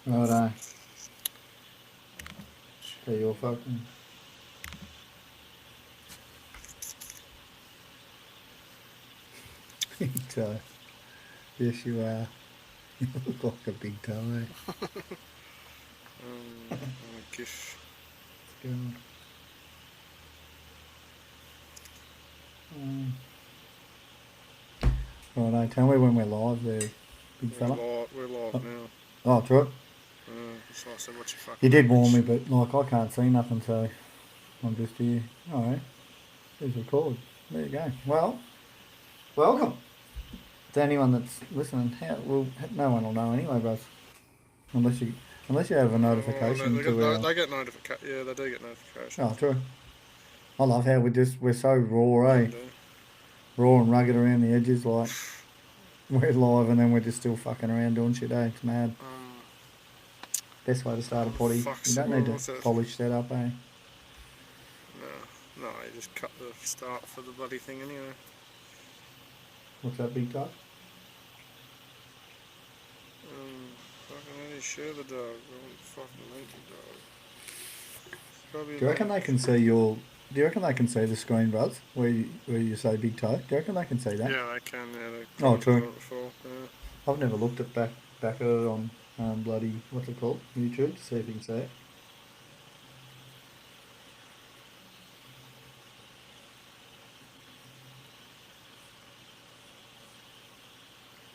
Righto. So you're fucking... Big toe. Yes, you are. You look like a big toe, eh? GIF. God. Righto, tell me when we're live there, big fella. We're live now. Oh, it's right. So I said, what's your fucking You did warn language? me, but like I can't see nothing, so I'm just here. Alright, there's record. There you go. Well, welcome to anyone that's listening. Well, no one will know anyway, bros. Unless you have a notification to our... They get notification. Yeah, they do get notifications. Oh, true. I love how we're so raw, Yeah, eh? they do. Raw and rugged around the edges, like we're live and then we're just still fucking around doing shit, eh? It's mad. Best way to start a What the potty. You fuck's don't need to what's that? polish that up, eh? No, you just cut the start for the bloody thing anyway. What's that, big touch? Fucking really share the dog. I want fucking link the dog. Probably Do you reckon they can see your... Do you reckon they can see the screen, bros? Where you say big toe? Do you reckon they can see that? Yeah, they can. Yeah, they Oh, commented true. on it before. Yeah. I've never looked at back at it on bloody... What's it called? YouTube, to see if you can see it.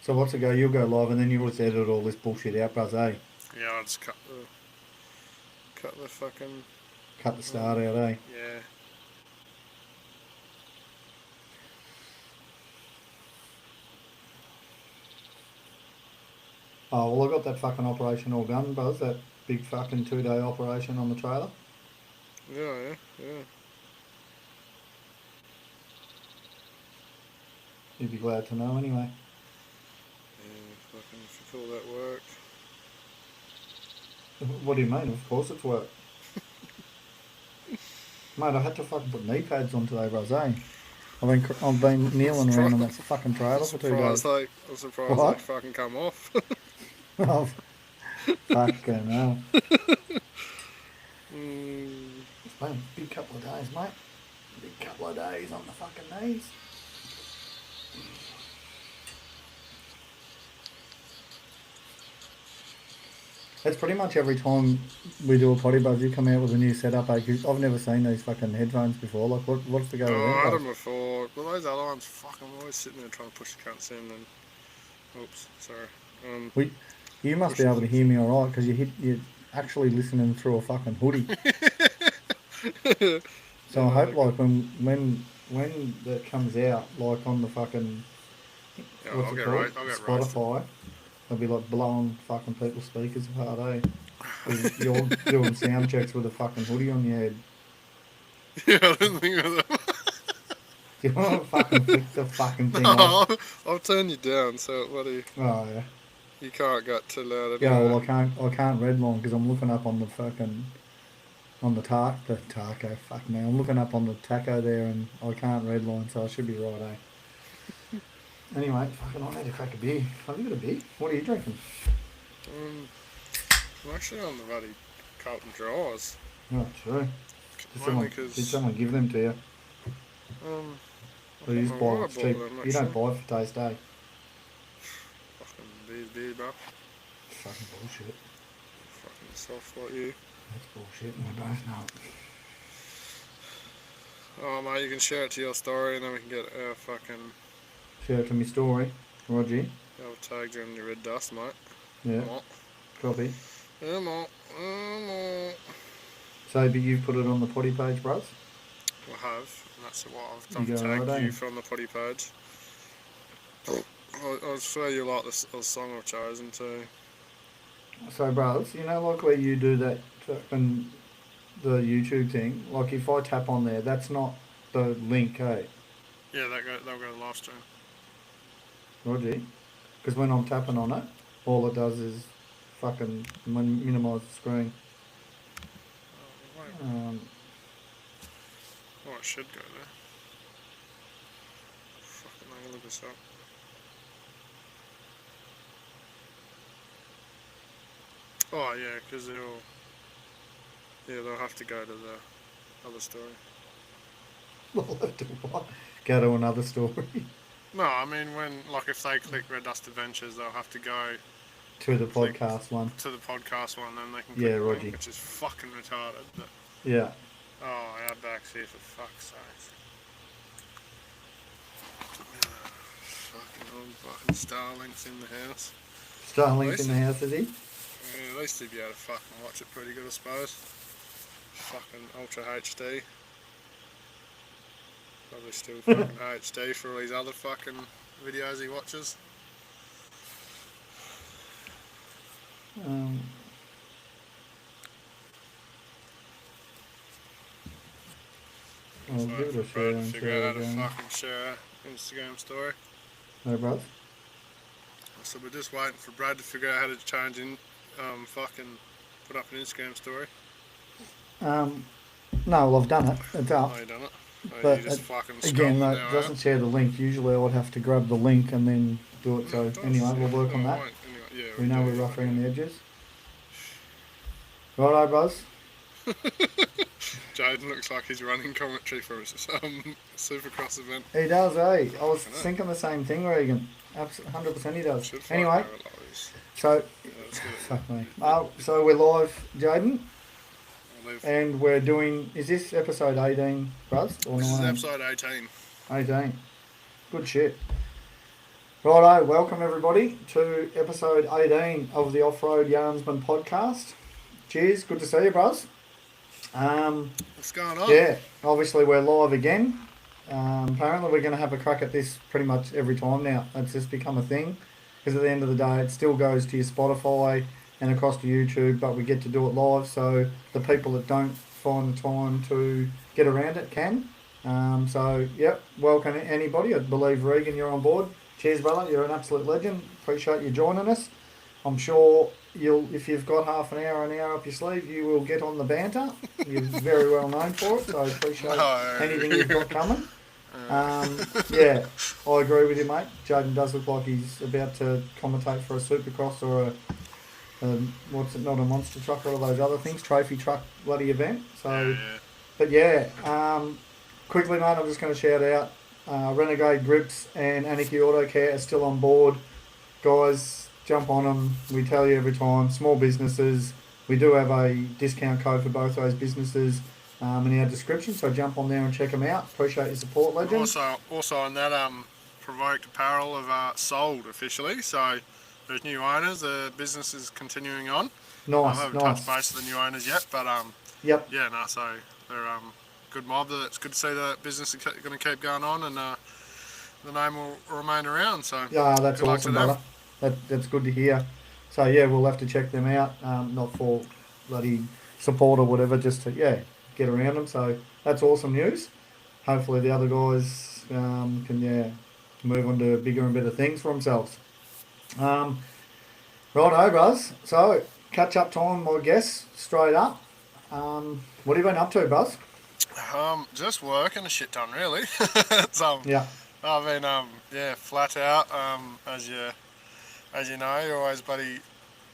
So what's it go? You'll go live and then you'll just edit all this bullshit out, bros, eh? Yeah, I'll just cut the fucking... Cut the start out, eh? Yeah. Oh, well, I got that fucking operation all done, bros. That big fucking 2-day operation on the trailer. Yeah. You'd be glad to know anyway. Yeah, fucking if you call that work. What do you mean? Of course it's work. Mate, I had to fucking put knee pads on today, bros, eh? I've been kneeling around on that fucking trailer for 2 days. I'm surprised What? they fucking come off. Oh, fucking hell. It's been a big couple of days, mate. Big couple of days on the fucking knees. It's pretty much every time we do a potty buzz, you come out with a new setup, eh? 'Cause I've never seen these fucking headphones before. Like, what's the go with them, I had bros? them before. Well, those other ones, fucking always sitting there trying to push the cunts in and... Oops, sorry. You must be able to hear me alright, because you're actually listening through a fucking hoodie. So I hope, like, when that comes out, like on the fucking... What's it called? Spotify. They'll be like blowing fucking people's speakers apart, eh? Because you're doing sound checks with a fucking hoodie on your head. Yeah, I didn't think of that. Do you want to fucking flick the fucking thing No, off? I'll turn you down so bloody... Oh, yeah. You can't get too loud. Yeah, well, I can't redline because I'm looking up on the fucking... On the taco, fuck me. I'm looking up on the taco there and I can't redline, so I should be right, eh? Anyway, fucking I need to crack a beer. Have you got a beer? What are you drinking? I'm actually on the bloody Carlton Dries. Oh, true. Did someone give them to you? Or you just buy what's cheap? You don't buy for taste, eh? Fucking beer, bro. Fucking bullshit. Fucking soft like you. That's bullshit, and we both know it. Oh, mate, you can share it to your story and then we can get our fucking... Share it to my story, Roger. I'll tag you in your red dust, mate. Yeah. Copy. Yeah, mate. So, but you've put it on the potty page, bros? I have, and that's what I've done. Tagged you from the potty page. I'll show you like the song I've chosen too. So, bros, you know, like where you do that fucking the YouTube thing. Like, if I tap on there, that's not the link, eh? Yeah, they'll go to Livestream. Roger. Because when I'm tapping on it, all it does is fucking minimise the screen. It should go there. Fucking hell, look this up. Oh yeah, because they'll have to go to the other story. They'll have to what? Go to another story. No, I mean if they click Red Dust Adventures, they'll have to go To the click podcast one. to the podcast one, then they can Yeah, click the link, Roger. which is fucking retarded. But Yeah. oh, Outback's here for fuck's sake. Fucking Starlink's in the house. Starlink's in the house, is he? Yeah, at least he'd be able to fucking watch it pretty good, I suppose. Fucking Ultra HD. Probably still fucking HD for all these other fucking videos he watches. I'll give it a share and figure share out how to again. fucking share an Instagram story. No, bros? So we're just waiting for Brad to figure out how to change in, fucking put up an Instagram story. No, well, I've done it. It's up. Oh, you done it? Oh, But you just fucking again, scrolling it now, doesn't share the link. Usually I would have to grab the link and then do it. So anyway, we'll work on that. Anyway, We know we're rough around the edges. Righto, bros? Jaden looks like he's running commentary for us Supercross event. He does, eh? I was thinking the same thing, Regan. 100% he does. Anyway, so fuck me. So we're live, Jaden, and we're doing. Is this episode 18, bros? Or this 19? is episode 18. 18. Good shit. Righto, welcome everybody to episode 18 of the Off-Road Yarnsman podcast. Cheers, good to see you, bros. What's going on? Yeah, obviously we're live again. Apparently we're going to have a crack at this pretty much every time now. It's just become a thing. Because at the end of the day, it still goes to your Spotify and across to YouTube, but we get to do it live, so the people that don't find the time to get around it can. So, yep, welcome anybody. I believe, Regan, you're on board. Cheers, brother. You're an absolute legend. Appreciate you joining us. I'm sure if you've got half an hour up your sleeve, you will get on the banter. You're very well known for it, so I appreciate anything you've got coming. Yeah, I agree with you, mate. Jaden does look like he's about to commentate for a Supercross or not a monster truck or all those other things, trophy truck bloody event. So, yeah. But yeah, quickly, mate, I'm just going to shout out Renegade Grips and Anarchy Auto Care are still on board. Guys, jump on them. We tell you every time, small businesses. We do have a discount code for both those businesses in our description, so jump on there and check them out. Appreciate your support, legends. Also on that, Provoked Apparel have sold officially, so there's new owners. The business is continuing on. Nice, I haven't touched base with the new owners yet, but yep. Yeah, no, so they're good mob. It's good to see the business is going to keep going on, and the name will remain around. So yeah, that's awesome, brother. That's good to hear. So yeah, we'll have to check them out. Not for bloody support or whatever, just to get around them. So that's awesome news. Hopefully the other guys can move on to bigger and better things for themselves. Righto, Buzz. So catch up time, I guess. Straight up. What have you been up to, Buzz? Just working a shit ton, really. It's, yeah. I've been flat out. As you know, you're always bloody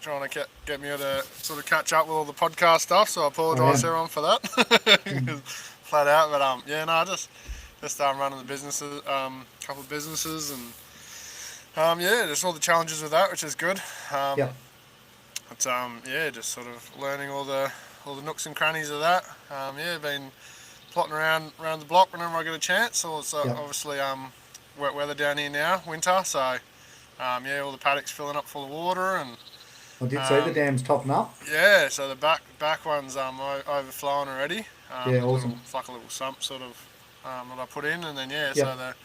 trying to get me to sort of catch up with all the podcast stuff. So I apologise everyone for that. Flat out, but just running the businesses, couple of businesses, and just all the challenges with that, which is good. It's just sort of learning all the nooks and crannies of that. Been plotting around the block whenever I get a chance. So it's obviously wet weather down here now, winter. So all the paddocks filling up full of water, and I did see the dam's topping up. Yeah, so the back one's overflowing already. Awesome. It's like a little sump sort of that I put in, and then so the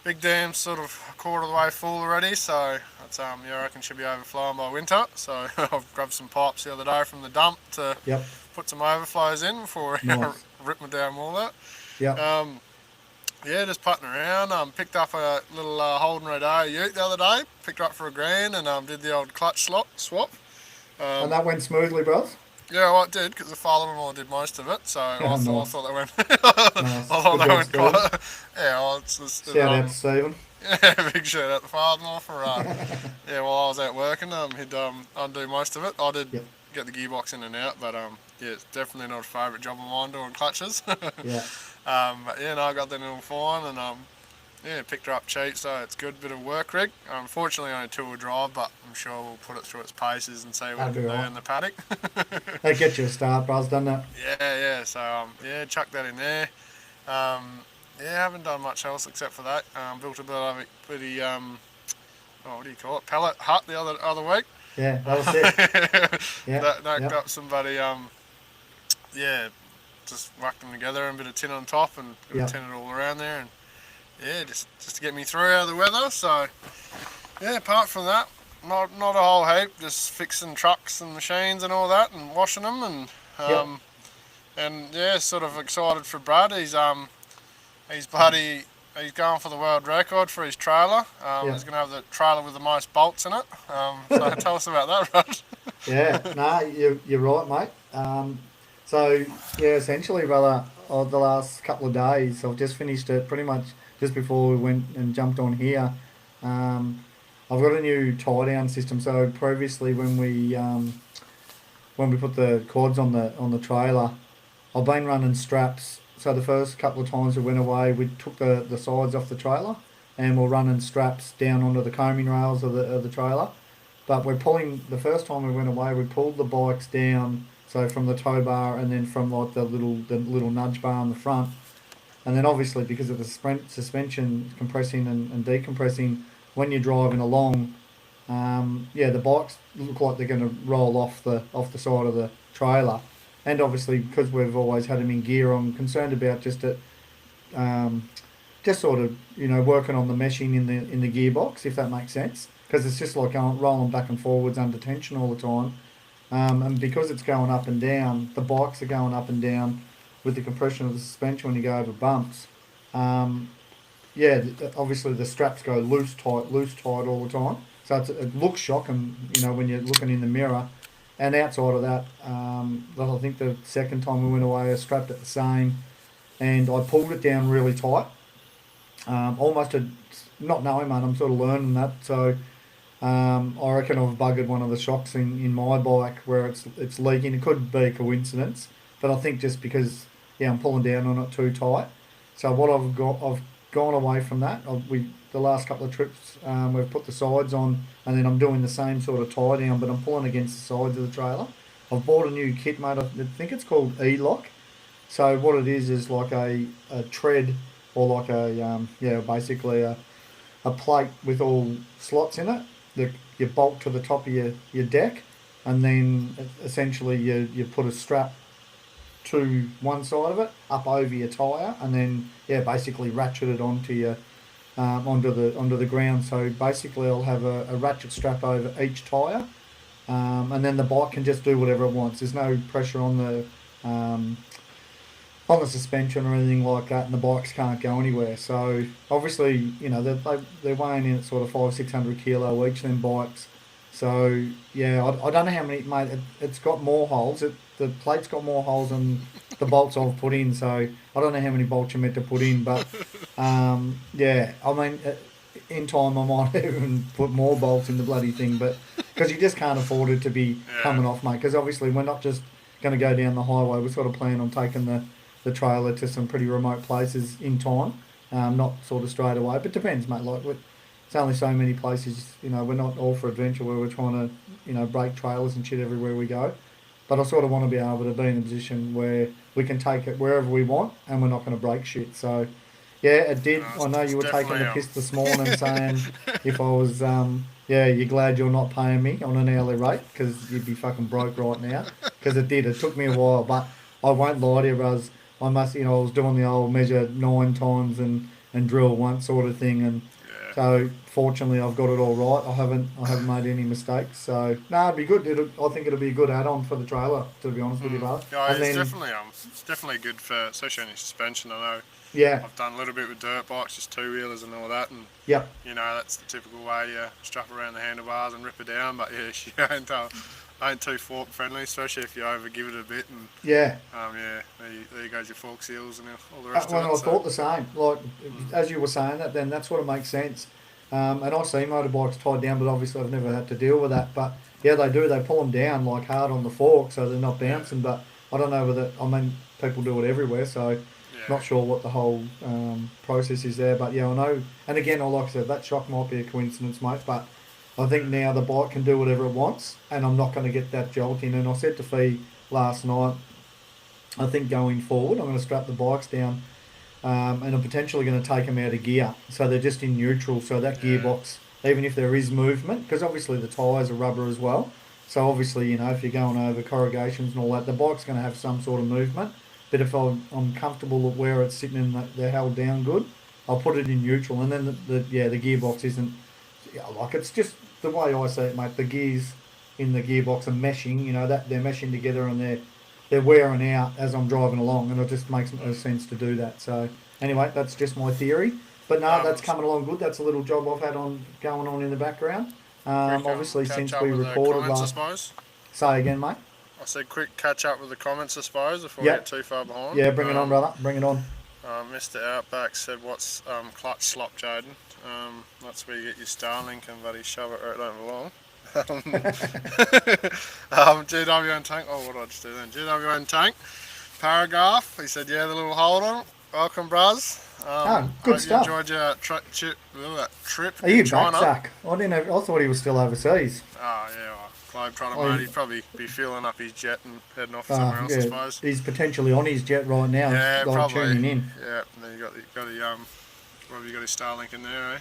big dam's sort of a quarter of the way full already. So it's I reckon should be overflowing by winter. So I've grabbed some pipes the other day from the dump to put some overflows in before rip my damn wall out. Just putting around. Picked up a little Holden Rodeo ute the other day. Picked her up for $1,000 and did the old clutch swap. And that went smoothly, bro? Yeah, well, it did, because the father-in-law did most of it. So I thought they went. Nice. I thought they went quite. Yeah, well, it's shout out to Stephen. Yeah, big shout out to the father-in-law for. I was out working, he'd undo most of it. I did Yep. get the gearbox in and out, but yeah, it's definitely not a favourite job of mine doing clutches. Yeah. But yeah, no, I got that in all fine, and yeah, picked her up cheap, so it's good. Bit of work rig. Unfortunately, only two-wheel drive, but I'm sure we'll put it through its paces and see what That'd it be can do right. in the paddock. That gets you a start, bros, doesn't it? Yeah. So yeah, chuck that in there. Yeah, haven't done much else except for that. Built a bit of a pretty oh, what do you call it? Pellet hut the other week. Yeah, that was sick. Yeah, That yep, got somebody yeah, just whacked them together and a bit of tin on top and yep. tin it all around there, and yeah, just to get me through out of the weather. So yeah, apart from that, not a whole heap. Just fixing trucks and machines and all that, and washing them, Yep. and yeah, sort of excited for Brad. He's bloody. He's going for the world record for his trailer. Yeah. He's going to have the trailer with the most bolts in it. So tell us about that, Rod. Yeah. Nah, you're right, mate. So yeah, essentially, brother, the last couple of days, I've just finished it pretty much just before we went and jumped on here. Um, I've got a new tie down system. So previously, when we put the cords on the trailer, I've been running straps. So the first couple of times we went away, we took the sides off the trailer and we're running straps down onto the coaming rails of the trailer. But we're pulling the first time we went away, we pulled the bikes down, so from the tow bar and then from like the little nudge bar on the front, and then obviously because of the suspension compressing and decompressing when you're driving along, yeah, the bikes look like they're going to roll off the side of the trailer, and obviously because we've always had them in gear, I'm concerned about um, just sort of working on the meshing in the gearbox, if that makes sense, because it's just like rolling back and forwards under tension all the time, and because it's going up and down, the bikes are going up and down with the compression of the suspension when you go over bumps. Um, yeah, obviously the straps go loose tight all the time. So it looks shocking, when you're looking in the mirror. And outside of that, I think the second time we went away, I strapped it the same, and I pulled it down really tight. Almost not knowing, man. I'm sort of learning that. So I reckon I've buggered one of the shocks in my bike where it's leaking. It could be a coincidence, but I think just because I'm pulling down on it too tight. So what I've gone away from that. The last couple of trips we've put the sides on, and then I'm doing the same sort of tie down, but I'm pulling against the sides of the trailer. I've bought a new kit, mate. I think it's called E-Lock. So what it is like a tread, or like basically a plate with all slots in it that you bolt to the top of your deck, and then essentially you put a strap to one side of it up over your tyre, and then basically ratchet it onto the ground. So basically I'll have a ratchet strap over each tyre, and then the bike can just do whatever it wants. There's no pressure um, on the suspension or anything like that, and the bikes can't go anywhere. So obviously, they're weighing in at sort of 500-600 kilo each, them bikes. So yeah, I don't know how many, mate. It's got more holes. The plate's got more holes than the bolts I've put in. So I don't know how many bolts you're meant to put in, but yeah, I mean, in time I might even put more bolts in the bloody thing, but because you just can't afford it to be Yeah. coming off, mate. Because obviously we're not just going to go down the highway. We're sort of planning on taking the trailer to some pretty remote places in time, not sort of straight away. But depends, mate. Like it's only so many places. We're not all for adventure where we're trying to break trailers and shit everywhere we go. But I sort of want to be able to be in a position where we can take it wherever we want and we're not going to break shit. So yeah, it did. I know It's you were taking definitely the piss this morning saying if I was, yeah, you're glad you're not paying me on an hourly rate because you'd be fucking broke right now. Because it did. It took me a while, but I won't lie to you, Raz. I must, I was doing the old measure 9 times and drill once sort of thing, and yeah. so fortunately I've got it all right. I haven't made any mistakes. So no, it'd be good. I think it'll be a good add-on for the trailer, to be honest with you, brother. Yeah, And then it's definitely good for, especially on your suspension. I know yeah, I've done a little bit with dirt bikes, just two wheelers and all that, and yep. that's the typical way you strap around the handlebars and rip it down. But yeah, she ain't too fork friendly, especially if you over give it a bit. And Yeah. yeah, there goes your fork seals and all the rest of it. Well, I So thought the same. Like as you were saying that, then that sort of makes sense. And I see motorbikes tied down, but obviously I've never had to deal with that. But yeah, they do. They pull them down like hard on the fork, so they're not Yeah. bouncing. But I don't know whether I mean people do it everywhere, so Yeah. not sure what the whole process is there. But yeah, I know. And again, like I said, that shock might be a coincidence, mate. But I think now the bike can do whatever it wants, and I'm not going to get that jolt in. And I said to Fee last night, I think going forward, I'm going to strap the bikes down and I'm potentially going to take them out of gear. So they're just in neutral. So that Yeah. gearbox, even if there is movement, because obviously the tyres are rubber as well. So obviously, you know, if you're going over corrugations and all that, the bike's going to have some sort of movement. But if I'm comfortable with where it's sitting and they're held down good, I'll put it in neutral. And then the gearbox isn't, yeah, like it's just the way I see it, mate. The gears in the gearbox are meshing, you know, that they're meshing together and they're wearing out as I'm driving along, and it just makes no sense to do that. So anyway, that's just my theory. But no, that's coming along good. That's a little job I've had on going on in the background. Quick Obviously, catch since up we with the recorded comments, I last. suppose. Say again, mate. I said quick catch up with the comments, I suppose, before we get Yep. too far behind. Yeah, bring it on, brother. Bring it on. Mr. Outback said, "What's clutch slop, Jaden? That's where you get your Starlink and bloody shove it where it don't belong." GWN Tank. Oh, what did I just do then? GWN Tank. Paragraph. He said, "Yeah, the little hold on. Welcome, bruz. Good Hope you stuff. enjoyed your trip Are in you back, China." Zach? I didn't. I thought he was still overseas. Oh, yeah, well, Globetrotter, Oh, mate. He'd probably be filling up his jet and heading off uh, somewhere else, I yeah, suppose. he's potentially on his jet right now, Yeah, like probably. tuning in. Yeah, and then probably got his Starlink in there, eh?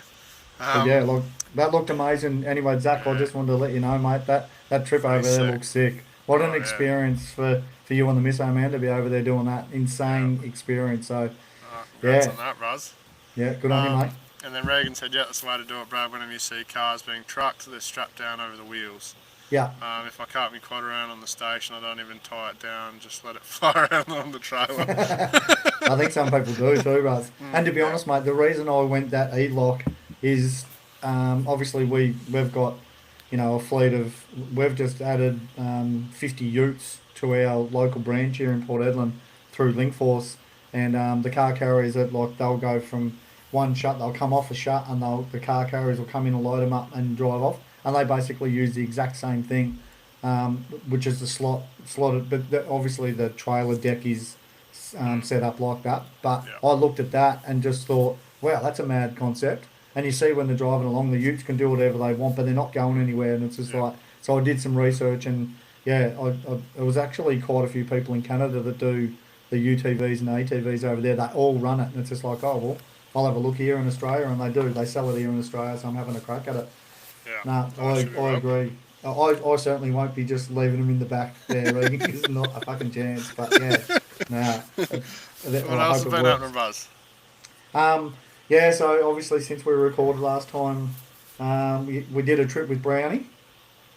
But yeah, look, that looked amazing. Anyway, Zach, I Yeah, just wanted to let you know, mate, that trip pretty over there sick. looks sick. What an Oh, yeah. experience for you on the Misso, man, to be over there doing that Yeah. insane experience. So Congrats yeah, on that, Ruz. yeah, good on you, mate. And then Reagan said, "Yeah, that's the way to do it, Brad. Whenever you see cars being trucked, they're strapped down over the wheels. Yeah, If I cart my quad around on the station, I don't even tie it down, just let it fly around on the trailer." I think some people do too, Russ. And to be Yeah, honest, mate, the reason I went that E-lock is obviously we've got, you know, a fleet of, we've just added 50 utes to our local branch here in Port Edland through Linkforce, and the car carriers that like they'll go from one shut, they'll come off a shut, and the car carriers will come in and load them up and drive off, and they basically use the exact same thing, which is the slotted, but obviously the trailer deck is set up like that. But yeah, I looked at that and just thought, wow, that's a mad concept. And you see when they're driving along, the Utes can do whatever they want, but they're not going anywhere. And it's just yeah. like, so I did some research, and yeah, there was actually quite a few people in Canada that do the UTVs and ATVs over there. They all run it, and it's just like, oh well, I'll have a look here in Australia, and they do. They sell it here in Australia, so I'm having a crack at it. Yeah, No, that should be I well. agree. I certainly won't be just leaving them in the back there, Regan. It's not a fucking chance. But yeah, nah. What I else hope has it been happening, works. Buzz? Yeah, so obviously since we recorded last time, we did a trip with Brownie.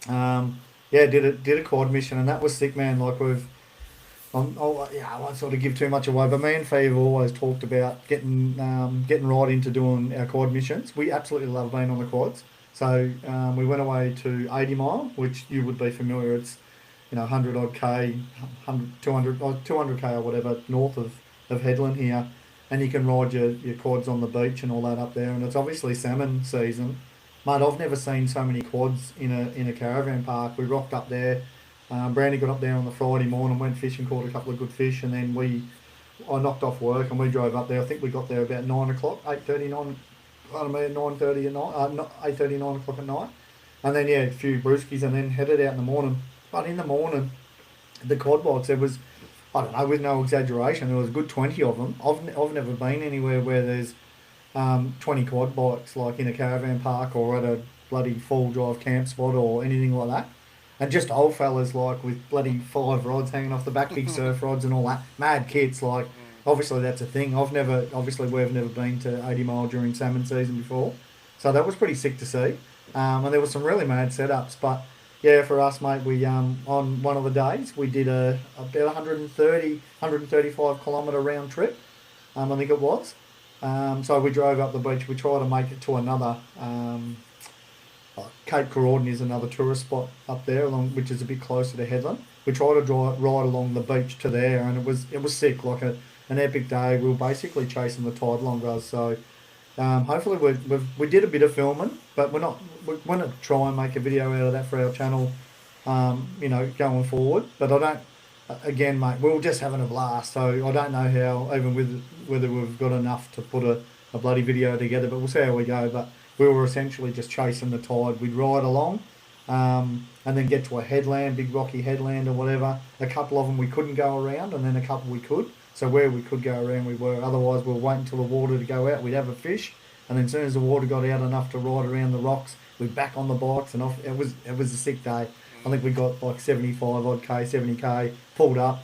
Yeah, did a quad mission, and that was sick, man. Like yeah, I won't sort of give too much away, but me and Fee have always talked about getting right into doing our quad missions. We absolutely love being on the quads. So we went away to 80 Mile, which you would be familiar. It's, you know, 100 odd K, 100, 200, or 200K or whatever north of Headland here. And you can ride your quads on the beach and all that up there. And it's obviously salmon season. Mate, I've never seen so many quads in a caravan park. We rocked up there. Brandy got up there on the Friday morning, went fishing, caught a couple of good fish, and then I knocked off work and we drove up there. I think we got there about 9 o'clock, 8:39. Pardon me, at 9:30 at night, 8:30, 9 o'clock at night, and then yeah, a few brewskis, and then headed out in the morning. But in the morning, the quad bikes, there was, I don't know, with no exaggeration, there was a good 20 of them. I've never been anywhere where there's 20 quad bikes like in a caravan park or at a bloody full drive camp spot or anything like that. And just old fellas like with bloody 5 rods hanging off the back, big surf rods and all that. Mad kits, like obviously that's a thing. Obviously we've never been to 80 Mile during salmon season before. So that was pretty sick to see. And there were some really mad setups. But yeah, for us, mate, we on one of the days we did about 135 kilometre round trip. I think it was. So we drove up the beach. We tried to make it to another. Cape Corawdon is another tourist spot up there, which is a bit closer to Headland. We tried to ride along the beach to there, and it was sick, like an epic day. We were basically chasing the tide along, guys. So Hopefully we did a bit of filming, but we're going to try and make a video out of that for our channel, going forward. But I don't, again, mate, we were just having a blast, so I don't know how, even with whether we've got enough to put a bloody video together, but we'll see how we go. But we were essentially just chasing the tide. We'd ride along, and then get to a headland, big rocky headland or whatever. A couple of them we couldn't go around, and then a couple we could. So where we could go around, we were. Otherwise, we'll wait until the water to go out. We'd have a fish, and then as soon as the water got out enough to ride around the rocks, we'd back on the bikes and off. It was a sick day. I think we got like 75 odd k, 70k. Pulled up,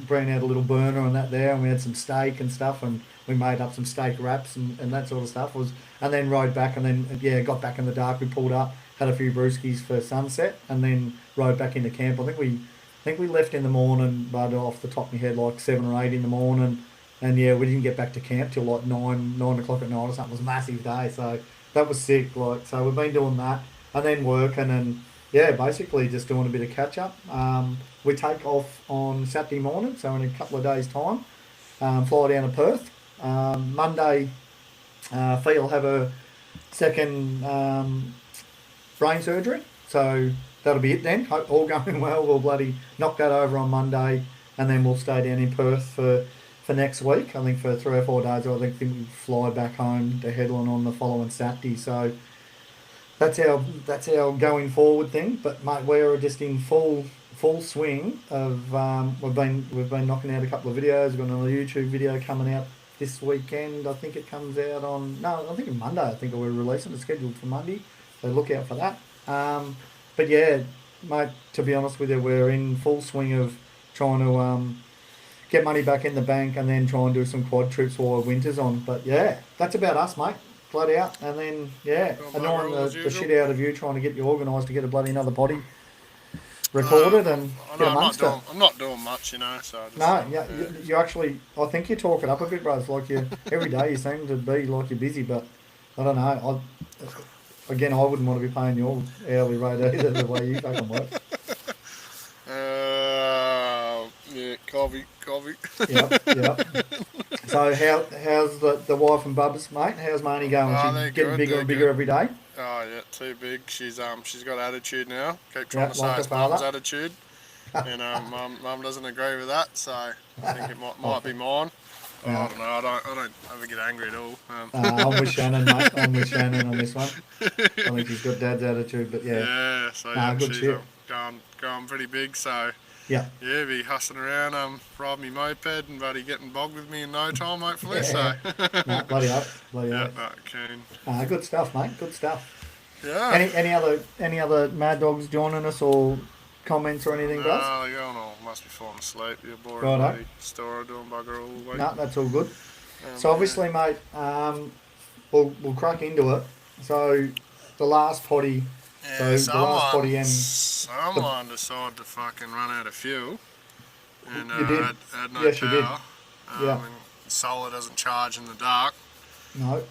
bring out a little burner and that there, and we had some steak and stuff, and we made up some steak wraps and that sort of stuff. And then rode back, and then got back in the dark. We pulled up, had a few brewskis for sunset, and then rode back into camp. I think we left in the morning, but off the top of my head, like 7 or 8 in the morning, and we didn't get back to camp till like 9 o'clock at night or something. It was a massive day, so that was sick. Like, so we've been doing that, and then working, and basically just doing a bit of catch up. We take off on Saturday morning, so in a couple of days' time, fly down to Perth. Monday, Fee will have a second brain surgery, so that'll be it then. Hope all going well. We'll bloody knock that over on Monday, and then we'll stay down in Perth for next week. I think for 3 or 4 days. I think we fly back home to Headland on the following Saturday. So that's our going forward thing. But mate, we're just in full swing of we've been knocking out a couple of videos. We've got another YouTube video coming out this weekend. I think it comes out on I think it's Monday. I think we're releasing. It's scheduled for Monday, so look out for that. But mate, to be honest with you, we're in full swing of trying to get money back in the bank, and then try and do some quad trips while winter's on. But that's about us, mate. Flat out, and then annoying the shit out of you trying to get you organised to get a bloody another potty recorded and get amongst it. I'm not doing much, So I just, No, you actually, I think you talk it up a bit, bro. It's like every day you seem to be like you're busy, but I don't know. Again, I wouldn't want to be paying your hourly rate either, the way you fucking work. Coffee. Yep. So how's the wife and Bubs, mate? How's Marnie going? She's getting bigger and bigger every day. Oh yeah, too big. She's got attitude now. Keep trying to say like it's mum's attitude, and mum doesn't agree with that. So I think it might be mine. I don't know. I don't ever get angry at all. I'm with Shannon, mate. I'm with Shannon on this one. I think she's got dad's attitude, but yeah. So good she's shit. Going pretty big. So yeah, be hustling around, riding my moped and buddy getting bogged with me in no time, hopefully. Yeah. So bloody up. keen. Good stuff, mate. Good stuff. Yeah. Any other Mad Dogs joining us or comments or anything, guys? No, they're going all. Must be falling asleep. You're bored. Righto. Store doing bugger all the week. No, that's all good. So obviously, mate, we'll crack into it. So the last potty. Yeah, someone and decided to fucking run out of fuel, and you did. had no Yes, power. you did. And solar doesn't charge in the dark. No.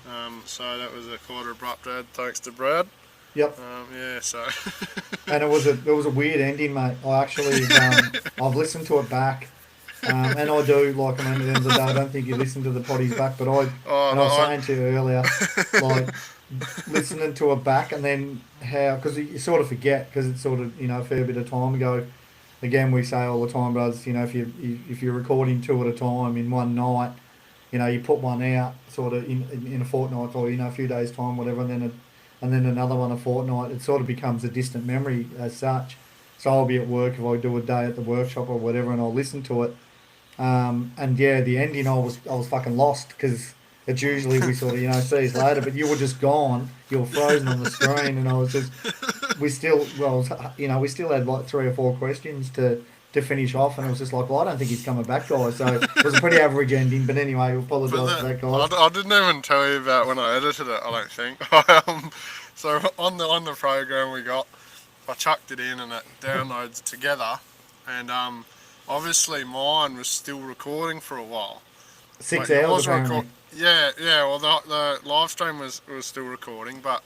So that was a quarter abrupt ad, thanks to Brad. Yep. So. And it was a weird ending, mate. I actually I've listened to it back. And I do, like, at the end of the day, I don't think you listen to the potties back, but I was saying to you earlier, like, listening to it back, and then because you sort of forget, because it's sort of, a fair bit of time ago. Again, we say all the time, brothers, if you're recording 2 at a time in one night, you put one out sort of in a fortnight or, a few days' time, whatever, and then another one a fortnight, it sort of becomes a distant memory as such. So I'll be at work if I do a day at the workshop or whatever, and I'll listen to it. The ending, I was fucking lost, because it's usually we sort of, see us later, but you were just gone. You were frozen on the screen, and I was just, we still had like 3 or 4 questions to finish off, and it was just like, well, I don't think he's coming back, guys. So it was a pretty average ending, but anyway, we apologise for that, guys. I didn't even tell you about when I edited it, I don't think. So on the program I chucked it in and it downloads together, and obviously mine was still recording for a while. 6 hours apparently. Well, the live stream was still recording, but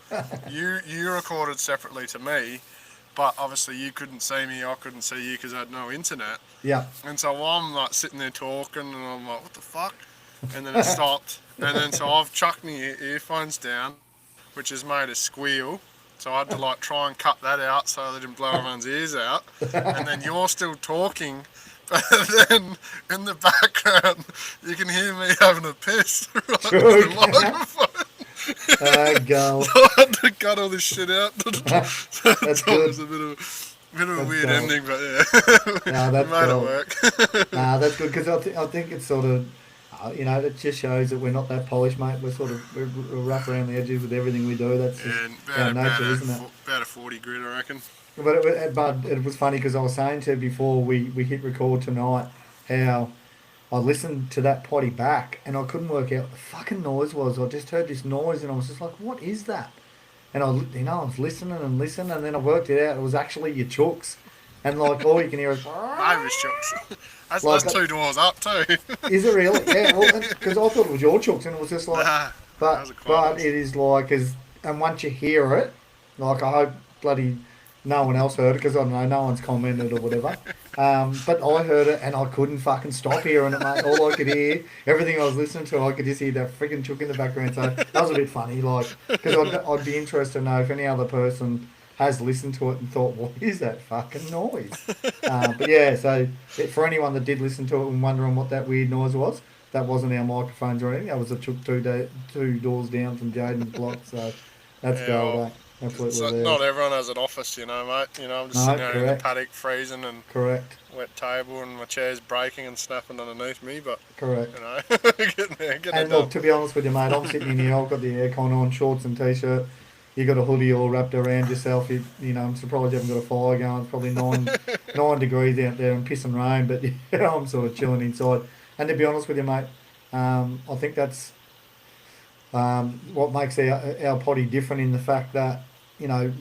you recorded separately to me, but obviously you couldn't see me, I couldn't see you because I had no internet. Yeah. And so I'm like sitting there talking, and I'm like, what the fuck? And then it stopped, And then so I've chucked my earphones down, which has made a squeal. So I had to like try and cut that out so they didn't blow everyone's ears out. And then you're still talking, but then in the background you can hear me having a piss right to the microphone. Go. So I had to cut all this shit out. So That's it good. was a bit of a That's weird gold. ending, but yeah, No, we that's made gold. it work. Nah, that's good because I think it's sort of, it just shows that we're not that polished, mate. We're rough around the edges with everything we do. That's just And our nature, isn't it? about a 40 grit, I reckon. But it was funny because I was saying to you before we hit record tonight how I listened to that potty back and I couldn't work out what the fucking noise was. I just heard this noise and I was just like, what is that? And I was listening and listening and then I worked it out. It was actually your chooks. And like all you can hear is Irish chooks. like That's 2 doors up too. is it really? Yeah, well, because I thought it was your chooks and it was just like, Nah, those are but quiet it is like and once you hear it, like I hope bloody no one else heard it because I don't know, no one's commented or whatever. But I heard it and I couldn't fucking stop hearing it, mate. All I could hear, everything I was listening to, I could just hear that freaking chook in the background. So that was a bit funny, like, because I'd be interested to know if any other person has listened to it and thought, what is that fucking noise? But yeah, so for anyone that did listen to it and wondering what that weird noise was, that wasn't our microphones or anything. That was a chook two doors down from Jaden's block. So that's Yeah, gold, well, eh? Absolutely there. not everyone has an office, mate. I'm just No, sitting there in the correct, paddock freezing and correct, wet table and my chair's breaking and snapping underneath me, but, correct. getting it And done. look, to be honest with you, mate, I'm sitting in here. I've got the aircon on, shorts and t-shirt. You got a hoodie all wrapped around yourself. I'm surprised you haven't got a fire going. It's probably 9 degrees out there and pissing rain, but yeah, I'm sort of chilling inside. And to be honest with you, mate, I think that's what makes our potty different in the fact that my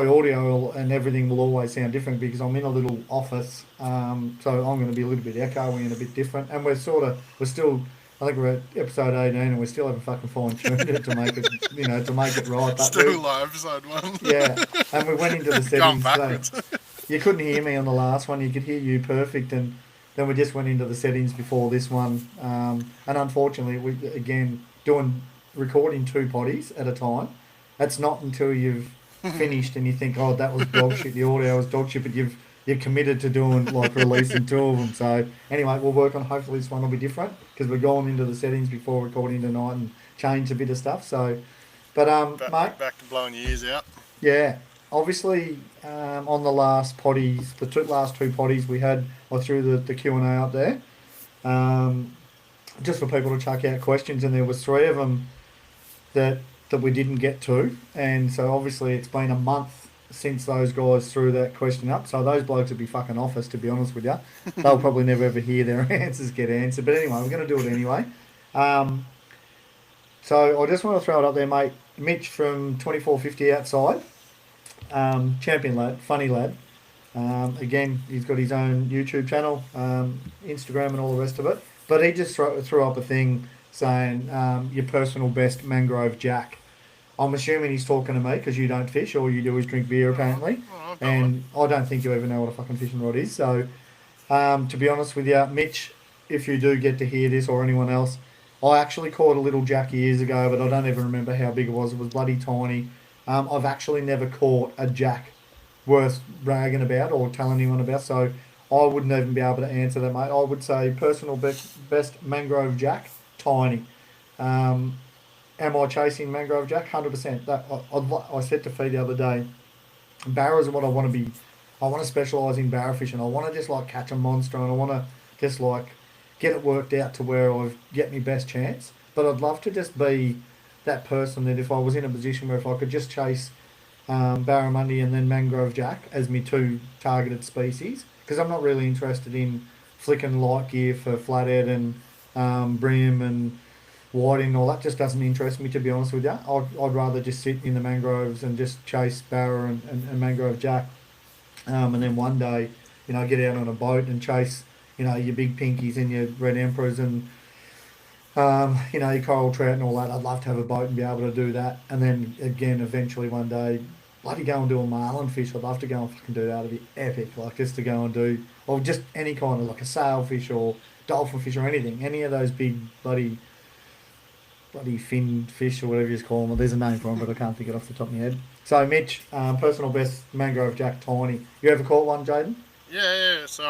audio and everything will always sound different because I'm in a little office, so I'm going to be a little bit echoey and a bit different. And we're still, I think we're at episode 18, and we still haven't fucking fine tuned it to make it, to make it right. But Still live, episode 1. yeah, and we went into the Going settings. So backwards. you couldn't hear me on the last one. You could hear you perfect, and then we just went into the settings before this one. And unfortunately, we again doing recording 2 potties at a time. That's not until you've finished and you think, oh, that was dog shit. The audio was dog shit, but you're committed to doing like releasing 2 of them. So anyway, we'll work on. Hopefully, this one will be different because we're going into the settings before recording tonight and change a bit of stuff. So, but mate, Back to blowing your ears out. yeah, obviously on the last potties, last 2 potties we had, I threw the Q&A up there, just for people to chuck out questions, and there was 3 of them that we didn't get to, and so obviously it's been a month since those guys threw that question up, so those blokes would be fucking off us, to be honest with you. They'll probably never ever hear their answers get answered, but anyway, we're going to do it anyway. So I just want to throw it up there, mate. Mitch from 2450 outside. Champion lad, funny lad. Again, he's got his own YouTube channel, Instagram, and all the rest of it. But he just threw up a thing saying your personal best mangrove jack. I'm assuming he's talking to me because you don't fish. All you do is drink beer, apparently. Oh, I've got And I don't think you even know what a fucking fishing rod is. So, to be honest with you, Mitch, if you do get to hear this or anyone else, I actually caught a little jack years ago, but I don't even remember how big it was. It was bloody tiny. I've actually never caught a jack worth bragging about or telling anyone about, so I wouldn't even be able to answer that, mate. I would say personal best mangrove jack, tiny. Am I chasing mangrove jack? 100%. I said to Fee the other day, barras are what I want to be. I want to specialise in barra fishing. I want to just like catch a monster, and I want to just like get it worked out to where I get my best chance. But I'd love to just be that person that if I was in a position where if I could just chase barramundi and then mangrove jack as my 2 targeted species, because I'm not really interested in flicking light gear for flathead and brim and whiting and all that. Just doesn't interest me, to be honest with you. I'd rather just sit in the mangroves and just chase barra and mangrove jack, and then one day, get out on a boat and chase, your big pinkies and your red emperors and your coral trout and all that. I'd love to have a boat and be able to do that. And then again, eventually one day, bloody go and do a marlin fish. I'd love to go and fucking do that. It'd be epic. Like just to go and do, or just any kind of like a sailfish or dolphin fish or anything, any of those big bloody fin fish or whatever you call them. Well, there's a name for them, but I can't think it off the top of my head. So, Mitch, personal best mangrove jack tiny. You ever caught one, Jaden? Yeah. So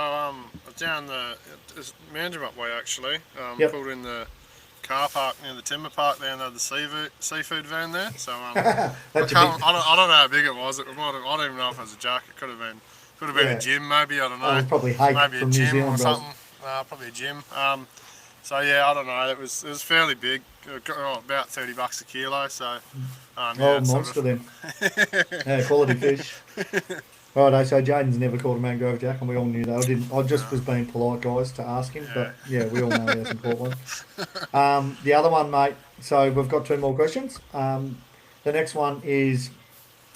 down it's Manjimup way actually. Yep. Pulled in the car park near the timber park there, and they had the seafood van there. So That's I a big. can't. I don't know how big it was. I don't even know if it was a jack. It could have been. Could have been Yeah. a gym maybe. I don't know. Oh, probably Hake Maybe a from New gym Zealand, or bros. something. Probably a gym. So yeah, I don't know. It was fairly big. About $30 a kilo. So yeah, Monster then. Yeah, quality fish. Righto, so Jaden's never caught a mangrove jack, and we all knew that. I just was being polite, guys, to ask him, but yeah, we all know he hasn't caught one. The other one, mate. So we've got two more questions. The next one is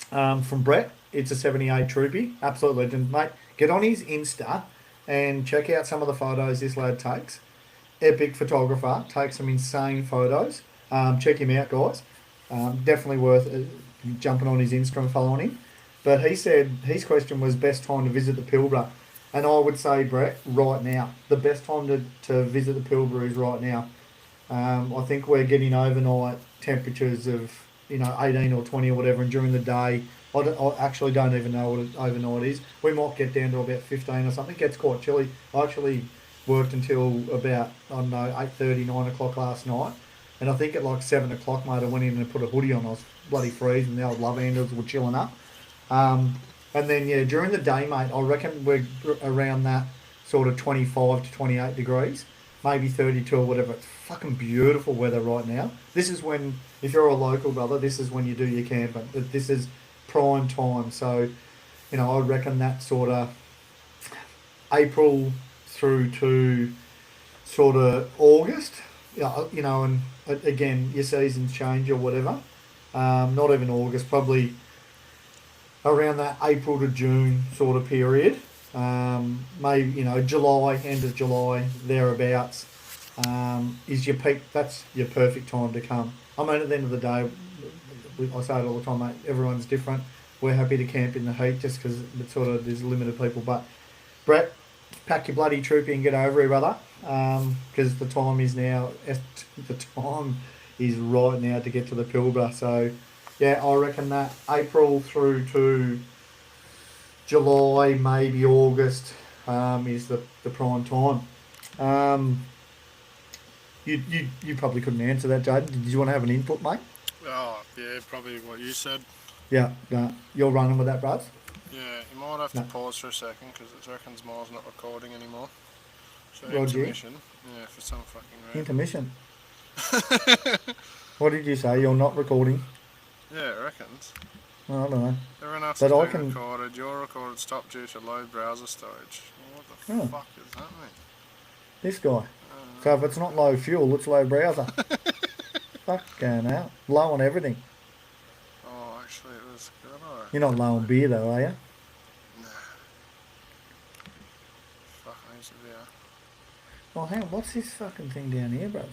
from Brett. It's a 78 Troopy, absolute legend, mate. Get on his Insta and check out some of the photos this lad takes. Epic photographer, takes some insane photos. Check him out, guys. Definitely worth jumping on his Insta and following him. But he said his question was best time to visit the Pilbara. And I would say, Brett, right now. The best time to visit the Pilbara is right now. I think we're getting overnight temperatures of 18 or 20 or whatever, and during the day, I actually don't even know what overnight is. We might get down to about 15 or something. It gets quite chilly. I actually worked until about, I don't know, 8:30, 9 o'clock last night. And I think at like 7 o'clock, mate, I went in and put a hoodie on. I was bloody freezing. The old love handles were chilling up. And then, yeah, during the day, mate, I reckon we're around that sort of 25 to 28 degrees, maybe 32 or whatever. It's fucking beautiful weather right now. This is when, if you're a local brother, this is when you do your camping. This is prime time. So, I reckon that sort of April through to sort of August, and again, your seasons change or whatever. Not even August, probably around that April to June sort of period. Maybe, July, end of July, thereabouts, is your peak. That's your perfect time to come. I mean, at the end of the day, I say it all the time, mate, everyone's different. We're happy to camp in the heat just because there's limited people. But, Brett, pack your bloody troopy and get over here, brother, because the time is now, the time is right now to get to the Pilbara. So, yeah, I reckon that April through to July, maybe August, is the prime time. You probably couldn't answer that, Jaden. Did you want to have an input, mate? Oh yeah, probably what you said. Yeah, no, you're running with that, bruds? Yeah, you might have to No. pause for a second because it reckons mine's not recording anymore. So Roger. intermission. Yeah, for some fucking reason. Intermission. What did you say? You're not recording? Yeah, it reckons. Well, I don't know. Everyone else But has I been can. recorded. Your recorded stopped due to low browser storage. What the Oh, fuck does that mean? this guy. So if it's not low fuel, it's low browser. Fucking hell. Low on everything. Oh, actually, it was good. Alright. You're not low on beer, though, are you? Nah. Fuck, I need to be out. Well, hang on. What's this fucking thing down here, bros?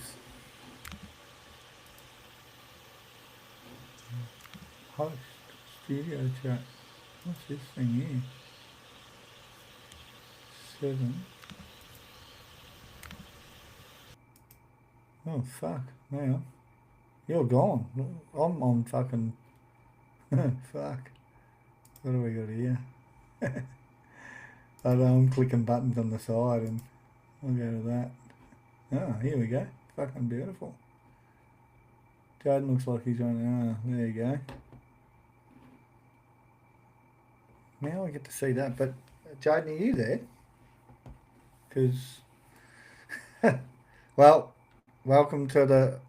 Host. Studio chat. What's this thing here? 7. Oh, fuck. Hang on. You're gone. I'm on fucking... fuck. What do we got here? I don't know, I'm clicking buttons on the side and I'll go to that. Oh, here we go. Fucking beautiful. Jaden looks like he's on... Oh, there you go. Now I get to see that. But, Jaden, are you there? Because... well, welcome to the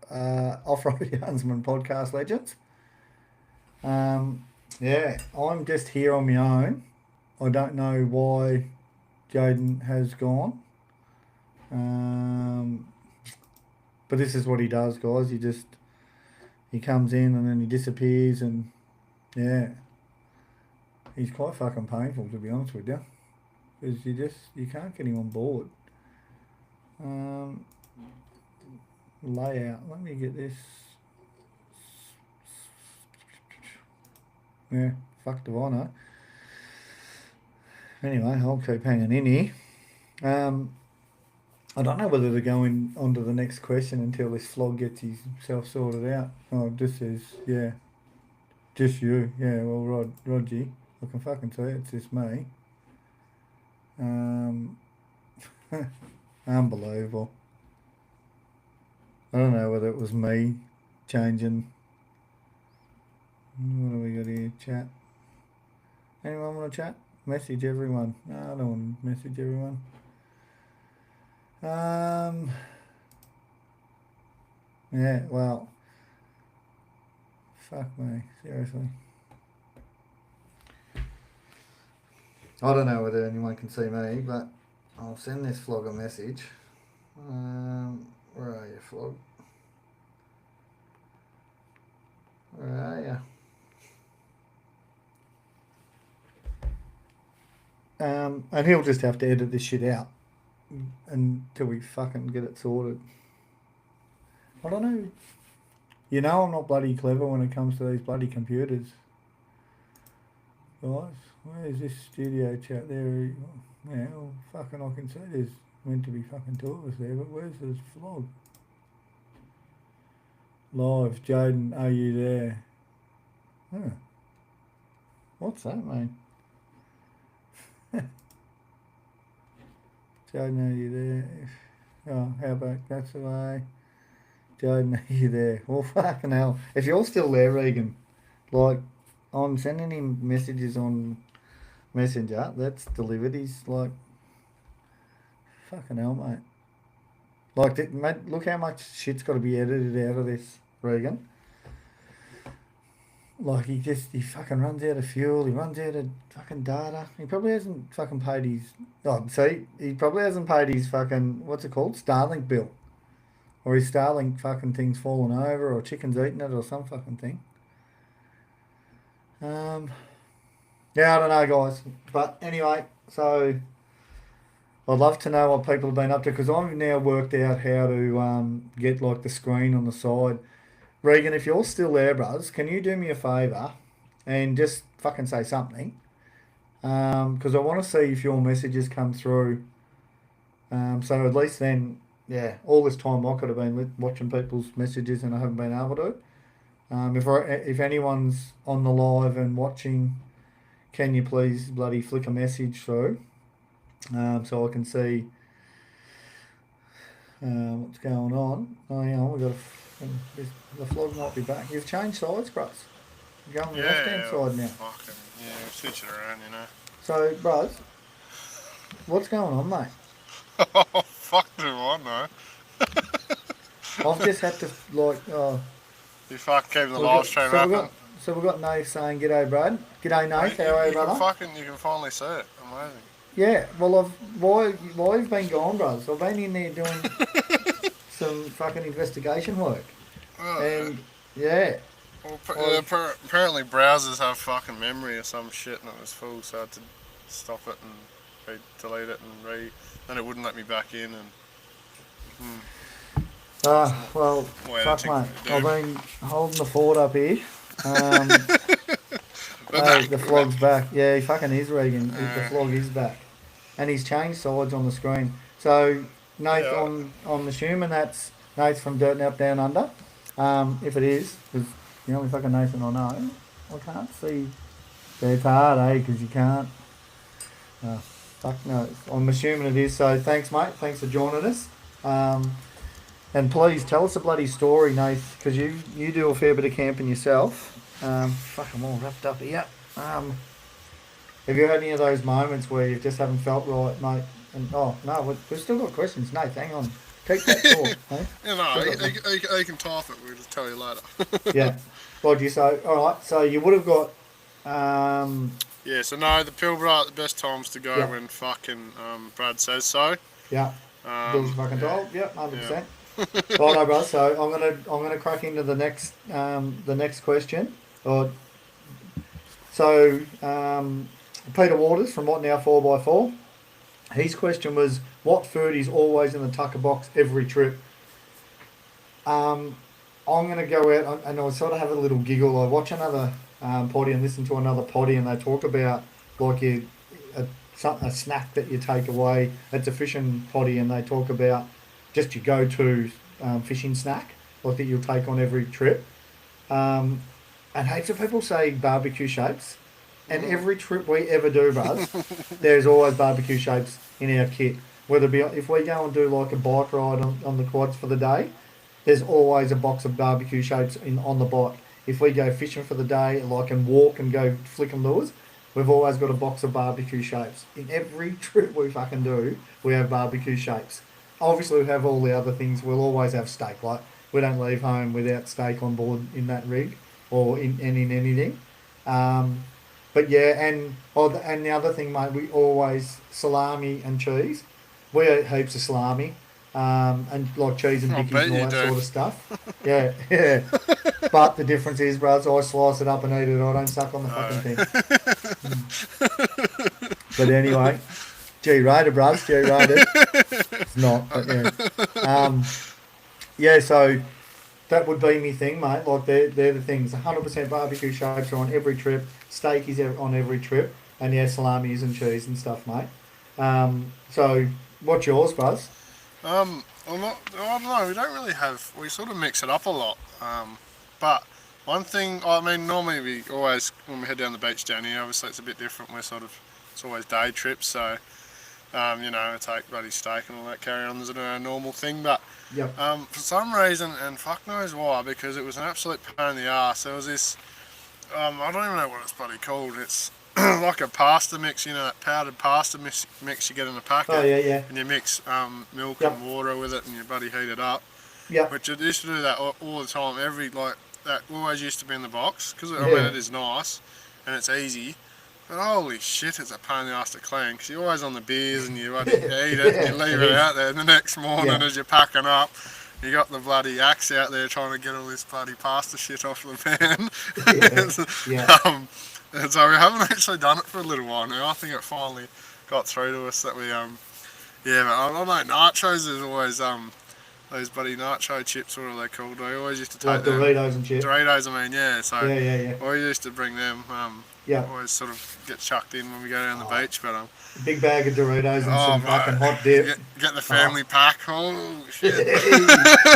Off-Road Yarnsman podcast, legends. Yeah, I'm just here on my own. I don't know why Jaden has gone. But this is what he does, guys. He comes in and then he disappears, and yeah, he's quite fucking painful, to be honest with you, because you can't get him on board. Layout. Let me get this. Yeah, fuck do I know. Anyway, I'll keep hanging in here. I don't know whether to go on to the next question until this flog gets himself sorted out. Oh, it just says, yeah, just you. Yeah, well, Rogie, I can fucking see it's just me. Um, unbelievable. I don't know whether it was me changing. What do we got here? Chat. Anyone want to chat? Message everyone. No, I don't want to message everyone. Yeah, well, fuck me, seriously. I don't know whether anyone can see me, but I'll send this flog a message. Where are you, flog? Where are you? And he'll just have to edit this shit out until we fucking get it sorted. I don't know. You know I'm not bloody clever when it comes to these bloody computers. Guys, where's this studio chat there? Yeah, well, fucking I can see there's meant to be fucking two of us there, but where's this vlog? Live, Jaden, are you there? Huh. What's that mean? Jaden, are you there? Oh, how about that's the way? Jaden, are you there? Well, fucking hell. If you're still there, Regan, like, I'm sending him messages on Messenger, that's delivered. He's like, fucking hell, mate. Like, mate, look how much shit's got to be edited out of this, Regan. Like, he fucking runs out of fuel, he runs out of fucking data. He probably hasn't fucking paid his, oh, see, he probably hasn't paid his fucking, what's it called? Starlink bill. Or his Starlink fucking thing's fallen over, or chicken's eating it, or some fucking thing. Yeah, I don't know, guys. But anyway, so I'd love to know what people have been up to because I've now worked out how to get like the screen on the side. Regan, if you're still there, bros, can you do me a favour and just fucking say something? Because I want to see if your messages come through. So at least then, yeah, all this time I could have been watching people's messages and I haven't been able to. If anyone's on the live and watching, can you please bloody flick a message through so I can see what's going on? Oh, hang on, the flog might be back. You've changed sides, bros. You're going on the left hand side now. Fucking, yeah, switch it around, you know. So, bros, what's going on, mate? Oh, fuck do I know. I've just had to like. You fucking keep the live stream up. So we've got Nath saying, "G'day, Brad. G'day, Nath. How are you, brother?" You can finally see it. Amazing. Yeah. Well, why you've been gone, brothers? I've been in there doing some fucking investigation work, and yeah. Well, apparently browsers have fucking memory or some shit, and it was full, so I had to stop it and delete it and then it wouldn't let me back in and. Well, fuck, mate. I've been holding the fort up here. The flog's back. Yeah, he fucking is, Regan. The flog is back. And he's changed sides on the screen. So, Nate, yeah. I'm assuming that's Nate's from Dirt Nap Down Under. If it is, because the only fucking Nathan I know, I can't see. It's hard, eh? Because you can't. Fuck no. I'm assuming it is. So, thanks, mate. Thanks for joining us. And please tell us a bloody story, Nath, because you do a fair bit of camping yourself. Fuck, I'm all wrapped up here. Have you had any of those moments where you just haven't felt right, mate? And oh no, we've still got questions, Nath. Hang on, keep that talk. Hey? You know, you can type it. We'll just tell you later. Yeah. What do you say? All right. So you would have got. Yeah. So no, the Pilbara at the best times to go when fucking Brad says so. Yeah. Bill's fucking told. Yep, 100%. Right, no, bro. So I'm gonna crack into the next question. Peter Waters from What Now 4x4. His question was, what food is always in the tucker box every trip? I'm gonna go out and I sort of have a little giggle. I watch another potty and listen to another potty, and they talk about like a a snack that you take away. It's a fishing potty, and they talk about just your go-to fishing snack, like that you'll take on every trip. Um, and heaps of people say barbecue shapes. And every trip we ever do, buzz, there's always barbecue shapes in our kit. Whether it be if we go and do like a bike ride on the quads for the day, there's always a box of barbecue shapes on the bike. If we go fishing for the day, like and walk and go flicking lures, we've always got a box of barbecue shapes. In every trip we fucking do, we have barbecue shapes. Obviously, we have all the other things. We'll always have steak. Like we don't leave home without steak on board in that rig or in anything. Um, but yeah, and the other thing, mate, we always salami and cheese. We eat heaps of salami, and like cheese and I dickies bet and all you that do. sort of stuff. Yeah, yeah. But the difference is, bros, I slice it up and eat it. I don't suck on the fucking thing. But anyway, G-rated, bros, G-rated. It's not, but yeah. Yeah, so that would be me thing, mate. Like they're the things. 100% barbecue shapes are on every trip. Steak is on every trip, and yeah, salamis and cheese and stuff, mate. So what's yours, Buzz? Well, I don't know. We don't really have. We sort of mix it up a lot. But one thing, I mean, normally we always when we head down the beach down here, obviously it's a bit different. It's always day trips, so I take bloody steak and all that carry on as a normal thing. But Yep. for some reason, and fuck knows why, because it was an absolute pain in the arse. There was this. I don't even know what it's bloody called. It's like a pasta mix, that powdered pasta mix you get in a packet. Oh yeah, yeah. And you mix milk Yep. and water with it, and you bloody heat it up. Yep. Which I used to do that all the time. That always used to be in the box because I Yeah. mean it is nice and it's easy. But holy shit, it's a pain in the ass to clean because you're always on the beers and you eat it and you leave it out there. And the next morning, as you're packing up, you got the bloody axe out there trying to get all this bloody pasta shit off the pan. Yeah. And so we haven't actually done it for a little while now. I think it finally got through to us that we but I don't know. Nachos is always those bloody nacho chips. What are they called? I always used to take Like them. Doritos and chips. Doritos, I mean, yeah. So Yeah. I used to bring them. Yeah. Always sort of get chucked in when we go down the beach, but Big bag of Doritos and some mate, fucking hot dip. get the family pack. Oh shit!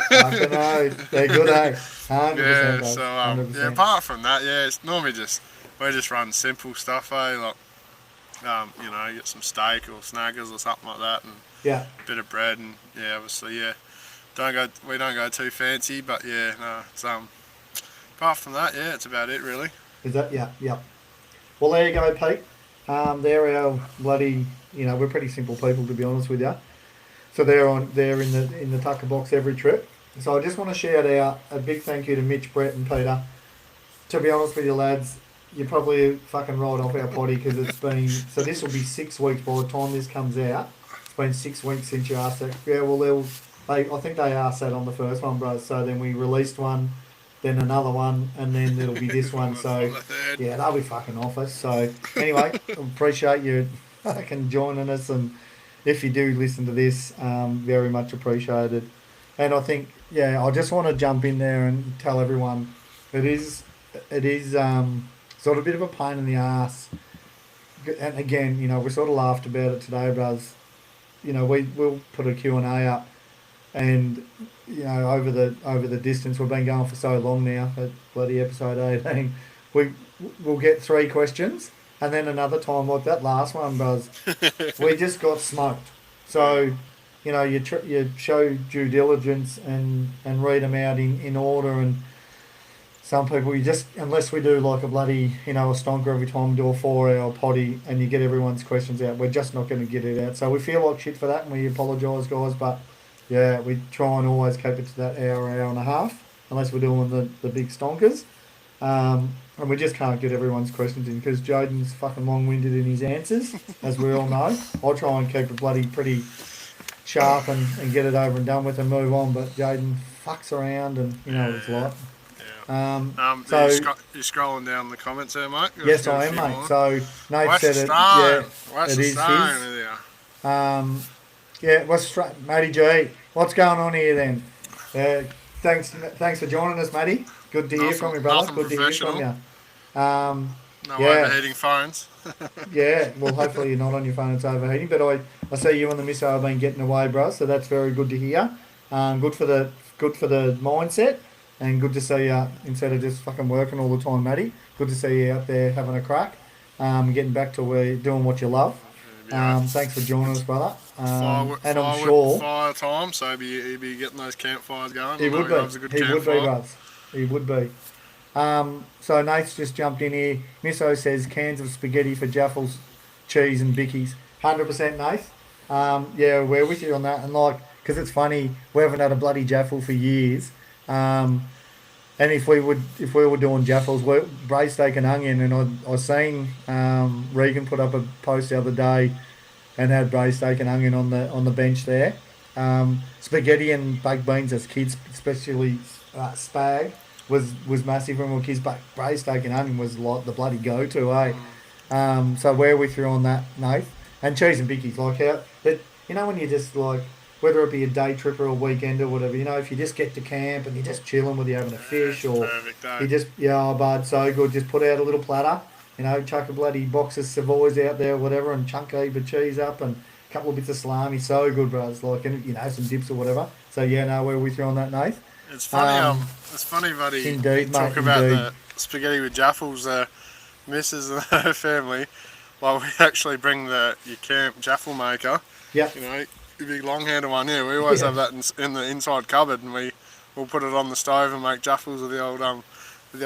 Fucking know. They're good, eh? 100%. Yeah. Bro. So 100%. apart from that, it's normally we just run simple stuff, like get some steak or snaggers or something like that, and Yeah. a bit of bread, and obviously, we don't go too fancy, but it's apart from that, it's about it really. Is that yeah. Well, there you go, Pete. They're our bloody. We're pretty simple people, to be honest with you. So they're in the tucker box every trip. So I just want to shout out a big thank you to Mitch, Brett, and Peter. To be honest with you, lads, you probably fucking rolled off our potty because it's been. So this will be 6 weeks by the time this comes out. It's been 6 weeks since you asked that. Yeah, well, I think they asked that on the first one, bro. So then we released one, then another one, and then it'll be this one. So yeah, they'll be fucking off us. So anyway, appreciate you fucking joining us, and if you do listen to this, very much appreciated. And I think I just want to jump in there and tell everyone it is sort of a bit of a pain in the ass. And again, we sort of laughed about it today, brothers. We'll put a Q&A up, and over the distance we've been going for so long now at bloody episode 18, we'll get 3 questions, and then another time like that last one, bros, we just got smoked. So you show due diligence and read them out in order, and some people unless we do like a bloody a stonker every time we do a 4-hour potty and you get everyone's questions out, we're just not going to get it out. So we feel like shit for that, and we apologise, guys, but yeah, we try and always keep it to that hour and a half, unless we're doing the big stonkers. And we just can't get everyone's questions in because Jaden's fucking long-winded in his answers, as we all know. I'll try and keep it bloody pretty sharp and get it over and done with and move on, but Jaden fucks around, and what it's like. So you're scrolling down the comments there, mate? Yes, I am, mate. More. So Nate said it. It is his. West Matty G. What's going on here then? Thanks for joining us, Matty. Good to hear from you, brother. Good to hear from you. No overheating phones. Yeah, well, hopefully you're not on your phone, it's overheating. But I see you and the misso have been getting away, bro, so that's very good to hear. Good for the mindset, and good to see you instead of just fucking working all the time, Matty. Good to see you out there having a crack, getting back to where doing what you love. Yeah, Thanks for joining us, brother. And I'm firewood, sure fire time. So he'd be getting those campfires going. I he know would he be. loves a good He would be, campfire. bros. He would be. So Nate's just jumped in here. Misso says cans of spaghetti for Jaffles, cheese and Bickies. 100% Nate. Yeah, we're with you on that. And like, because it's funny, we haven't had a bloody Jaffle for years. Um, and if we were doing Jaffles, braised steak and onion, and I seen Regan put up a post the other day and had braised steak and onion on the bench there. Spaghetti and baked beans as kids, especially spag, was massive when we were kids. But braised steak and onion was like the bloody go to, eh? So where we through on that, Nath, and cheese and bickies, like how that when you just like whether it be a day trip or a weekend or whatever, if you just get to camp and you're just chilling with you having a Yeah, fish it's a or perfect day. you just but so good, just put out a little platter, chuck a bloody box of Savoys out there, whatever, and chunk a heap of cheese up and a couple of bits of salami. So good, bro. It's like, and, some dips or whatever. So, yeah, no, where are we throwing that, Nath? It's funny. Um, It's funny, buddy. You Indeed, talk mate, about indeed. the spaghetti with jaffles. Missus and her family. While we actually bring your camp jaffle maker. Yep. You know, the big long handle one. Yeah, we always Yeah. have that in the inside cupboard, and we'll put it on the stove and make jaffles with the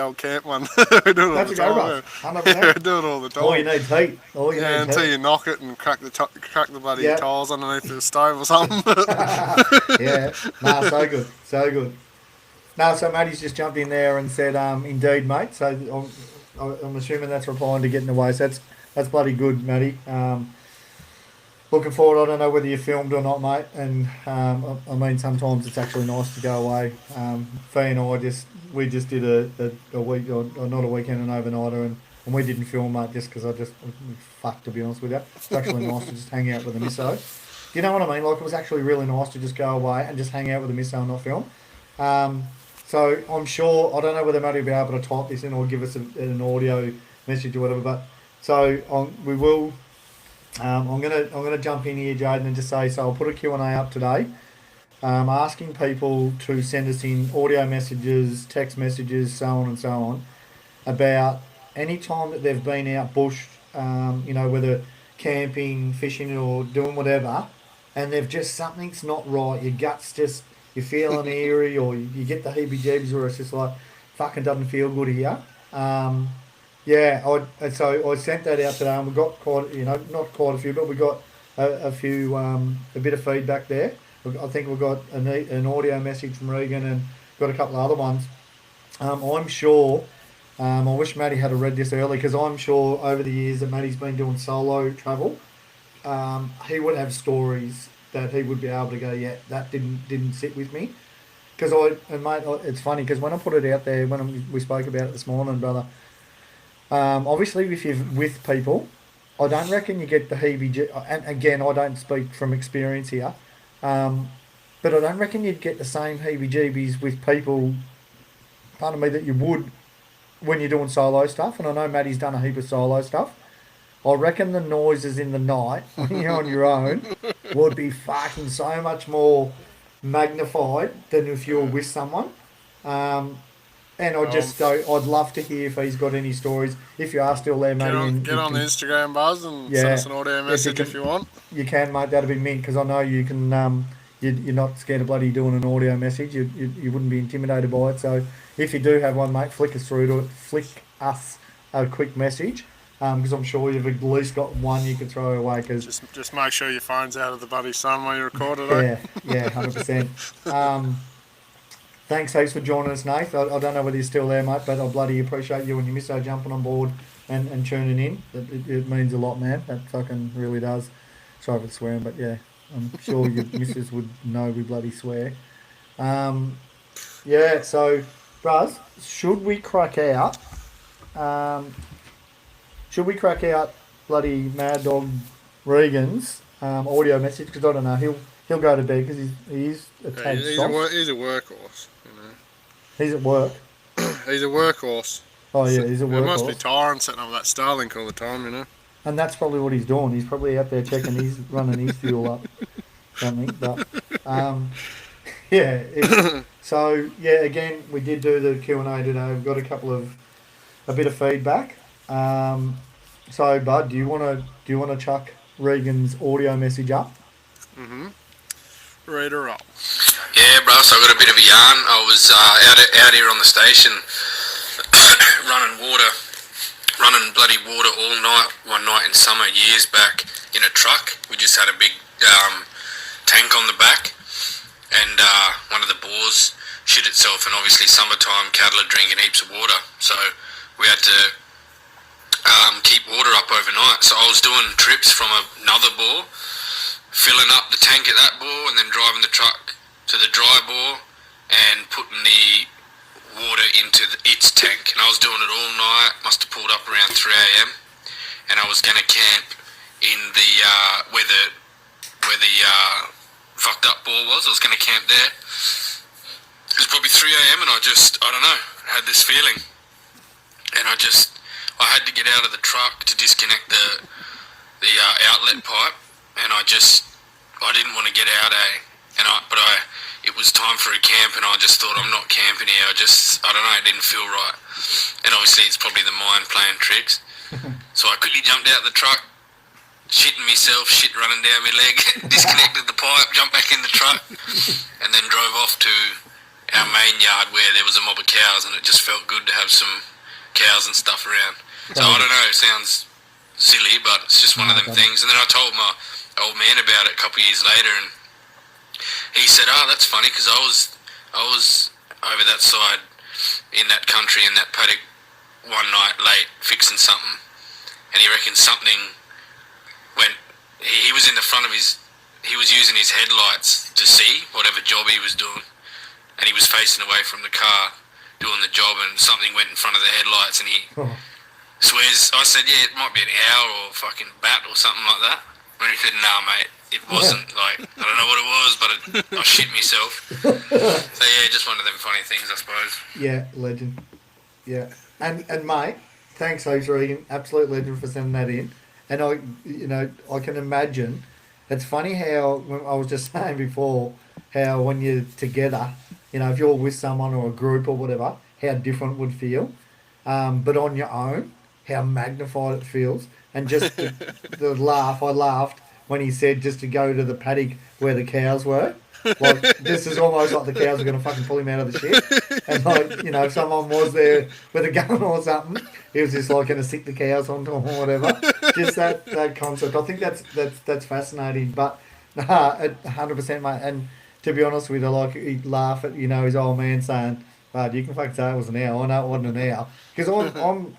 old camp one. We do it all That's the a go, bro. time. Yeah, we 100%. do it all the All you time. need's heat. All you Yeah, need's until heat. you knock it and crack the bloody Yeah. tiles underneath the stove or something. Yeah. Nah, so good. So good. No, so Matty's just jumped in there and said, indeed, mate. So I'm assuming that's replying to getting away. So that's bloody good, Matty. Looking forward. I don't know whether you filmed or not, mate. And I mean, sometimes it's actually nice to go away. Fee and I we just did a week or not a weekend, an overnighter, and we didn't film, mate, just because I'm fucked, to be honest with you. It's actually nice to just hang out with the misso. Do you know what I mean? Like, it was actually really nice to just go away and just hang out with the misso and not film. Um, so I'm sure, I don't know whether Matty will be able to type this in or give us an audio message or whatever, but so we will. I'm gonna jump in here, Jaden, and just say so. I'll put a Q and A up today, asking people to send us in audio messages, text messages, so on and so on, about any time that they've been out bush, whether camping, fishing, or doing whatever, and they've just something's not right. Your guts just you're feeling eerie, or you get the heebie-jeebies, or it's just like fucking doesn't feel good here. Um, yeah, so I sent that out today, and we got quite, not quite a few, but we got a few, a bit of feedback there. I think we got an audio message from Regan and got a couple of other ones. I'm sure. I wish Matty had read this early because I'm sure over the years that Matty's been doing solo travel, he would have stories that he would be able to go, yeah, that didn't sit with me. Because it's funny because when I put it out there, we spoke about it this morning, brother. Obviously, if you're with people, I don't reckon you get the and again, I don't speak from experience here, but I don't reckon you'd get the same heebie-jeebies with people, pardon me, that you would when you're doing solo stuff. And I know Matty's done a heap of solo stuff. I reckon the noises in the night when you're on your own would be fucking so much more magnified than if you were with someone. Um, and um, I'd love to hear if he's got any stories. If you are still there, Matty, and get you on the can, Instagram buzz and send us yeah, an audio if message if you want. you can, mate, that'd be mint because I know you can. You're not scared of bloody doing an audio message. You wouldn't be intimidated by it. So if you do have one, mate, flick us through to it. Flick us a quick message because I'm sure you've at least got one you could throw away. Because Just make sure your phone's out of the buddy sun while you record it, eh? yeah, 100%. Thanks heaps for joining us, Nath. I don't know whether you're still there, mate, but I bloody appreciate you and your misso jumping on board and tuning in. It means a lot, man. That fucking really does. Sorry for the swearing, but yeah, I'm sure your missus would know we bloody swear. Um, yeah, so, Braz, um, should we crack out bloody Mad Dog Regan's audio message? Because I don't know, he'll go to bed because he is a Yeah, tad soft. he's a workhorse, He's at work. He's a workhorse. Oh So yeah, he's a it must be workhorse. tiring sitting on that Starlink all the time, And that's probably what he's doing. He's probably out there checking he's running his fuel up, something. But um, yeah, it's so yeah. Again, we did do the Q&A today. We've got a bit of feedback. So, Bud, do you want to chuck Regan's audio message up? Read her up. Yeah, bro. So I got a bit of a yarn. I was out here on the station, running bloody water all night. One night in summer years back in a truck. We just had a big tank on the back, and one of the bores shit itself. And obviously, summertime cattle are drinking heaps of water, so we had to keep water up overnight. So I was doing trips from another bore, filling up the tank at that bore, and then driving the truck to the dry bore and putting the water into its tank. And I was doing it all night. Must have pulled up around 3 a.m. and I was going to camp in the where the fucked up bore was. I was going to camp there. It was probably 3 a.m. and I don't know, had this feeling, and I had to get out of the truck to disconnect the outlet pipe, and I didn't want to get out, but it was time for a camp, and I just thought, I'm not camping here. I don't know, it didn't feel right, and obviously it's probably the mind playing tricks. So I quickly jumped out the truck, shitting myself, shit running down my leg, disconnected the pipe, jumped back in the truck, and then drove off to our main yard where there was a mob of cows, and it just felt good to have some cows and stuff around. So I don't know, it sounds silly, but it's just one of them things. And then I told my old man about it a couple of years later, and he said, that's funny, because I was over that side in that country, in that paddock, one night late, fixing something, and he reckons something went, he was in the front of he was using his headlights to see whatever job he was doing, and he was facing away from the car doing the job, and something went in front of the headlights, and he swears, I said, yeah, it might be an owl or a fucking bat or something like that. And he said, nah, mate, it wasn't. Like, I don't know what it was, but I shit myself. So, yeah, just one of them funny things, I suppose. Yeah, legend. Yeah. And mate, thanks, Host Regan. Absolute legend for sending that in. And I can imagine, it's funny how, when I was just saying before, how when you're together, if you're with someone or a group or whatever, how different it would feel. But on your own, how magnified it feels. And just the laugh, I laughed when he said just to go to the paddock where the cows were. Like, this is almost like the cows are going to fucking pull him out of the shit. And if someone was there with a gun or something, he was just like going to stick the cows onto him or whatever. Just that concept. I think that's fascinating. But 100%, mate. And to be honest with you, like, he'd laugh at his old man saying, "But you can fucking say it was an owl. I know it wasn't an owl." Because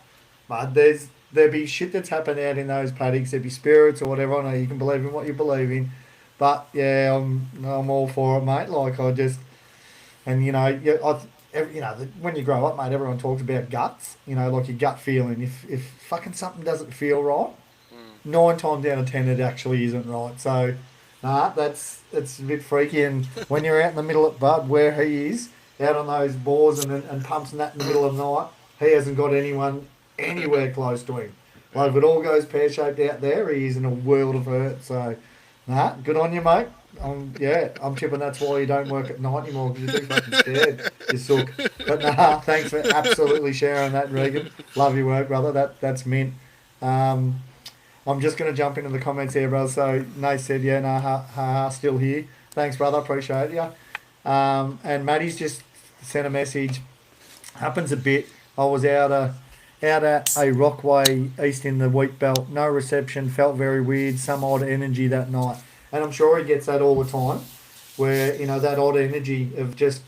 but there'd be shit that's happened out in those paddocks. There'd be spirits or whatever. I know you can believe in what you believe in, but yeah, I'm all for it, mate. Like, and when you grow up, mate, everyone talks about guts. Like your gut feeling. If fucking something doesn't feel right, 9 times out of 10 it actually isn't right. So, it's a bit freaky. And when you're out in the middle of Bud, where he is, out on those bores and pumps and that in the middle of the night, he hasn't got anyone anywhere close to him. Like, if it all goes pear-shaped out there, he is in a world of hurt. So, good on you, mate. I'm tipping that's why you don't work at night anymore, because you're too fucking scared, you sook. But thanks for absolutely sharing that, Regan. Love your work, brother. That's mint. I'm just going to jump into the comments here, brother. So, Nate said, still here. Thanks, brother. Appreciate you. And Matty's just sent a message. Happens a bit. I was out at a rockway east in the wheat belt. No reception. Felt very weird. Some odd energy that night. And I'm sure he gets that all the time, where, that odd energy of just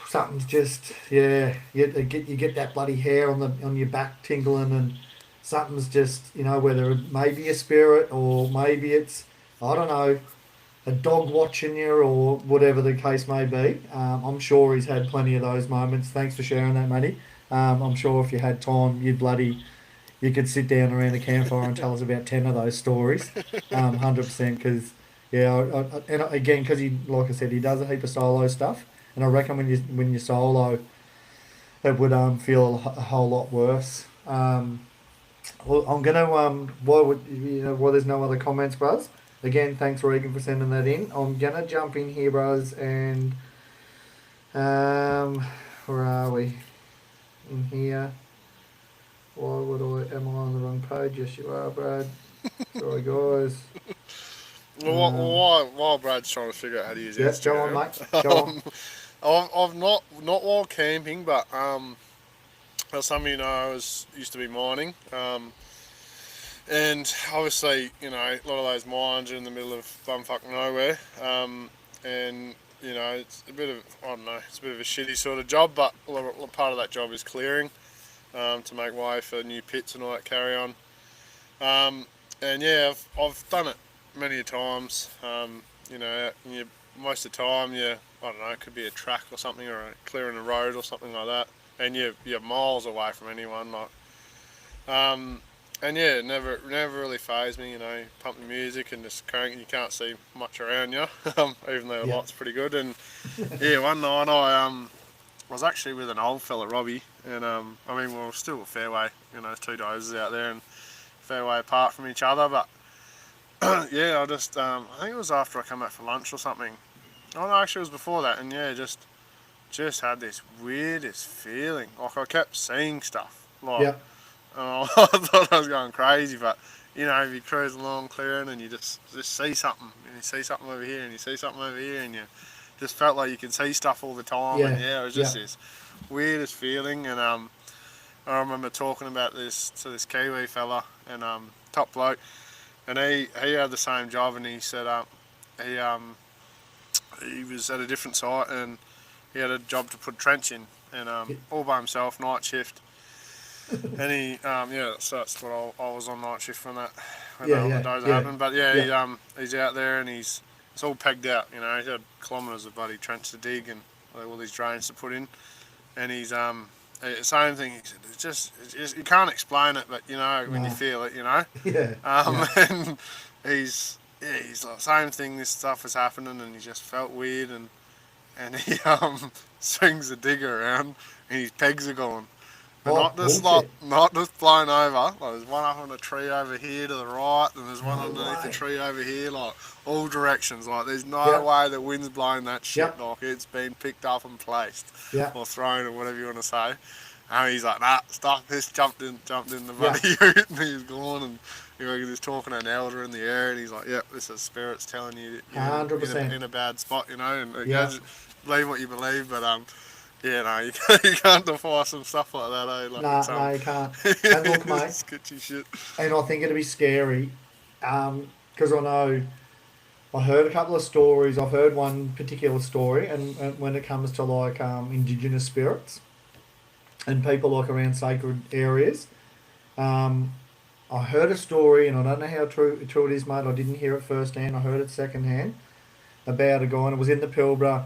something's just, you get that bloody hair on your back tingling, and something's just, whether it may be a spirit or maybe it's, I don't know, a dog watching you or whatever the case may be. I'm sure he's had plenty of those moments. Thanks for sharing that, Matty. I'm sure if you had time, you could sit down around a campfire and tell us about 10 of those stories. 100%, because, and again, because he, like I said, he does a heap of solo stuff, and I reckon when you solo, it would feel a whole lot worse. Well, I'm gonna while there's no other comments, bros. Again, thanks Regan for sending that in. I'm gonna jump in here, bros, and um, where are we? In here. Why would am I on the wrong page? Yes, you are, Brad. Sorry, guys. Well, while Brad's trying to figure out how to use Yep, go on, Instagram, mate. Go on. I've not while camping, but as some of you know, used to be mining, and obviously, you know, a lot of those mines are in the middle of bumfuck nowhere, and you know, it's a bit of, I don't know, it's a bit of a shitty sort of job, but part of that job is clearing, to make way for new pits and all that carry on. And yeah, I've done it many a times. You know, most of the time, I don't know, it could be a track or something, or clearing a road or something like that, and you're miles away from anyone. And yeah, never really phased me. You know, pump the music and just crank. You can't see much around you, even though the light's pretty good. And yeah, one night I was actually with an old fella, Robbie, and I mean, we were still a fair way. You know, two dozers out there and fair way apart from each other, but yeah, I think it was after I come back for lunch or something. Oh no, actually it was before that, and yeah, just had this weirdest feeling. Like I kept seeing stuff, like, Yep. and I thought I was going crazy, but you know, if you cruise along clearing and you just see something, and you see something over here, and you see something over here, and you just felt like you could see stuff all the time, and yeah, it was just this weirdest feeling, and I remember talking about this to this Kiwi fella, and top bloke, and he had the same job, and he said he he was at a different site, and he had a job to put trench in, and all by himself, night shift, and he so that's what I was on night shift when that dozer happened, but he's out there and it's all pegged out, you know, he's had kilometres of bloody trench to dig and all these drains to put in, and he's same thing. He said, it's just you can't explain it, but you know when you feel it, you know. And he's like same thing. This stuff was happening, and he just felt weird, and he swings the digger around, and his pegs are gone. But not just blown over. Like there's one up on a tree over here to the right, and there's one underneath the tree over here. Like all directions. Like there's no way the wind's blowing that shit. Like it's been picked up and placed, or thrown, or whatever you want to say. And he's like, nah, stop this. Jumped in the bloody ute, and he's gone. And he was talking to an elder in the air, and he's like, yep, this is spirits telling you, 100%. in a bad spot, you know. And believe what you believe, but yeah, no, you can't defy some stuff like that, eh? Like no, you can't. And look, mate, sketchy shit. And I think it'd be scary, because I know I heard a couple of stories. I've heard one particular story, and when it comes to like indigenous spirits and people like around sacred areas, I heard a story, and I don't know how true it is, mate. I didn't hear it firsthand. I heard it secondhand about a guy, and it was in the Pilbara.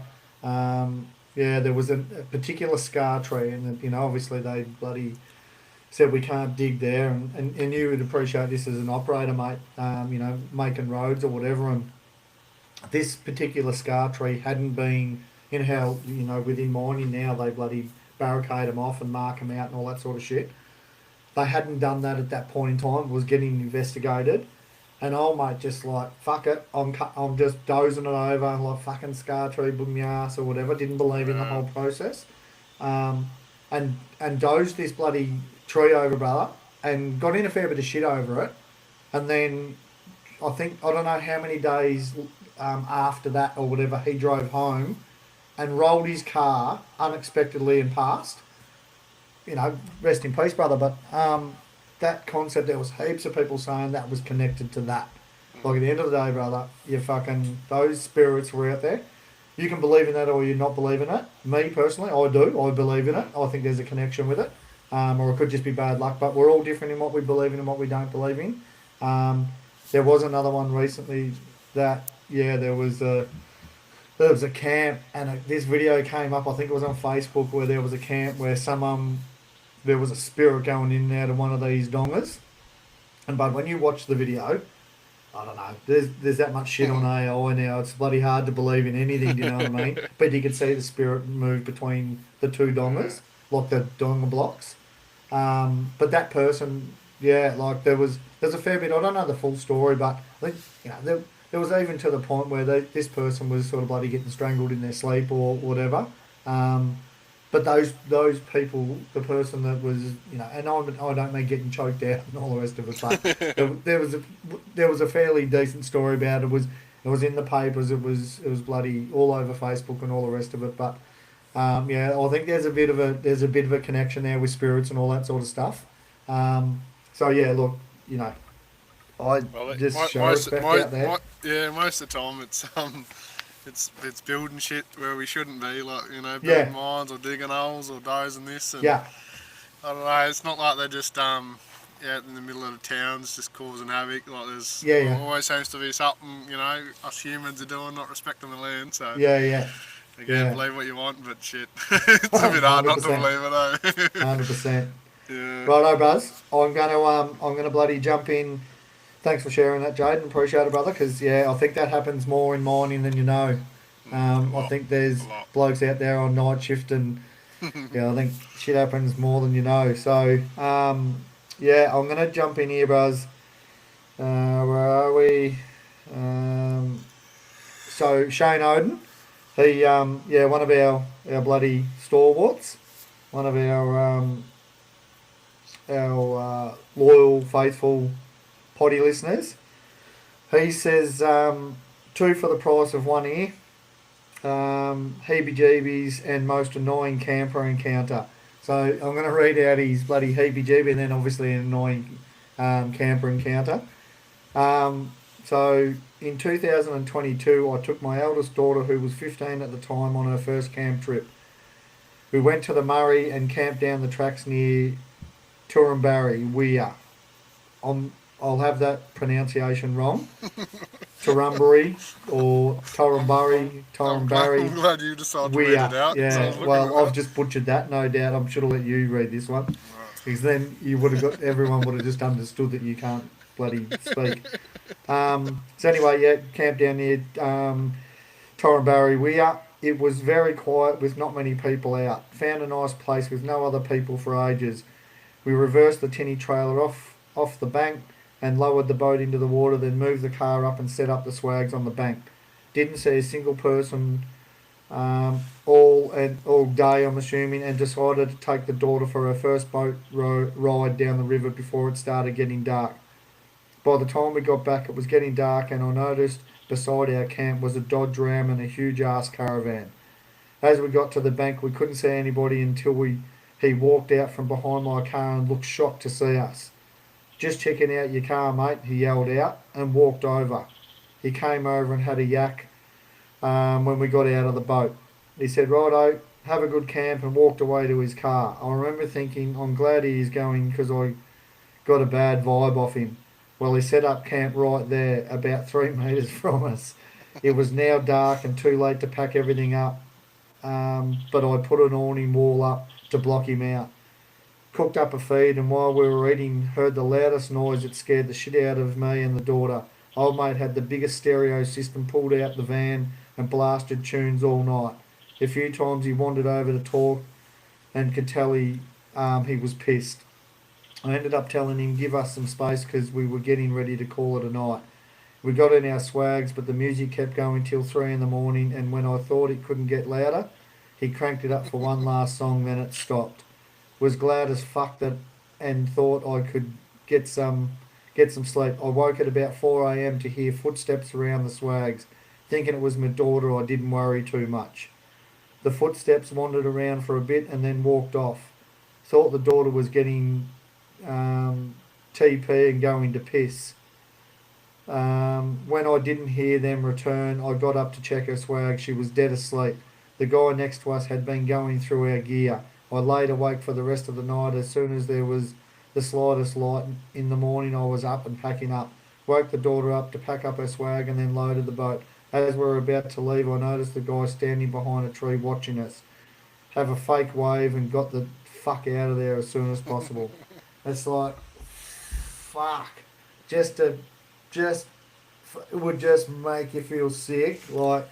There was a particular scar tree, and you know, obviously they bloody said we can't dig there, and you would appreciate this as an operator, mate. You know, making roads or whatever, and this particular scar tree hadn't been, you know how, you know, within mining now they bloody barricade them off and mark them out and all that sort of shit. They hadn't done that at that point in time. It was getting investigated. And old mate just like, fuck it, I'm just dozing it over, like fucking scar tree, boom my ass or whatever. Didn't believe in the whole process. And dozed this bloody tree over, brother, and got in a fair bit of shit over it. And then I don't know how many days after that or whatever, he drove home and rolled his car unexpectedly and passed. You know, rest in peace, brother. But that concept, there was heaps of people saying that was connected to that. Like at the end of the day, brother, those spirits were out there. You can believe in that or you not believe in it. Me personally, I do. I believe in it. I think there's a connection with it. Or it could just be bad luck. But we're all different in what we believe in and what we don't believe in. There was another one recently that, there was a camp, and this video came up, I think it was on Facebook, where there was a camp where there was a spirit going in and out of one of these dongers. But when you watch the video, I don't know, there's that much shit on AI now, it's bloody hard to believe in anything, do you know what I mean? But you could see the spirit move between the two dongers, like the donger blocks. But that person Yeah, like there's a fair bit. I don't know the full story, but I think there was even to the point where this person was sort of bloody getting strangled in their sleep or whatever. Um, but those people, the person that was and I don't mean getting choked out and all the rest of it, but there was a fairly decent story about it. It was in the papers. It was bloody all over Facebook and all the rest of it. But yeah, I think there's a bit of a connection there with spirits and all that sort of stuff. So yeah, look, I Well, just show respect out there. most of the time it's building shit where we shouldn't be, like Yeah, building mines or digging holes or dozing this, and yeah, I don't know. It's not like they're just out in the middle of the towns just causing havoc. Like there's yeah, yeah, always seems to be something us humans are doing, not respecting the land. So yeah, yeah, again, yeah. believe what you want, but shit, it's a bit hard Hundred not to percent, believe it, eh? 100%. Yeah. Righto, Buzz. I'm gonna bloody jump in. Thanks for sharing that, Jaden. Appreciate it, brother. Because yeah, I think that happens more in mining than you know. A I lot, think there's a lot. blokes out there on night shift, and yeah, I think shit happens more than you know. So yeah, I'm gonna jump in here, Buzz. Where are we? Um, so Shane Oden, he yeah, one of our bloody stalwarts, one of our loyal, faithful potty listeners. He says two for the price of one ear. Heebie-jeebies and most annoying camper encounter. So I'm going to read out his bloody heebie-jeebie and then obviously an annoying camper encounter. So in 2022, I took my eldest daughter, who was 15 at the time, on her first camp trip. We went to the Murray and camped down the tracks near Turumbarri, Weir. I'll have that pronunciation wrong. Turumbarri or Turumbarri, I'm Turumbarri, glad you decided to read it Weir. out because I was Yeah, looking well, it I've up. just butchered that, no doubt. I'm sure I'll let you read this one. Because then you would have got, everyone would have just understood that you can't bloody speak. So anyway, yeah, camped down near Torrenbarry Weir. It was very quiet with not many people out. Found a nice place with no other people for ages. We reversed the tinny trailer off the bank and lowered the boat into the water, then moved the car up and set up the swags on the bank. Didn't see a single person all day, I'm assuming, and decided to take the daughter for her first boat ride down the river before it started getting dark. By the time we got back, it was getting dark, and I noticed beside our camp was a Dodge Ram and a huge ass caravan. As we got to the bank, we couldn't see anybody until he walked out from behind my car and looked shocked to see us. Just checking out your car, mate, he yelled out and walked over. He came over and had a yak when we got out of the boat. He said, righto, have a good camp, and walked away to his car. I remember thinking, I'm glad he is going because I got a bad vibe off him. Well, he set up camp right there, about 3 metres from us. It was now dark and too late to pack everything up, but I put an awning wall up to block him out. Cooked up a feed, and while we were eating, heard the loudest noise that scared the shit out of me and the daughter. Old mate had the biggest stereo system pulled out the van and blasted tunes all night. A few times he wandered over to talk and could tell he was pissed. I ended up telling him give us some space because we were getting ready to call it a night. We got in our swags, but the music kept going till 3 in the morning, and when I thought it couldn't get louder, he cranked it up for one last song, then it stopped. Was glad as fuck that and thought I could get some sleep. I woke at about 4 a.m. to hear footsteps around the swags. Thinking it was my daughter, I didn't worry too much. The footsteps wandered around for a bit and then walked off. Thought the daughter was getting TP and going to piss. When I didn't hear them return, I got up to check her swag. She was dead asleep. The guy next to us had been going through our gear. I laid awake for the rest of the night. As soon as there was the slightest light in the morning, I was up and packing up. Woke the daughter up to pack up her swag and then loaded the boat. As we were about to leave, I noticed the guy standing behind a tree watching us. Have a fake wave and got the fuck out of there as soon as possible. It's like, fuck. Just it would just make you feel sick. Like,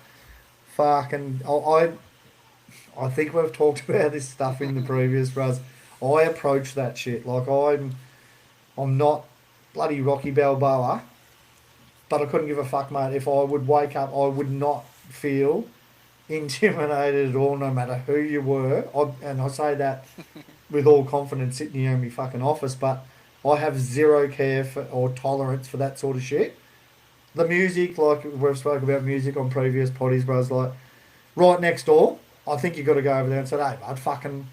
fuck. And I think we've talked about this stuff in the previous Raz. I approach that shit like I'm I'm not bloody Rocky Balboa, but I couldn't give a fuck, mate. If I would wake up, I would not feel intimidated at all, no matter who you were. And I say that with all confidence sitting here in my fucking office, but I have zero care for or tolerance for that sort of shit. The music, like we've spoken about music on previous potties, bros, like right next door, I think you got to go over there and say, hey, bud, fucking,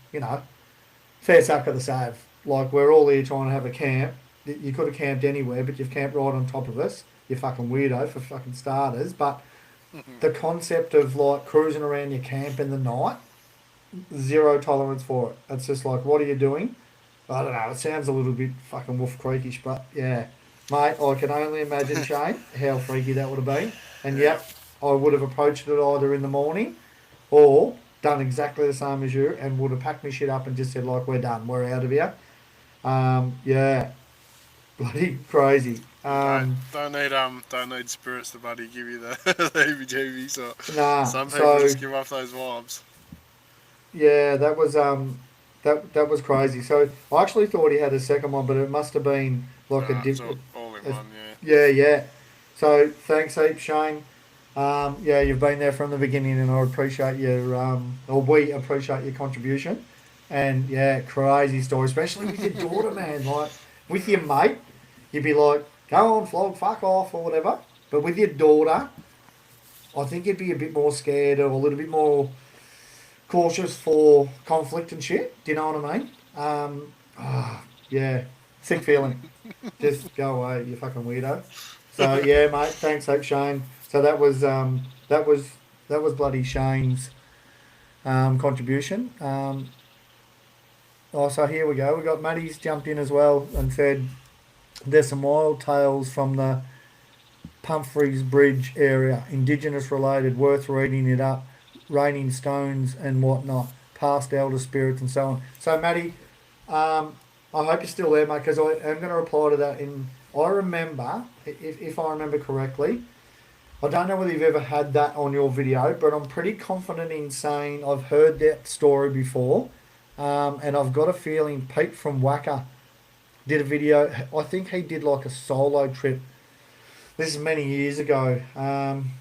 fair suck of the save. Like, we're all here trying to have a camp. You could have camped anywhere, but you've camped right on top of us. You fucking weirdo for fucking starters. But the concept of, like, cruising around your camp in the night, zero tolerance for it. It's just like, what are you doing? I don't know. It sounds a little bit fucking Wolf Creekish, but yeah. Mate, I can only imagine, Shane, how freaky that would have been. And yep, I would have approached it either in the morning or done exactly the same as you and would have packed my shit up and just said, like, we're done. We're out of here. Yeah. Bloody crazy. Don't need spirits to bloody give you the heebie-jeebies. Nah. Some people So, just give off those vibes. yeah, that was that was crazy. So I actually thought he had a second one, but it must have been like a It's different. all in one, yeah. Yeah, yeah. So thanks heaps, Shane. Yeah, you've been there from the beginning, and I appreciate your or we appreciate your contribution. And yeah, crazy story, especially with your daughter, man. Like with your mate, you'd be like, "Go on, flog, fuck off," or whatever. But with your daughter, I think you'd be a bit more scared or a little bit more cautious for conflict and shit. Do you know what I mean? Yeah, sick feeling. Just go away, you fucking weirdo. So yeah, mate. Thanks, hope Shane. So that was bloody Shane's contribution. So here we go. We got Maddie's jumped in as well and said there's some wild tales from the Pumphrey's Bridge area, Indigenous related, worth reading it up, raining stones and whatnot, past elder spirits and so on. So Maddie, I hope you're still there, mate, because I am going to reply to that. I remember, if I remember correctly, I don't know whether you've ever had that on your video, but I'm pretty confident in saying I've heard that story before, and I've got a feeling Pete from Wacker did a video. I think he did like a solo trip. This is many years ago.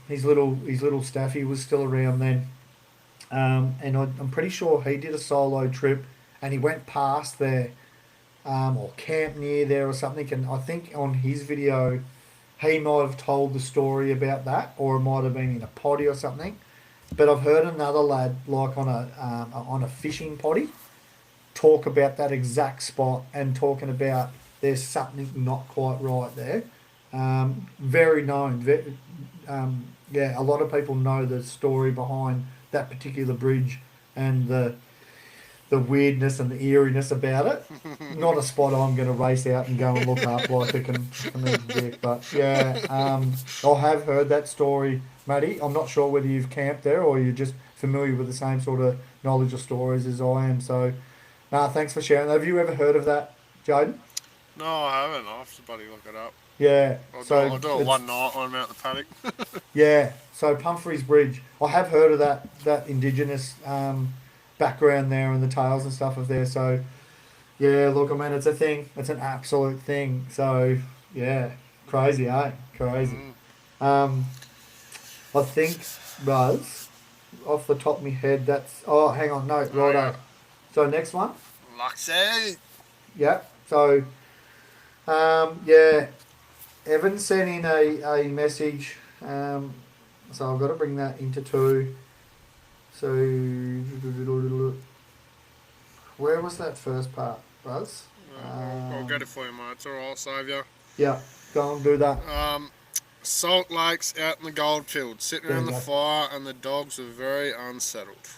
His little staffy was still around then, and I'm pretty sure he did a solo trip, and he went past there, or camped near there or something. And I think on his video, he might have told the story about that, or it might have been in a potty or something. But I've heard another lad, like on a fishing potty, talk about that exact spot and talking about there's something not quite right there. Very known. Yeah, a lot of people know the story behind that particular bridge and the weirdness and the eeriness about it. Not a spot I'm going to race out and go and look up like a complete dick. But yeah, I have heard that story, Matty. I'm not sure whether you've camped there or you're just familiar with the same sort of knowledge of stories as I am. So, thanks for sharing. Have you ever heard of that, Jaden? No, I haven't. I'll have to bloody look it up. Yeah. I'll do it one night when I'm out in the paddock. Yeah. So Pumphrey's Bridge. I have heard of that Indigenous background there and the tales and stuff of there. So yeah, look, I mean, it's a thing. It's an absolute thing. So yeah, crazy, eh? Crazy. I think, Buzz, off the top of my head, that's... Oh, hang on. No, righto. So next one. Luxy. Yeah. So, yeah, Evan sent in a message. So I've got to bring that into two. So, where was that first part, Buzz? I'll get it for you, mate. It's alright, I'll save you. Yeah, go and do that. Salt Lakes out in the goldfield, sitting around the fire, and the dogs were very unsettled.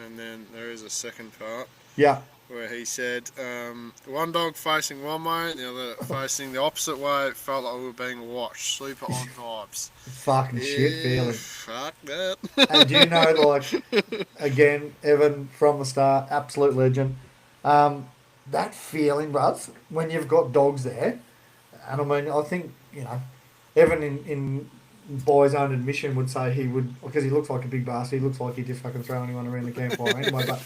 And then there is a second part. Yeah. Where he said, one dog facing one way, the other facing the opposite way. It felt like we were being watched. Super odd vibes. Fucking shit feeling. Fuck that. And do you know, like, again, Evan from the start, absolute legend. That feeling, bruv, when you've got dogs there, and I mean, I think, Evan in by his own admission would say he would, because he looks like a big bastard, he looks like he'd just fucking throw anyone around the campfire anyway, but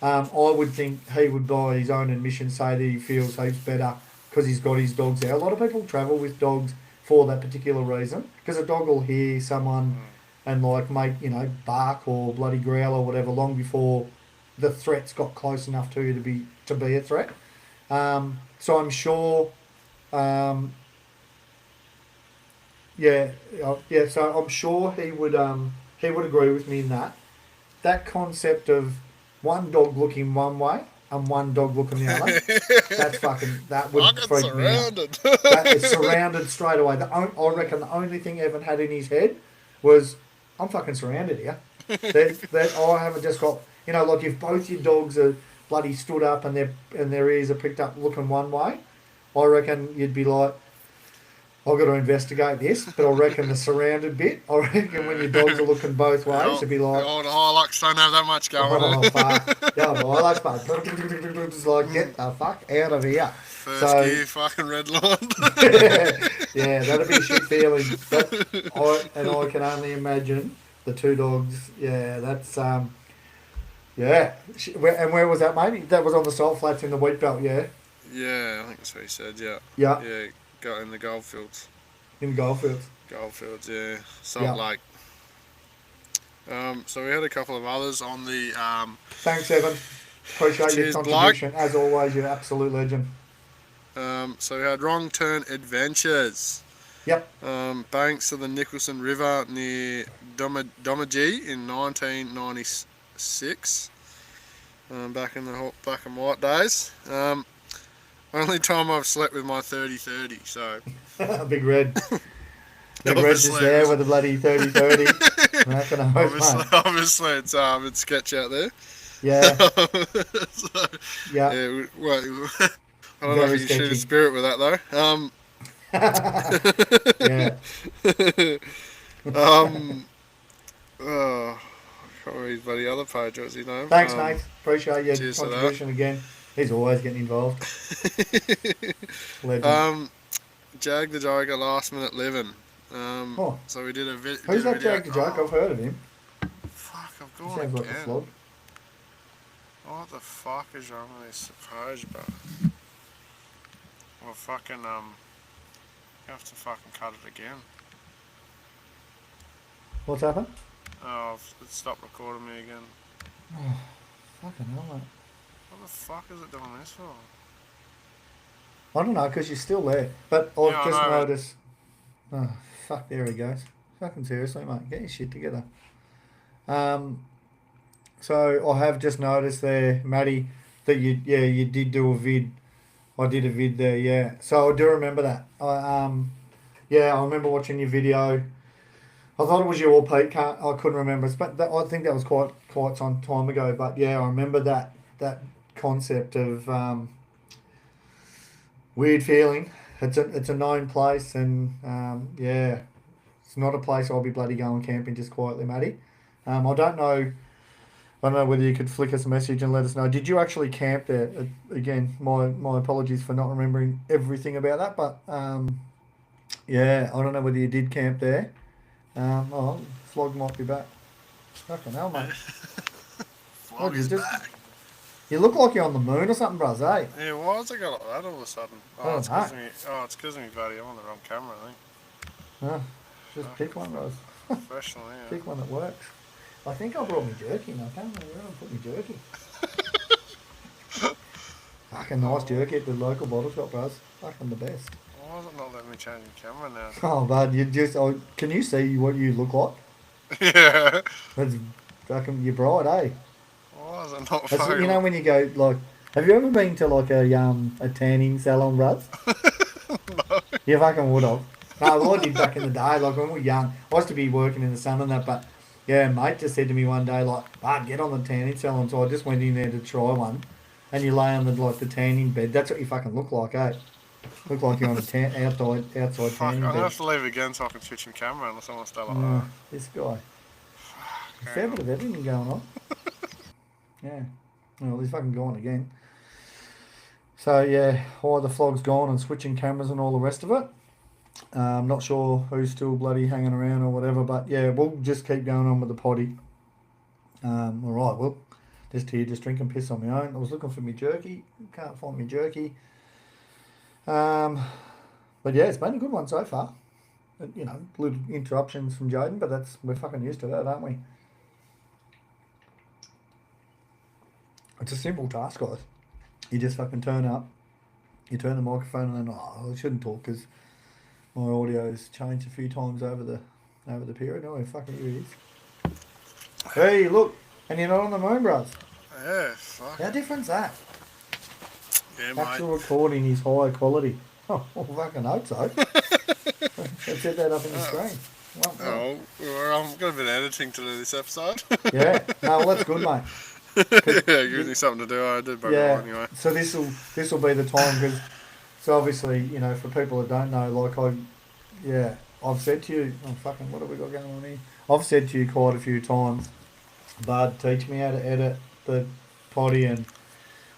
I would think he would, by his own admission, say that he feels heaps better because he's got his dogs there. A lot of people travel with dogs for that particular reason, because a dog will hear someone and like make, you know, bark or bloody growl or whatever long before the threat's got close enough to you to be a threat. So I'm sure, yeah. So I'm sure he would agree with me in that concept of one dog looking one way and one dog looking the other. That would Fucking freak me out. surrounded. That is surrounded straight away. I reckon the only thing Evan had in his head was, I'm fucking surrounded here. that I haven't just got, you know, like if both your dogs are bloody stood up and their ears are picked up looking one way, I reckon you'd be like, I've got to investigate this. But I reckon the surrounded bit, I reckon when your dogs are looking both ways, it'd be like, the old Hilux don't have that much going oh on. fuck, yeah, well, that's fun. Just like, get the fuck out of here. First gear, fucking red line. Yeah, that'd be a shit feeling. I can only imagine the two dogs. Yeah, that's yeah. Where was that, mate? That was on the salt flats in the wheat belt. Yeah. Yeah, I think that's what he said. Yeah. Yeah. Yeah, got in the goldfields. In Goldfields. Goldfields, yeah. Salt Yeah. Lake. So we had a couple of others on the. Thanks, Evan. Appreciate your Cheers, contribution. As always, you're an absolute legend. So we had Wrong Turn Adventures. Yep. Banks of the Nicholson River near Domagee in 1996. Back in the black and white days. Only time I've slept with my 30-30, so. Big Red. Big Red's just there with the bloody 30-30. How can I hope, mate? Obviously, it's sketch out there. Yeah. So, Yeah. Well, I don't know if you can shoot a spirit with that though. Yeah. Oh, I can't remember his bloody other page. What's his name? Thanks, mate. Appreciate your cheers contribution again. He's always getting involved. Legend. Jag the Joker, last minute living. So we did a video. Who's that Jag the Joke? I've heard of him. Fuck, I've He gone sounds again. like a flog. What the fuck is wrong with this page, bro? Well, fucking you have to fucking cut it again. What's happened? Oh, it stopped recording me again. Oh, fucking hell, mate. What the fuck is it doing this for? I don't know, because you're still there. But I've Yeah, I just know. noticed. Oh, fuck, there he goes. Fucking seriously, mate. Get your shit together. So I have just noticed there, Matty, that you did do a vid. I did a vid there, yeah. So I do remember that. I remember watching your video. I thought it was you or Pete. I couldn't remember. But I think that was quite some time ago. But yeah, I remember that concept of weird feeling. It's a known place, and it's not a place I'll be bloody going camping just quietly, Matty. I don't know whether you could flick us a message and let us know. Did you actually camp there? Again, my apologies for not remembering everything about that, but I don't know whether you did camp there. Flog might be back. Fucking hell, mate. Flog is back. You look like you're on the moon or something, bros, eh? Yeah, why has it got like that all of a sudden? Oh, It's because me, buddy. I'm on the wrong camera, I think. No, just pick one, bros. Professional, yeah. Pick one that works. I think I brought me jerky, and I can't remember where I put me jerky. Fucking nice jerky at the local bottle shop, bros. Fucking the best. Why is it not letting me change the camera now? Oh, bud, can you see what you look like? Yeah. That's fucking, you're bright, eh? Why is it not That's, fucking... you know when you go, like, have you ever been to like a tanning salon, bruv? No. You fucking would have. No, well, I did back in the day, like when we were young. I used to be working in the sun and that, but yeah, mate just said to me one day, like, get on the tanning salon. So I just went in there to try one, and you lay on the tanning bed. That's what you fucking look like, eh? Look like you're on a outside Fuck, I'm tanning going to bed. have to leave again so I can switch my camera unless I want to stay like Yeah, that. this guy. A fair bit of everything going on. Yeah. Well, he's fucking gone again. So yeah, all the flog's gone and switching cameras and all the rest of it. I'm not sure who's still bloody hanging around or whatever, but yeah, we'll just keep going on with the potty. Alright, well, just here, just drinking piss on my own. I was looking for me jerky, can't find me jerky. But yeah, it's been a good one so far. You know, little interruptions from Jaden, but we're fucking used to that, aren't we? It's a simple task, guys. You just fucking turn up, you turn the microphone, and then I shouldn't talk because my audio's changed a few times over the period. Oh, fucking here it is. Hey, look, and you're not on the moon, bros. Yeah, fuck. How different's that? Yeah, mate. Actual recording is higher quality. Oh, well, fucking hope so. Let's set that up in the screen. Well, Oh, I've got a bit of editing to do this episode. yeah, no, well, that's good, mate. Yeah, it gives me something to do. I did bugger Yeah, all anyway. so this'll be the time because, so obviously, you know, for people that don't know, like I've said to you, oh fucking, what have we got going on here? I've said to you quite a few times, Bud, teach me how to edit the potty, and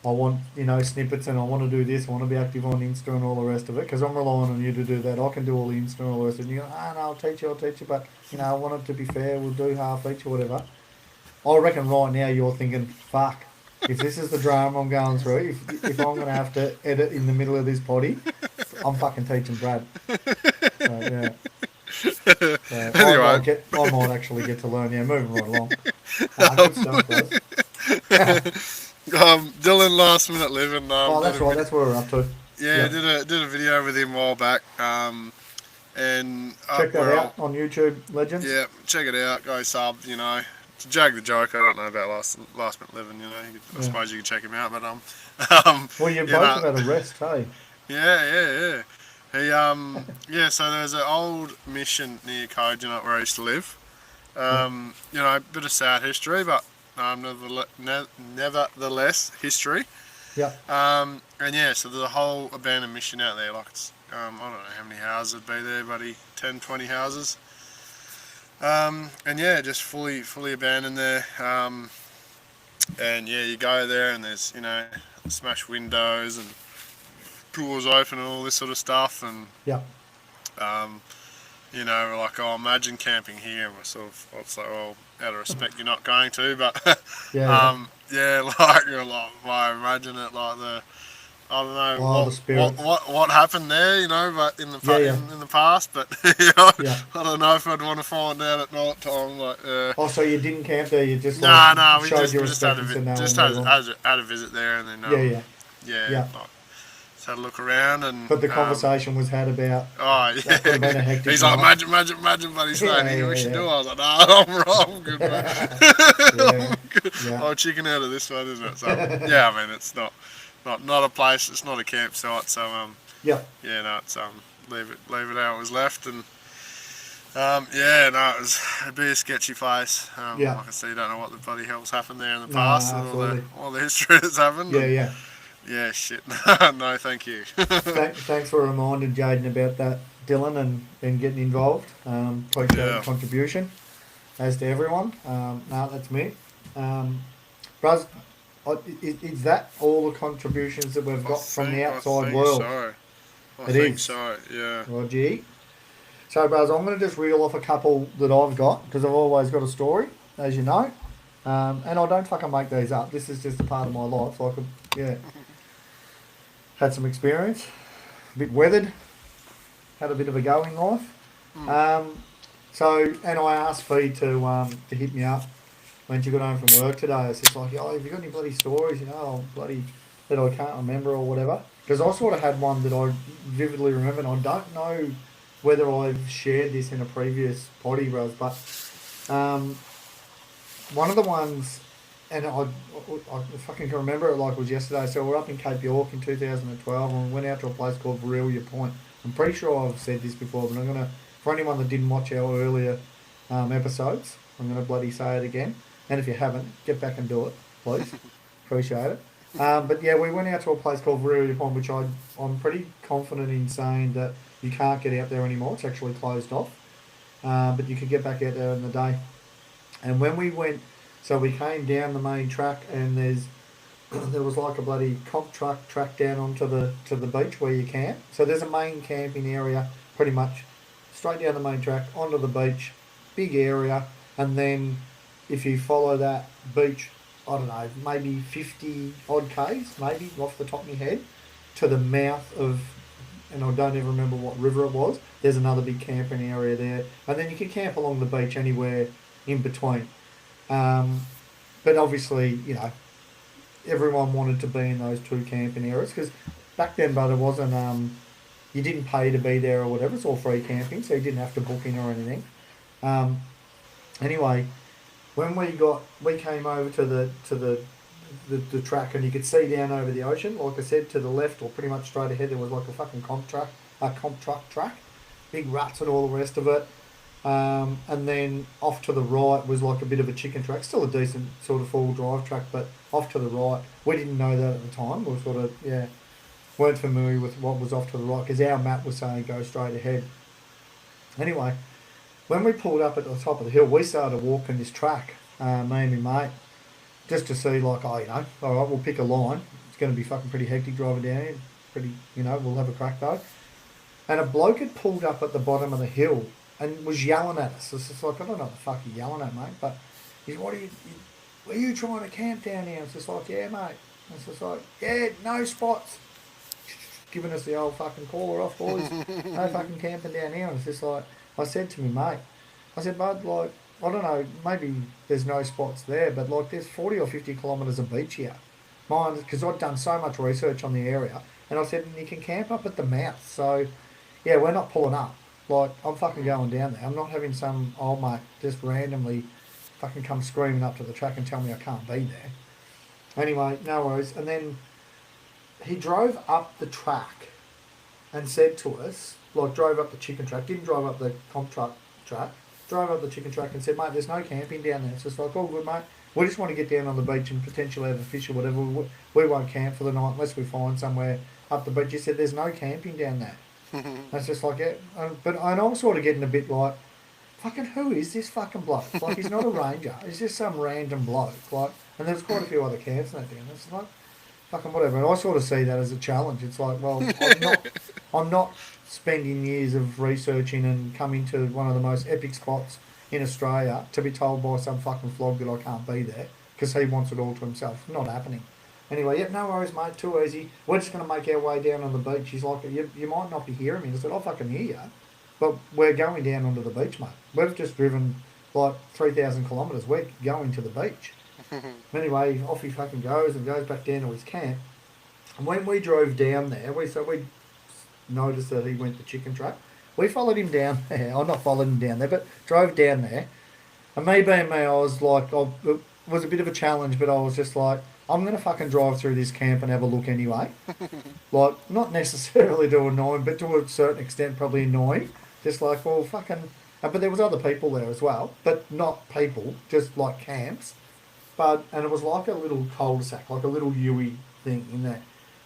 I want, you know, snippets, and I want to do this, I want to be active on Insta and all the rest of it, because I'm relying on you to do that. I can do all the Insta and all the rest of it. And you go, no, I'll teach you, but, you know, I want it to be fair, we'll do half each or whatever. I reckon right now you're thinking, fuck, if this is the drama I'm going through, if I'm going to have to edit in the middle of this potty, I'm fucking teaching Brad. So, yeah. Anyway. I might actually get to learn. Yeah, moving right along. Good stuff, guys. Dylan last minute living. Oh, that's right. That's where we're up to. Yeah, did a video with him a while back. And check that out on YouTube, legends. Yeah, check it out. Go sub. You know, to Jag the Joke. I don't know about last minute living. You know, I suppose you could check him out. But well, you both have had a rest, hey? Yeah. He yeah. So there's an old mission near Code, where I used to live. You know, a bit of sad history, but nevertheless history. Yeah. And yeah, so there's a whole abandoned mission out there. Like it's, I don't know how many houses would be there, buddy. 10, 20 houses. And yeah, just fully abandoned there. And yeah, you go there and there's, smashed windows and doors open and all this sort of stuff. And yeah. We're like, oh, imagine camping here. And I was like, well, out of respect, you're not going to, but I imagine it like I don't know what happened there, but in the past, but I don't know if I'd want to find out at night time. Like, oh, so you didn't camp there? You just we just had a visit there, and then just had a look around, and but the conversation was had about. Oh yeah, he's like, imagine, buddy, saying, "Hey, we should do it." I was like, "No, I'm good, man. I'll chicken out of this one, isn't it?" So yeah, I mean, it's not a place, it's not a campsite, so it's leave it how it was left, and it was a bit of a sketchy place. Like I said, you don't know what the bloody hell's happened there in the past, and all the history that's happened. Yeah, shit. No, thank you. Thanks for reminding Jaden about that, Dylan, and getting involved. Appreciate the contribution, as to everyone. No, that's me. Bros, is that all the contributions that we've got from the outside world? I think so, yeah. Roger. So, bros, I'm going to just reel off a couple that I've got, because I've always got a story, as you know. And I don't fucking make these up. This is just a part of my life. So had some experience, a bit weathered, had a bit of a go in life. And I asked Fee to hit me up when she got home from work today. I said, like, have you got any bloody stories, that I can't remember or whatever? Because I sort of had one that I vividly remember, and I don't know whether I've shared this in a previous potty, Rose, but one of the ones, and I fucking can remember it like it was yesterday. So we're up in Cape York in 2012, and we went out to a place called Varelia Point. I'm pretty sure I've said this before, but I'm going to, for anyone that didn't watch our earlier episodes, I'm going to bloody say it again. And if you haven't, get back and do it, please. Appreciate it. But yeah, we went out to a place called Varelia Point, which I'm pretty confident in saying that you can't get out there anymore. It's actually closed off. But you could get back out there in the day. And when we went, so we came down the main track, and there was like a bloody comp truck track down onto the beach where you camp. So there's a main camping area, pretty much straight down the main track onto the beach, big area, and then if you follow that beach, I don't know, maybe 50 odd k's, maybe off the top of my head, to the mouth of and I don't even remember what river it was. There's another big camping area there, and then you can camp along the beach anywhere in between. But obviously, everyone wanted to be in those two camping areas because back then, but it wasn't. You didn't pay to be there or whatever. It's all free camping, so you didn't have to book in or anything. Um, anyway, when we came over to the track and you could see down over the ocean. Like I said, to the left or pretty much straight ahead, there was like a fucking comp truck track, big ruts and all the rest of it. And then off to the right was like a bit of a chicken track, still a decent sort of four-wheel drive track, but off to the right, we didn't know that at the time. We were sort of, weren't familiar with what was off to the right because our map was saying go straight ahead. Anyway, when we pulled up at the top of the hill, we started walking this track, me and my mate, just to see like, all right, we'll pick a line. It's going to be fucking pretty hectic driving down here. We'll have a crack though. And a bloke had pulled up at the bottom of the hill and was yelling at us. It's just like, I don't know what the fuck you're yelling at, mate, but he's, are you trying to camp down here? It's just like, yeah, mate. It's just like, yeah, no spots. Giving us the old fucking caller off, boys. No fucking camping down here. And it's just like, I said to me, mate, I said, bud, like, I don't know, maybe there's no spots there, but like there's 40 or 50 kilometres of beach here. Mine, because I'd done so much research on the area, and I said, you can camp up at the mouth. So, yeah, we're not pulling up. Like, I'm fucking going down there. I'm not having some old mate just randomly fucking come screaming up to the track and tell me I can't be there. Anyway, no worries. And then he drove up the track and said to us, like drove up the chicken track, didn't drive up the comp truck track, drove up the chicken track and said, mate, there's no camping down there. It's just like, oh, good, mate. We just want to get down on the beach and potentially have a fish or whatever. We won't camp for the night unless we find somewhere up the beach. He said, there's no camping down there. That's just like, yeah. But I'm sort of getting a bit like, fucking who is this fucking bloke? Like, he's not a ranger. He's just some random bloke. Like, and there's quite a few other camps and that down. It's like, fucking whatever. And I sort of see that as a challenge. It's like, well, I'm not spending years of researching and coming to one of the most epic spots in Australia to be told by some fucking flog that I can't be there because he wants it all to himself. Not happening. Anyway, yeah, no worries, mate. Too easy. We're just going to make our way down on the beach. He's like, you might not be hearing me. I said, I'll fucking hear you. But we're going down onto the beach, mate. We've just driven like 3,000 kilometres. We're going to the beach. Anyway, off he fucking goes and goes back down to his camp. And when we drove down there, we noticed that he went the chicken track. We followed him down there. Not followed him down there, but drove down there. And me being me, I was like, it was a bit of a challenge, but I was just like, I'm going to fucking drive through this camp and have a look anyway. Like, not necessarily to annoy him, but to a certain extent probably annoy him. Just like, well, fucking... But there was other people there as well, but not people, just like camps. And it was like a little cul-de-sac, like a little Yui thing in there.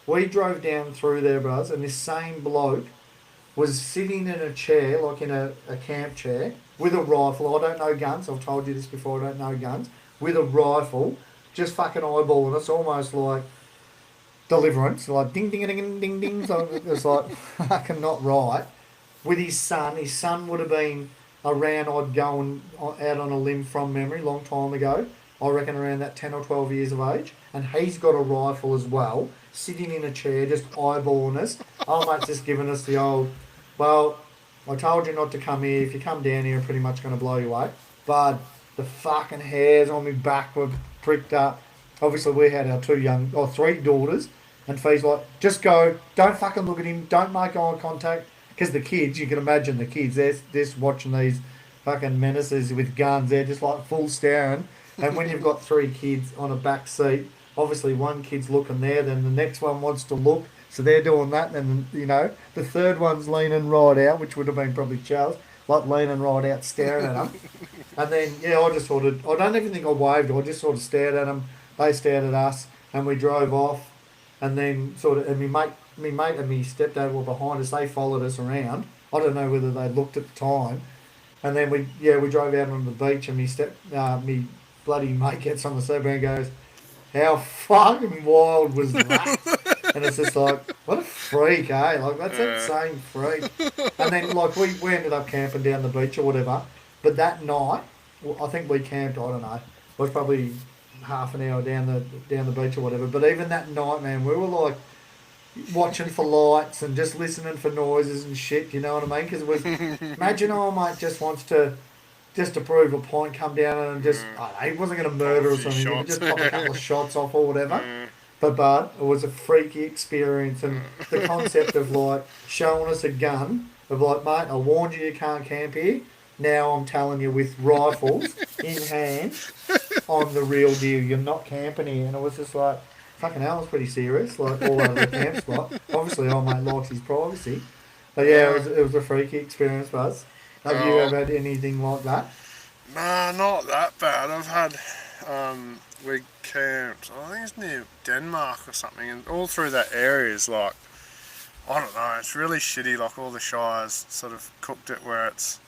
We drove down through there, bros, and this same bloke was sitting in a chair, like in a camp chair, with a rifle. I don't know guns. I've told you this before. I don't know guns. With a rifle, just fucking eyeballing us, almost like Deliverance, like ding, ding, ding, ding, ding. So it was like fucking not right. With his son. His son would have been around, I'd go out on a limb from memory, long time ago. I reckon around that 10 or 12 years of age. And he's got a rifle as well, sitting in a chair, just eyeballing us. Old mate's just giving us the old, well, I told you not to come here. If you come down here, I'm pretty much going to blow you away. But the fucking hairs on my back were pricked up. Obviously, we had our three daughters. And Fee's like, just go. Don't fucking look at him. Don't make eye contact. Because the kids, you can imagine the kids, they're just watching these fucking menaces with guns. They're just like full staring. And when you've got three kids on a back seat, obviously one kid's looking there, then the next one wants to look. So they're doing that. And, the third one's leaning right out, which would have been probably Charles, like leaning right out, staring at them. And then, I just sort of, I don't even think I waved. I just sort of stared at them. They stared at us. And we drove off. And then and my mate and me stepdad were behind us. They followed us around. I don't know whether they looked at the time. And then we drove out on the beach and me bloody mate gets on the sofa and goes, how fucking wild was that? And it's just like, what a freak, eh? Like, that's an insane freak. And then, like, we ended up camping down the beach or whatever. But that night, I think we camped, I don't know, it was probably half an hour down the beach or whatever. But even that night, man, we were like, watching for lights and just listening for noises and shit. You know what I mean? Because it was imagine old mate just wants to just to prove a point, come down and just I don't know, he wasn't going to Pop a murder or few something. He would shots. just pop a couple of shots off or whatever. Yeah. But it was a freaky experience, and the concept of like showing us a gun of like, mate, I warned you can't camp here. Now I'm telling you with rifles in hand, I'm the real deal. You're not camping here, and it was just like, fucking hell, it was pretty serious. Like all over the camp spot. Obviously, old mate likes his privacy, but yeah, it was a freaky experience, Buzz. Have you Oh, ever had anything like that? nah, not that bad. I've had, we camped, I think it's near Denmark or something, and all through that area is like, I don't know, it's really shitty. Like all the shires sort of cooked it where it's,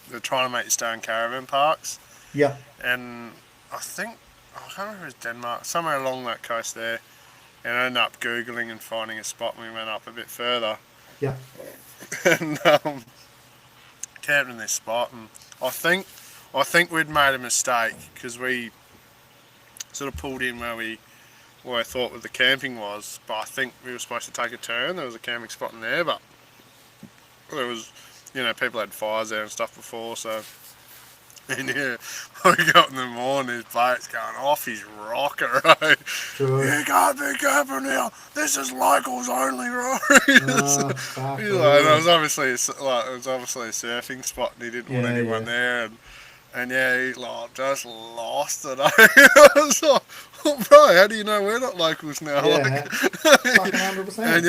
they're trying to make you stay in caravan parks. Yeah, And I think, I can't remember if it was Denmark, somewhere along that coast there. And I ended up Googling and finding a spot when we went up a bit further. yeah, And camped in this spot. And I think we'd made a mistake because we sort of pulled in where I thought the camping was. But I think we were supposed to take a turn. There was a camping spot in there, but there was, people had fires there and stuff before, so. And yeah, I got in the morning, his bloke's going off his rocker, right? true. You can't be camping now. This is locals only, right? Fuck, He's like, and it was obviously a surfing spot, and he didn't want Yeah, anyone yeah. there, and yeah, he like just lost it. I was like, oh, bro, how do you know we're not locals now? Yeah, Like, fucking and 100%.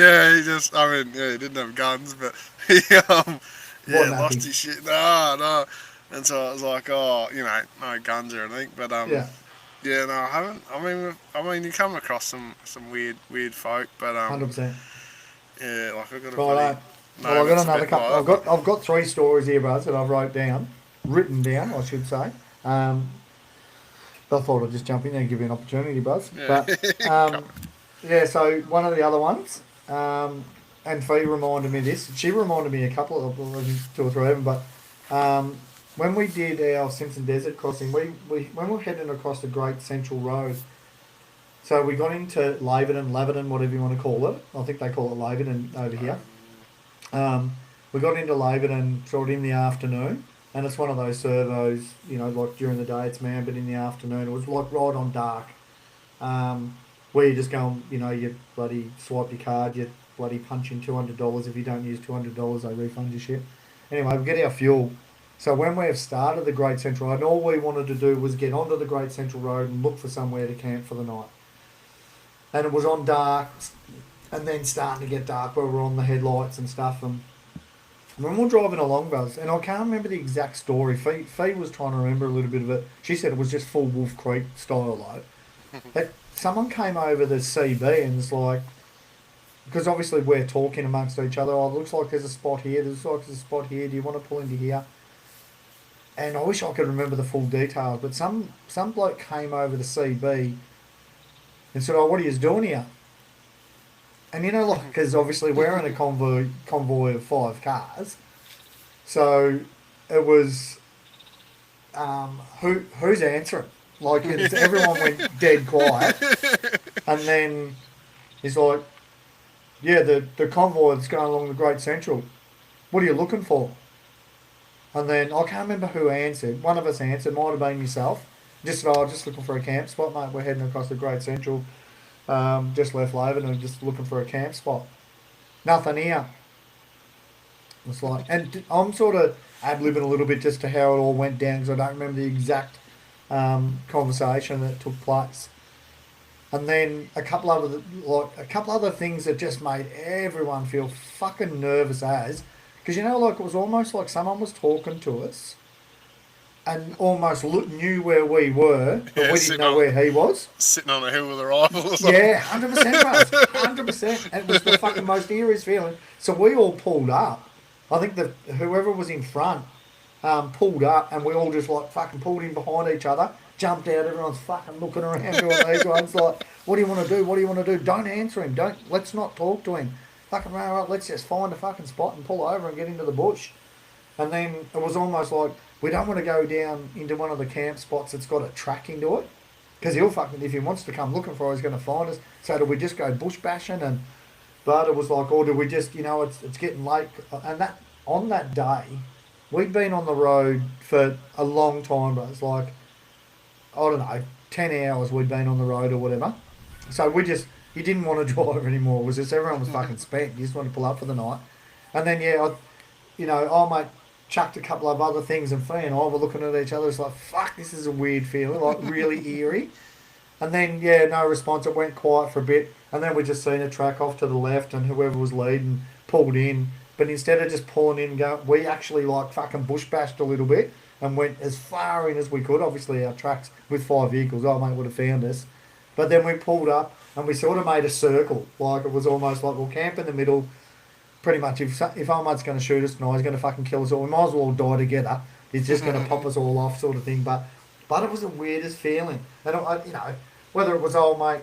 yeah, he didn't have guns, but he Wasn't lost happy. his shit. No. And so I was like, oh, no guns or anything. But Yeah, yeah, no, I haven't. I mean, you come across some weird folk, but 100%. yeah, like I got a buddy. Right. No, Well, I've got it's a another bit couple. like that. I've got three stories here, bros, that I've written down, I should say. I thought I'd just jump in there and give you an opportunity, Buzz. Yeah. But yeah, so one of the other ones, and Fee reminded me of this. She reminded me a couple of, well, two or three of them, but when we did our Simpson Desert crossing, when we were heading across the Great Central Road, so we got into Laverton, whatever you want to call it. I think they call it Laverton over here. We got into Laverton sort of in the afternoon, and it's one of those servos, like during the day it's man, but in the afternoon it was like right on dark, where you just go, you bloody swipe your card, you bloody punch in $200. If you don't use $200, they refund your shit. Anyway, we get our fuel. So when we've started the Great Central Road, and all we wanted to do was get onto the Great Central Road and look for somewhere to camp for the night. And it was on dark, and then starting to get dark where we're on the headlights and stuff. And when we're driving along, Buzz, and I can't remember the exact story. Fee was trying to remember a little bit of it. She said it was just full Wolf Creek style, though. But someone came over the CB and it's like, because obviously we're talking amongst each other. Oh, it looks like there's a spot here. There's a spot here. Do you want to pull into here? And I wish I could remember the full details. But some bloke came over the CB and said, "Oh, what are you doing here?" And like, because obviously we're in a convoy of 5 cars, so it was who's answering? Like everyone went dead quiet, and then he's like, "Yeah, the convoy that's going along the Great Central. What are you looking for?" And then I can't remember who answered. One of us answered, might have been yourself. Just said, "Oh, just looking for a camp spot, mate. We're heading across the Great Central. Just left Laverton and just looking for a camp spot. Nothing here." It's like, and I'm sort of ad-libbing a little bit just to how it all went down because I don't remember the exact conversation that took place. And then a couple other things that just made everyone feel fucking nervous because like it was almost like someone was talking to us and almost knew where we were, but Yeah, we didn't know where he was. sitting on a hill with a rifle or something. Yeah, 100%, bros. 100%. It was the fucking most eerie feeling. So we all pulled up. I think that whoever was in front pulled up, and we all just like fucking pulled in behind each other, jumped out. Everyone's fucking looking around doing these ones like, "What do you want to do? What do you want to do? Don't answer him. Let's not talk to him. Fucking right, let's just find a fucking spot and pull over and get into the bush." And then it was almost like we don't want to go down into one of the camp spots that's got a track into it. because he'll fucking, if he wants to come looking for us, he's going to find us. So do we just go bush bashing? And but it was like, or do we just, it's getting late, and that on that day, we'd been on the road for a long time, but it's like, I don't know, 10 hours we'd been on the road or whatever. So you didn't want to drive anymore. It was just everyone was fucking spent. You just wanted to pull up for the night, and then I mate chucked a couple of other things, and Fee and I were looking at each other. It's like, fuck, this is a weird feeling, like really eerie. And then, no response. It went quiet for a bit. And then we just seen a track off to the left, and whoever was leading pulled in. But instead of just pulling in and going, we actually like fucking bush bashed a little bit and went as far in as we could. Obviously, our trucks with 5 vehicles, mate would have found us. But then we pulled up and we sort of made a circle. Like it was almost like we'll camp in the middle. Pretty much, if our mate's going to shoot us tonight, he's going to fucking kill us all. We might as well die together. He's just going to pop us all off, sort of thing. But it was the weirdest feeling. And whether it was old mate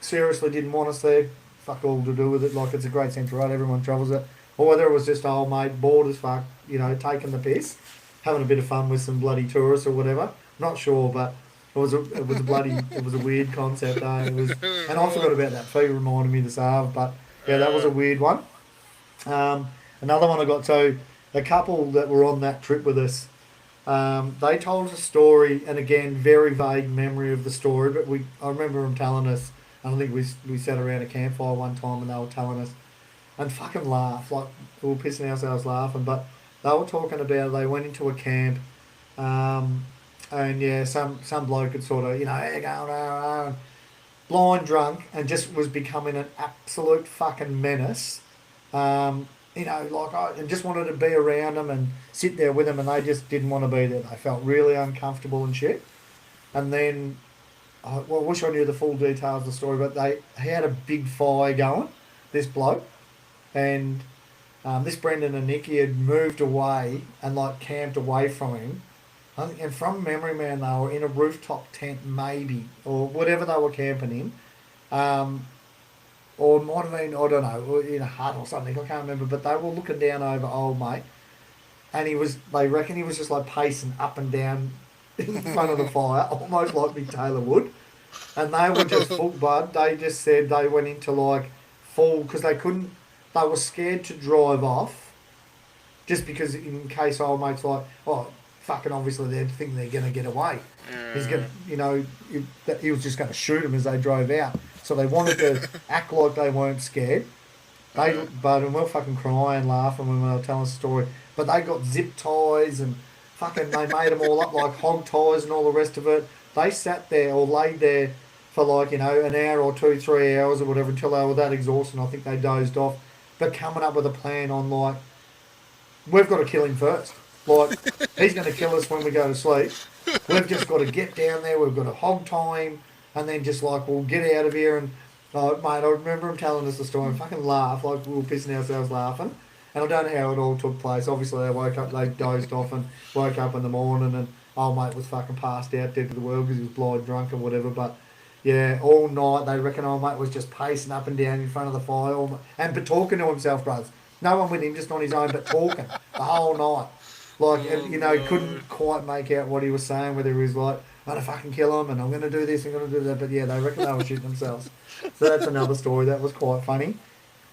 seriously didn't want us there, fuck all to do with it. Like it's a great central road, everyone travels it. Or whether it was just old mate bored as fuck, taking the piss, having a bit of fun with some bloody tourists or whatever. Not sure, but it was a weird concept. It was, and I forgot about that. Fee reminded me this half, but yeah, that was a weird one. Another one I got, so a couple that were on that trip with us, they told us a story, and again, very vague memory of the story, but I remember them telling us, I think we sat around a campfire one time and they were telling us, and fucking laugh, like we were pissing ourselves laughing, but they were talking about they went into a camp, and yeah, some bloke had sort of, hey, going, blind drunk, and just was becoming an absolute fucking menace. And just wanted to be around them and sit there with them, and they just didn't want to be there. They felt really uncomfortable and shit. And then, I wish I knew the full details of the story, but he had a big fire going, this bloke, and this Brendan and Nicky had moved away and like camped away from him. I think, and from memory, man, they were in a rooftop tent maybe, or whatever they were camping in. Or it might have been, I don't know, in a hut or something, I can't remember, but they were looking down over old mate, and they reckon he was just like pacing up and down in front of the fire, almost like Mick Taylor would, and they were just full bud. They just said they went into like full, because they were scared to drive off, just because in case old mate's like, fucking obviously they think they're going to get away. Yeah. He's going to, he was just going to shoot them as they drove out. So they wanted to act like they weren't scared. And we were fucking crying, laughing when they were telling us the story. But they got zip ties and fucking, they made them all up like hog ties and all the rest of it. They sat there or laid there for like, an hour or 2, 3 hours or whatever until they were that exhausted. I think they dozed off. But coming up with a plan on like, we've got to kill him first. Like, he's going to kill us when we go to sleep. We've just got to get down there. We've got to hog tie him. And then just like, we'll get out of here. And, mate, I remember him telling us the story and fucking laugh. Like, we were pissing ourselves laughing. And I don't know how it all took place. Obviously, they dozed off and woke up in the morning and old mate was fucking passed out, dead to the world because he was blind drunk and whatever. But, yeah, all night they reckon old mate was just pacing up and down in front of the fire. But talking to himself, brothers. No one with him, just on his own, but talking the whole night. Like, couldn't quite make out what he was saying, whether he was like, I'm going to fucking kill him and I'm going to do this and I'm going to do that. But yeah, they reckon they were shooting themselves. So that's another story. That was quite funny.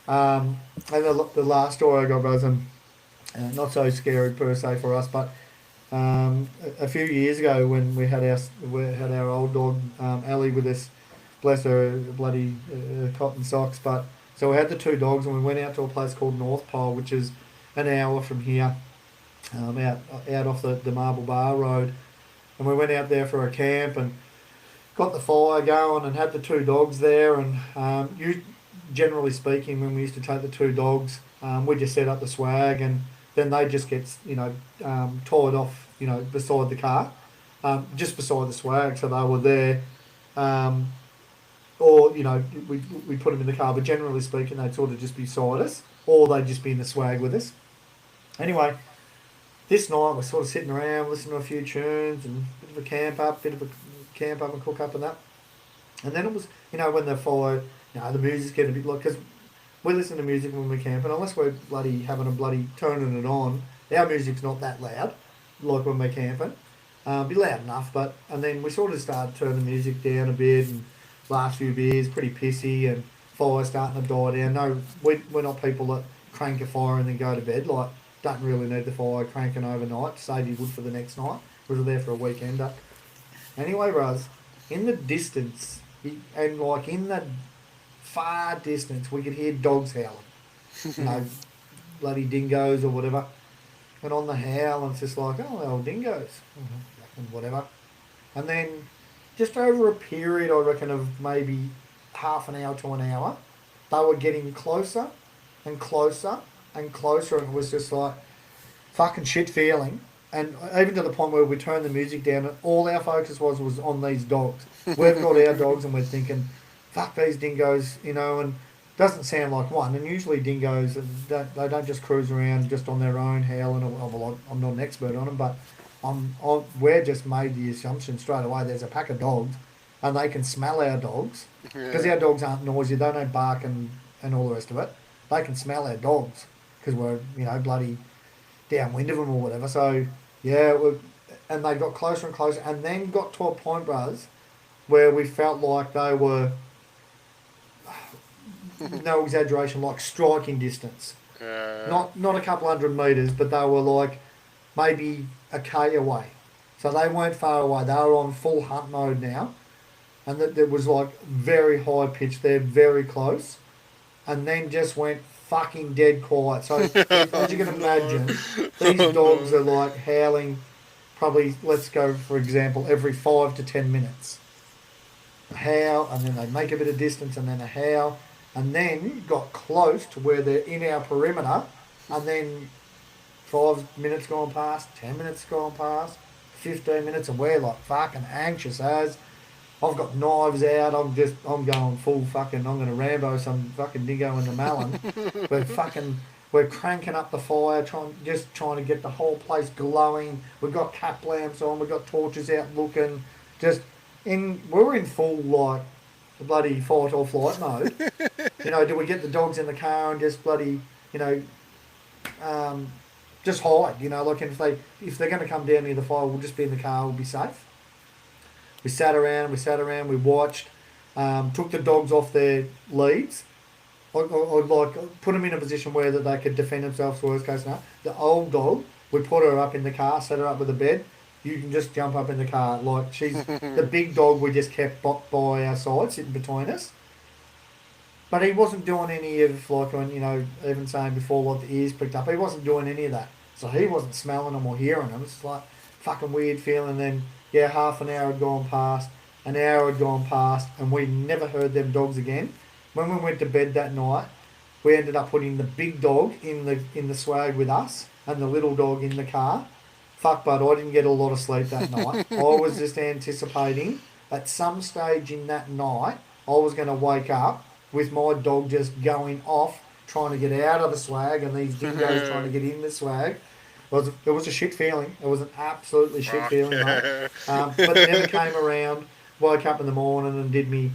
And the last story I got was not so scary per se for us, but a few years ago when we had our old dog Ellie with us, bless her, bloody cotton socks. But so we had the 2 dogs and we went out to a place called North Pole, which is an hour from here, out off the Marble Bar Road. And we went out there for a camp and got the fire going and had the 2 dogs there. And generally speaking, when we used to take the 2 dogs, we just set up the swag and then they just get, tied off, beside the car, just beside the swag. So they were there. Or, we put them in the car. But generally speaking, they'd sort of just be beside us or they'd just be in the swag with us. Anyway, this night we're sort of sitting around listening to a few tunes and a bit of a camp up and cook up and that. And then it was, when the fire, the music's getting a bit like, because we listen to music when we camp, and unless we're bloody having a bloody turning it on, our music's not that loud, like when we're camping. Be loud enough, and then we sort of started turning the music down a bit, and last few beers, pretty pissy, and fire starting to die down. No, we're not people that crank a fire and then go to bed. Like, don't really need the fire cranking overnight to save you wood for the next night. We're there for a weekender. Anyway, Raz, in the distance, and like in the far distance, we could hear dogs howling. You know, bloody dingoes or whatever. And on the howl, and it's just like, oh, well, dingoes, and whatever. And then, just over a period, I reckon, of maybe half an hour to an hour, they were getting closer and closer and closer, and it was just like fucking shit feeling. And even to the point where we turned the music down, and all our focus was on these dogs. We've got our dogs, and we're thinking, fuck these dingoes, you know, and doesn't sound like one. And usually dingoes, they don't just cruise around just on their own howling. Well, I'm not an expert on them, but we're just made the assumption straight away there's a pack of dogs, and they can smell our dogs because our dogs aren't noisy. They don't bark and all the rest of it. They can smell our dogs because we're, you know, bloody downwind of them or whatever. So yeah, and they got closer and closer, and then got to a point, bros, where we felt like they were, no exaggeration, like striking distance. Not a couple hundred metres, but they were like maybe a K away. So they weren't far away. They were on full hunt mode now. And that was like very high pitched. They're very close. And then just went fucking dead quiet. So as you can imagine, these dogs are like howling probably, let's go for example, every 5 to 10 minutes. A howl, and then they make a bit of distance, and then a howl, and then got close to where they're in our perimeter, and then 5 minutes gone past, 10 minutes gone past, 15 minutes, and we're like fucking anxious as. I've got knives out. I'm going full fucking. I'm going to Rambo some fucking dingo in the melon. We're cranking up the fire, trying to get the whole place glowing. We've got cap lamps on. We've got torches out looking. We're in full like bloody fight or flight mode. You know, do we get the dogs in the car and just bloody, you know, just hide? You know, like if they're going to come down near the fire, we'll just be in the car. We'll be safe. We sat around, we watched, took the dogs off their leads. I like put them in a position where that they could defend themselves, worst case scenario. The old dog, we put her up in the car, set her up with a bed. You can just jump up in the car. Like she's the big dog we just kept by our side, sitting between us. But he wasn't doing any of, like, when, you know, even saying before, like the ears picked up, he wasn't doing any of that. So he wasn't smelling them or hearing them. It's like fucking weird feeling. Then yeah, half an hour had gone past, an hour had gone past, and we never heard them dogs again. When we went to bed that night, we ended up putting the big dog in the swag with us and the little dog in the car. Fuck, bud, I didn't get a lot of sleep that night. I was just anticipating at some stage in that night I was going to wake up with my dog just going off, trying to get out of the swag, and these dingoes trying to get in the swag. It was a shit feeling. It was an absolutely shit feeling, mate. But it never came around. Woke up in the morning and did me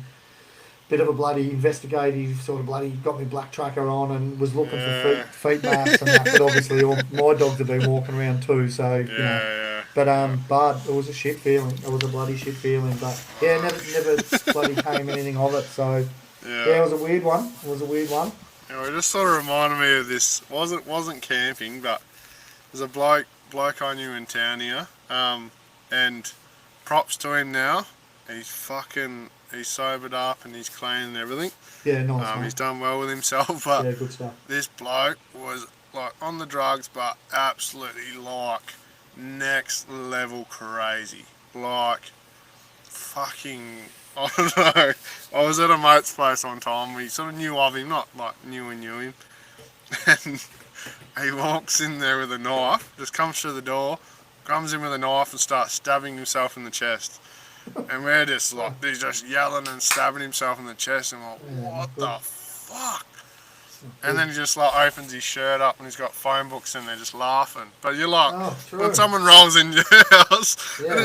bit of a bloody investigative sort of bloody, got me black tracker on and was looking for feet marks and that. But obviously all my dogs have been walking around too, so you know. But it was a shit feeling. It was a bloody shit feeling. But yeah, never bloody came anything of it. So yeah, it was a weird one. Yeah, it just sort of reminded me of this. Wasn't camping, but there's a bloke I knew in town here, and props to him now. He's sobered up and he's clean and everything. Yeah, nice. He's done well with himself, but yeah, good stuff. This bloke was like on the drugs, but absolutely like next level crazy. Like fucking, I don't know. I was at a mate's place one time. We sort of knew of him, not like knew him, and he walks in there with a knife. Just comes through the door, comes in with a knife and starts stabbing himself in the chest. And we're just like, he's just yelling and stabbing himself in the chest, and we're like, what the fuck? And then he just like opens his shirt up and he's got phone books in there just laughing. But you're like, when someone rolls in your house and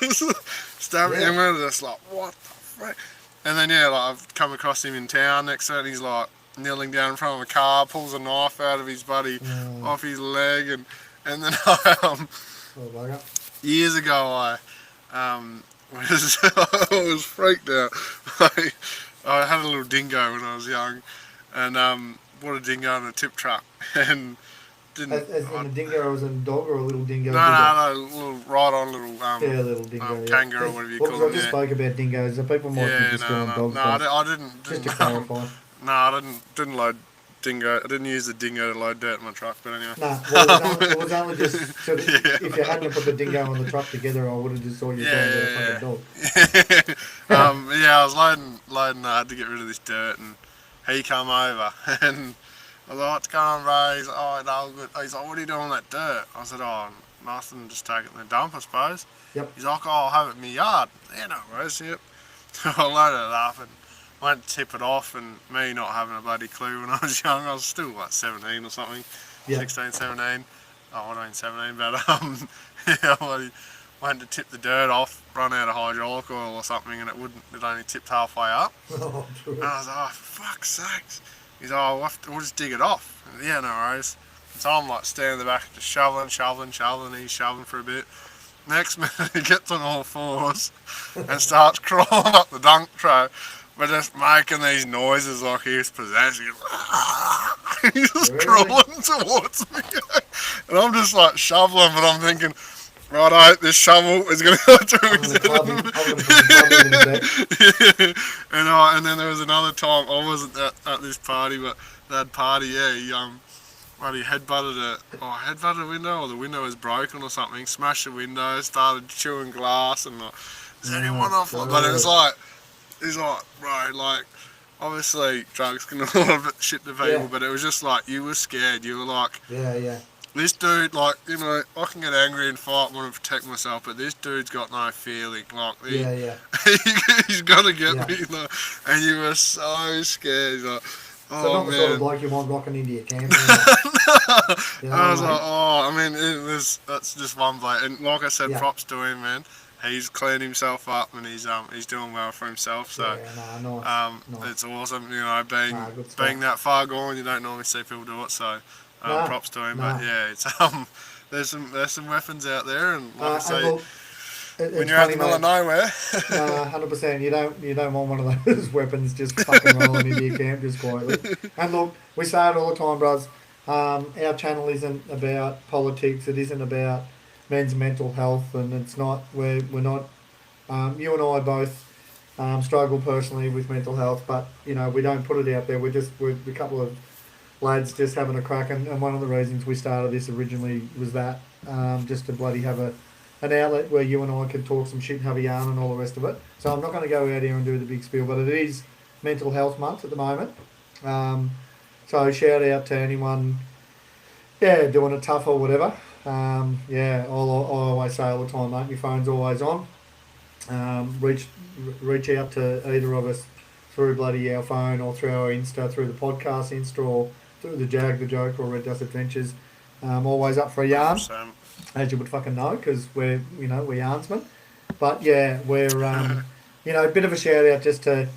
it's like, stabbing him, and we're just like, what the frick? And then like I've come across him in town next to it, and he's like kneeling down in front of a car, pulls a knife out of his buddy off his leg, and then years ago I was I was freaked out. I had a little dingo when I was young, and bought a dingo in a tip truck, and didn't. As in a dingo or as in a dog or a little dingo No, digger? no, no, little ride on little Yeah, a little dingo, yeah. kangaroo, whatever you Well, call because I them. just Yeah, spoke about dingoes, so people might think yeah, you're still on no, dogs, no, but I didn't, just to didn't clarify. no, I didn't load dingo. I didn't use the dingo to load dirt in my truck, but anyway. No, well, it was only just sort of, Yeah, if you hadn't put the dingo and the truck together, I would have just thought you were talking about a fucking yeah, dog. yeah. Yeah, I was loading. I had to get rid of this dirt, and he come over, and I was like, "What's going on, bro?" He's like, "Oh, no, good." He's like, "What are you doing with that dirt?" I said, "Oh, nothing. Just take it in the dump, I suppose." Yep. He's like, "Oh, I'll have it in my yard." Yeah, no worries. Yep. I loaded it up and went to tip it off, and me not having a bloody clue when I was young. I was still like 17 or something, Yeah. 16, 17. Oh, I mean 17, but yeah, I went to tip the dirt off, run out of hydraulic oil or something, and it only tipped halfway up. Oh, true. And I was like, "Oh, for fuck's sakes." He's like, "Oh, we'll just dig it off." And, yeah, no worries. So I'm like standing in the back just shoveling, he's shoveling for a bit. Next minute he gets on all fours and starts crawling up the dunk tray, but just making these noises like he was possessed. He's just Really? crawling towards me. And I'm just like shoveling, but I'm thinking, right, I hope this shovel is going to go through I'm his going to head. club him. I'm going to put the club in a sec. Yeah. And then there was another time I wasn't at this party, but that party, yeah, he headbutted a window, or the window was broken or something. Smashed the window, started chewing glass, and like, is anyone off? But it was like, he's like, bro, like, obviously drugs can do a lot of shit to people, Yeah. but it was just like you were scared. You were like, Yeah. this dude, like, I can get angry and fight, want to protect myself, but this dude's got no feeling. Like, Yeah. he's gonna get Yeah. me. Like, and you were so scared. Like, So oh not the sort of man. bloke you want rocking into your camp. You know, I was mate? like, oh, I mean, that's just one bloke. And like I said, Yeah. props to him, man. He's cleaned himself up, and he's doing well for himself. So, Yeah, nice. it's awesome. Being Good stuff. being that far gone, you don't normally see people do it. So, props to him. But yeah, it's there's some weapons out there, and like I say, look, when it's you're out in funny, the middle of nowhere, 100%. You don't want one of those weapons just fucking rolling into your camp just quietly. And look, we say it all the time, bros. Our channel isn't about politics. It isn't about men's mental health, and it's not. We're not. You and I both struggle personally with mental health, but we don't put it out there. We're a couple of lads just having a crack, and one of the reasons we started this originally was that just to bloody have an outlet where you and I could talk some shit and have a yarn and all the rest of it. So I'm not going to go out here and do the big spiel, but it is Mental Health Month at the moment. So shout out to anyone, doing it tough or whatever. I always say all the time, mate, my phone's always on. Reach out to either of us through bloody our phone or through our Insta, through the podcast Insta, or through the Jag, the Joke, or Red Dust Adventures. Always up for a yarn, as you would fucking know, because we're yarnsmen. But yeah, we're a bit of a shout out just to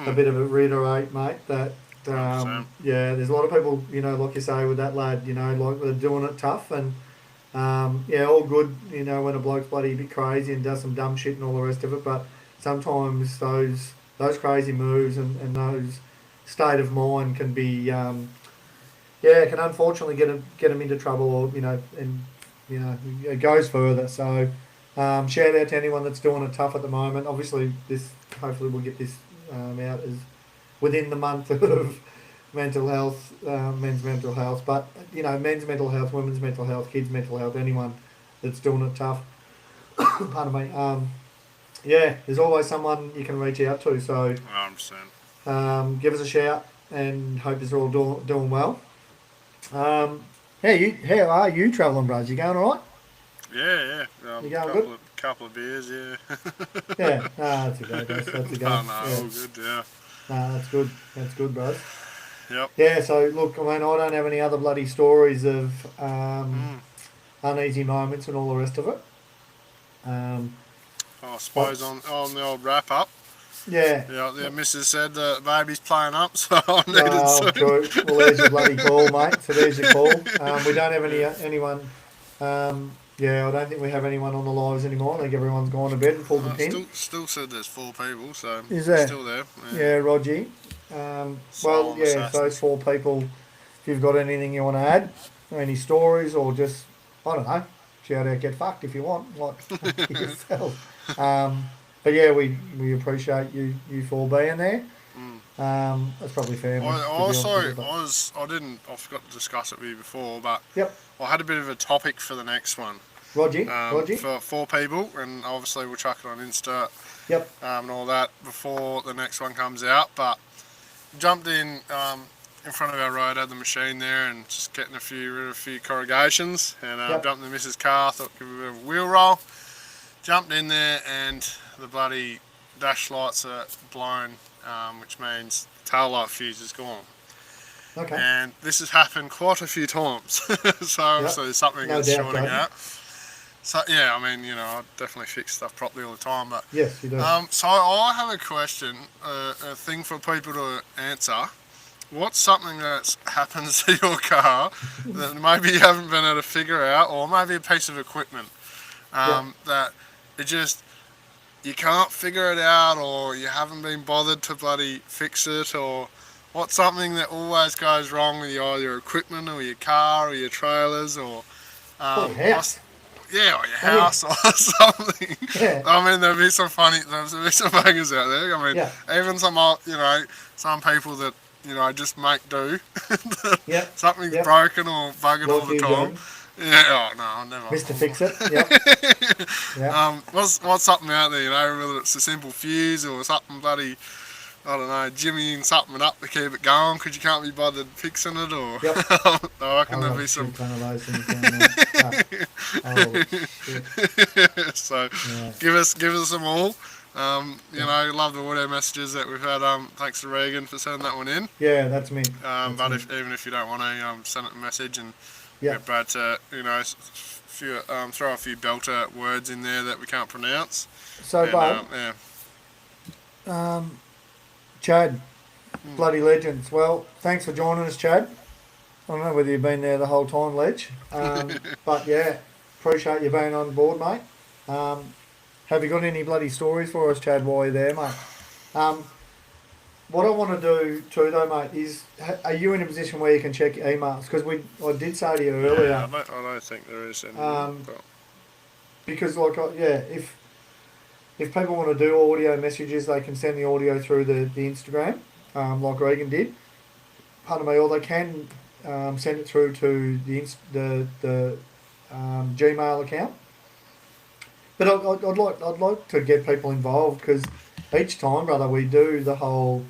a bit of a reiterate, mate, that there's a lot of people, like you say with that lad, like they're doing it tough, and all good, when a bloke's bloody a bit crazy and does some dumb shit and all the rest of it, but sometimes those crazy moves and those state of mind can be can unfortunately get them into trouble, or it goes further. So shout out to anyone that's doing it tough at the moment. Obviously hopefully we'll get this out as within the month of mental health, men's mental health, but men's mental health, women's mental health, kids mental health, anyone that's doing it tough. Pardon me. There's always someone you can reach out to. So 100%. give us a shout, and hope you're all doing well. How are you travelling, bros? You going all right? Yeah. You going good? Couple of beers, yeah. Yeah, that's a go, bros. That's a go. All good, yeah. That's good. That's good, bros. Yep. Yeah, so look, I mean, I don't have any other bloody stories of uneasy moments and all the rest of it. I suppose on the old wrap up. Yeah. The missus said the baby's playing up, so I needed some. True. Well, there's your bloody call, mate. So there's your call. We don't have anyone Yeah, I don't think we have anyone on the lives anymore. I think everyone's gone to bed and pulled the pin. Still said there's 4 people, so Is they're there? still there. Yeah, Rogie. Well, Silent yeah, if those assassins. 4 people, if you've got anything you want to add, any stories, or just, I don't know, shout out, get fucked if you want, like yourself. But yeah, we appreciate you 4 being there. That's probably family, I to be honest with you. also, But I forgot to discuss it with you before, but yep, I had a bit of a topic for the next one. Rogie. For 4 people, and obviously we'll chuck it on Insta Yep, and all that before the next one comes out. But jumped in front of our road, had the machine there, and just getting rid of a few corrugations, and yep. jumped in the missus' car. Thought give it a bit of a wheel roll. Jumped in there, and the bloody dash lights are blown, which means the tail light fuse is gone. Okay. And this has happened quite a few times, so obviously there's something No that's doubt, shorting Jody. out. So yeah, I mean, I definitely fix stuff properly all the time, but Yes, you do. so I have a question, a thing for people to answer. What's something that happens to your car that maybe you haven't been able to figure out, or maybe a piece of equipment that it just you can't figure it out, or you haven't been bothered to bloody fix it, or what's something that always goes wrong with your equipment or your car or your trailers or Or your house. yeah, or your house or something. Yeah. I mean, there'll be some bangers out there. I mean, Yeah. even some some people that just make do. Yep. Something's Yep. broken or buggered all Like the you, time. Jody. Yeah, oh no, I'll never. Mr. Fix It. Yep. Yeah. What's something out there, whether it's a simple fuse or something bloody, I don't know, jimmying something up to keep it going because you can't be bothered fixing it, or Yep. I reckon there'll got be a some. shit ton of those things down there. Oh, shit. So Yeah. give us them all. Love the audio messages that we've had. Thanks to Regan for sending that one in. Yeah, that's me. But even if you don't want to, send it a message and Yeah. get Brad to throw a few belter words in there that we can't pronounce. So, And, Bud, yeah. Chad, bloody legends. Well, thanks for joining us, Chad. I don't know whether you've been there the whole time, Ledge. But yeah, appreciate you being on board, mate. Have you got any bloody stories for us, Chad, while you're there, mate? What I want to do too, though, mate, is are you in a position where you can check your emails? Because I did say to you earlier. Yeah, I don't think there is any. But Because if people want to do audio messages, they can send the audio through the Instagram, like Regan did. Pardon me, or they can send it through to the Gmail account. But I'd like to get people involved because each time, brother, we do the whole,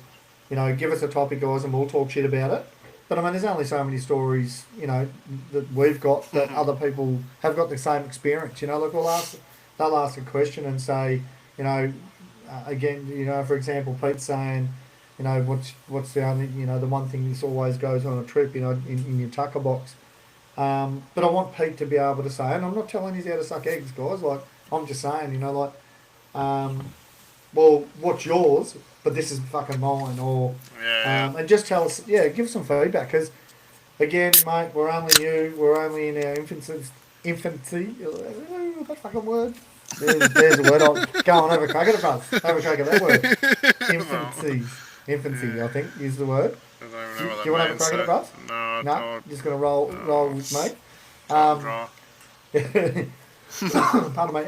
give us a topic, guys, and we'll talk shit about it. But I mean, there's only so many stories, that we've got that other people have got the same experience. Like they'll ask a question and say, again, for example, Pete's saying, what's the only, the one thing this always goes on a trip, in your tucker box. But I want Pete to be able to say, and I'm not telling he's how to suck eggs, guys. Like I'm just saying, well, what's yours? But this is fucking mine, or and just tell us, give some feedback because, again, mate, we're only new, we're only in our infancy. That fucking word. There's a word. I'll go on, have a crack at it, buzz. Have a crack at that word. Infancy, I think, is the word. I don't even know what that Do you want to have a crack at it, buzz? No, No, just gonna roll with me. Draw. Pardon me.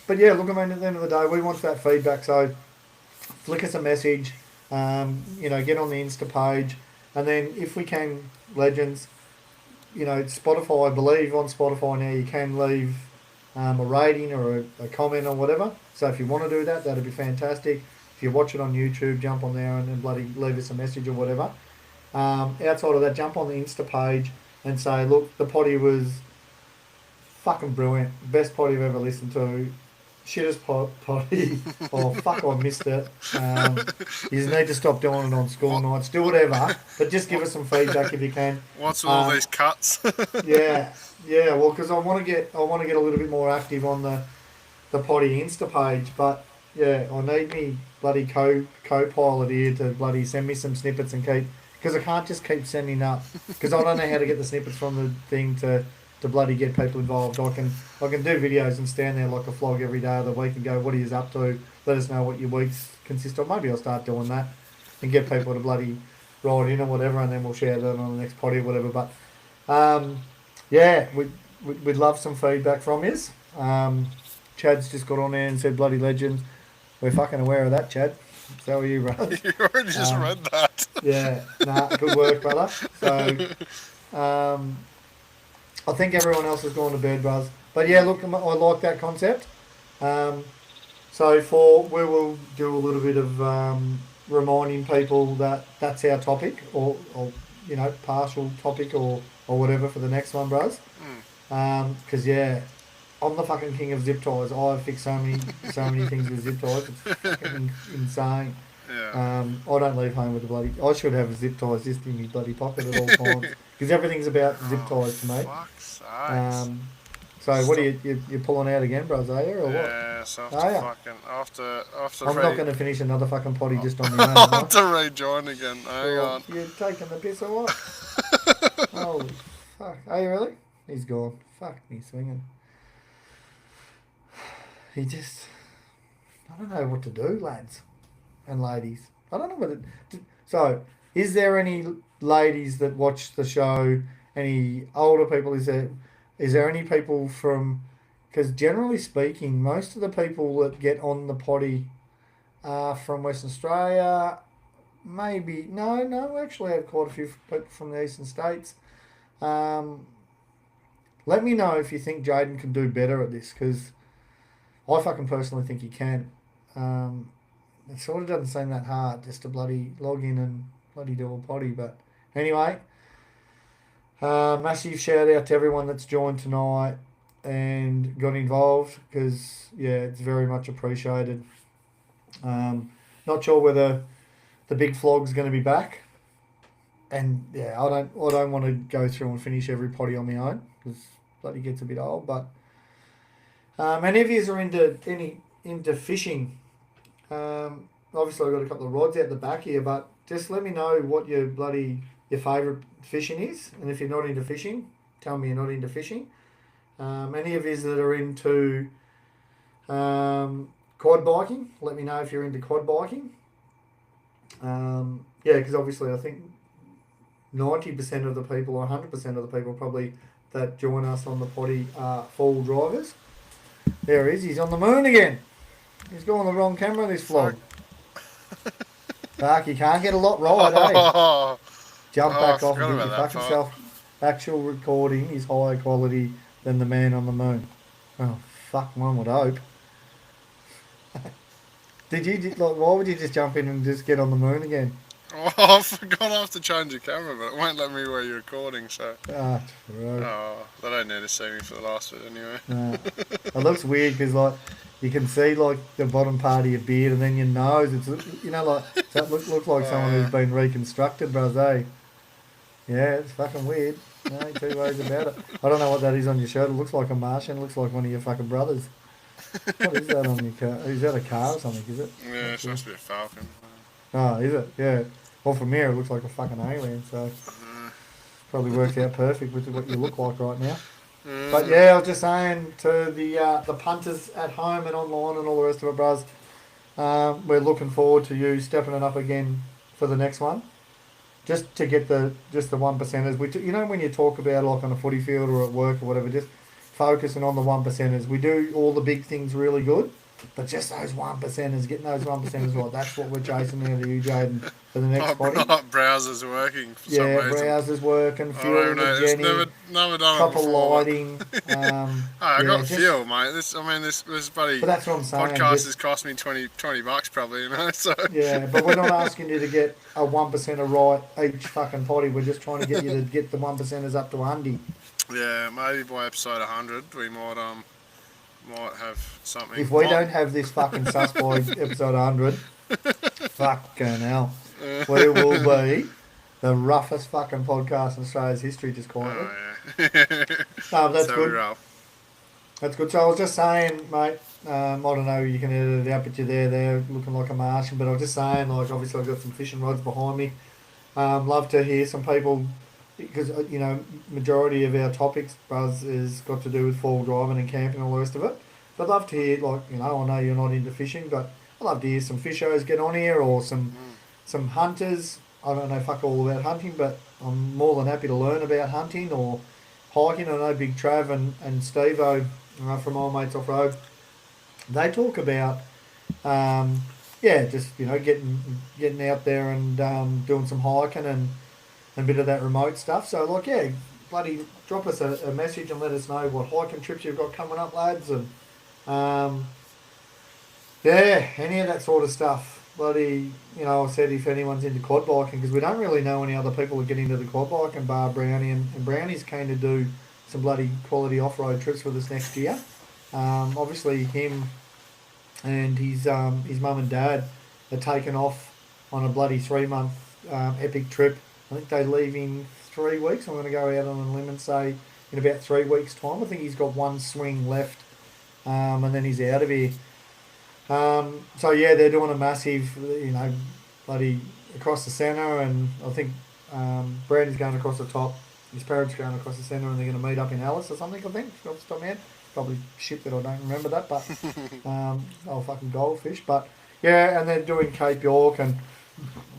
But yeah, look, I mean, at the end of the day, we want that feedback. So flick us a message. Get on the Insta page, and then if we can, legends. Spotify. I believe on Spotify now you can leave a rating or a comment or whatever. So if you want to do that, that'd be fantastic. If you watch it on YouTube, jump on there and bloody leave us a message or whatever. Outside of that, jump on the Insta page and say, look, the potty was fucking brilliant. Best potty I've ever listened to. Shittest potty. Oh, fuck, I missed it. You just need to stop doing it on school nights. Do whatever, but just give us some feedback if you can. What's with all these cuts? Yeah. Well, because I want to get a little bit more active on the potty Insta page, but yeah, I need me bloody co-pilot here to bloody send me some snippets and keep, because I can't just keep sending up, because I don't know how to get the snippets from the thing to to bloody get people involved. I can do videos and stand there like a flog every day of the week and go, what are you up to? Let us know what your weeks consist of. Maybe I'll start doing that and get people to bloody write in or whatever, and then we'll share that on the next potty or whatever. But yeah, we'd love some feedback from you. Chad's just got on there and said bloody legend. We're fucking aware of that, Chad. So are you, brother. You already just read that. Yeah, good work, brother. So I think everyone else has gone to bed, brothers. But yeah, look, I like that concept. So we will do a little bit of reminding people that that's our topic, or partial topic, or whatever for the next one, bros. Because yeah, I'm the fucking king of zip ties. I've fixed so many things with zip ties. It's fucking insane. Yeah. I don't leave home with the bloody. I should have zip ties just in my bloody pocket at all times because everything's about zip ties to me. Fuck's sakes. So what are you pulling out again, bros? Are you or what? Yeah, so after I'm not going to finish another fucking potty just on my own. Am I? have to rejoin again. Hang on. You're taking the piss or what? Holy fuck! Are you really? He's gone. Fuck me swinging. He just. I don't know what to do, lads and ladies. I don't know what it. So, is there any ladies that watch the show? Any older people? Is there any people from? Because generally speaking, most of the people that get on the potty are from Western Australia. Maybe no. We actually have quite a few people from the eastern states. Let me know if you think Jaden can do better at this, because I fucking personally think he can. It sort of doesn't seem that hard just to bloody log in and bloody do a potty. But anyway, massive shout out to everyone that's joined tonight and got involved, because yeah, it's very much appreciated. Not sure whether the big flog's going to be back, and yeah, I don't want to go through and finish every potty on my own, because bloody gets a bit old. But any of you are into fishing. Obviously, I've got a couple of rods out the back here, but just let me know what your favourite fishing is. And if you're not into fishing, tell me you're not into fishing. Any of you that are into quad biking, let me know if you're into quad biking. Yeah, because obviously I think 90% of the people, or 100% of the people probably that join us on the potty are full drivers. There he is. He's on the moon again. He's got on the wrong camera this vlog. Fuck, you can't get a lot right, eh? Jump back off and get your fucking self. Actual recording is higher quality than the man on the moon. Oh, fuck, one would hope. Why would you just jump in and just get on the moon again? Oh, I forgot I have to change the camera, but it won't let me where you're recording, so. True. Oh, they don't need to see me for the last bit anyway. It looks weird because you can see the bottom part of your beard and then your nose. It's that looks like someone who's been reconstructed, bros. Eh? Yeah, it's fucking weird. No, two ways about it. I don't know what that is on your shirt. It looks like a Martian. It looks like one of your fucking brothers. What is that on your car? Is that a car or something? Is it? Yeah, it's supposed to be a falcon. Oh, is it? Yeah. Well, from here it looks like a fucking alien, so probably works out perfect with what you look like right now. But yeah, I was just saying to the punters at home and online and all the rest of it, bros, we're looking forward to you stepping it up again for the next one, just to get the 1%ers. When you talk about like on a footy field or at work or whatever, just focusing on the 1%ers. We do all the big things really good, but just those 1%ers, getting those 1%ers right, that's what we're chasing out of you, Jaden, for the next potty. Browser's working for some reason. Browser's working, fuel in the Jenny, never done proper it before. Lighting. I got fuel, mate. This bloody but that's what I'm saying. Podcast has cost me $20 probably, so. Yeah, but we're not asking you to get a 1%er right each fucking potty. We're just trying to get you to get the 1%ers up to 100. Yeah, maybe by episode 100 we might have something. If we don't have this fucking sus by episode 100, fucking hell, we will be the roughest fucking podcast in Australia's history, just quietly. Oh, yeah. No, that's so good. Rough. That's good. So I was just saying, mate, I don't know, you can edit it out, but you're there looking like a Martian, but I was just saying, obviously I've got some fishing rods behind me. Love to hear some people because majority of our topics, Buzz, has got to do with four-wheel driving and camping and all the rest of it. But I'd love to hear, I know you're not into fishing, but I'd love to hear some fishers get on here or some hunters. I don't know fuck all about hunting, but I'm more than happy to learn about hunting or hiking. I know Big Trav and Steve-O from Old Mates Off Road, they talk about just getting out there and doing some hiking and a bit of that remote stuff. So bloody drop us a message and let us know what hiking trips you've got coming up, lads, and any of that sort of stuff. Bloody, I said if anyone's into quad biking, because we don't really know any other people who get into the quad biking, bar Brownie, and Brownie's keen to do some bloody quality off-road trips with us next year. Obviously him and his mum and dad are taken off on a bloody 3-month epic trip. I think they leave in 3 weeks. I'm going to go out on a limb and say in about 3 weeks' time. I think he's got one swing left, and then he's out of here. They're doing a massive, bloody across the centre, and I think Brandy's going across the top. His parents are going across the centre, and they're going to meet up in Alice or something. I think off the top of my head. Probably shit that I don't remember that, but fucking goldfish. But and they're doing Cape York and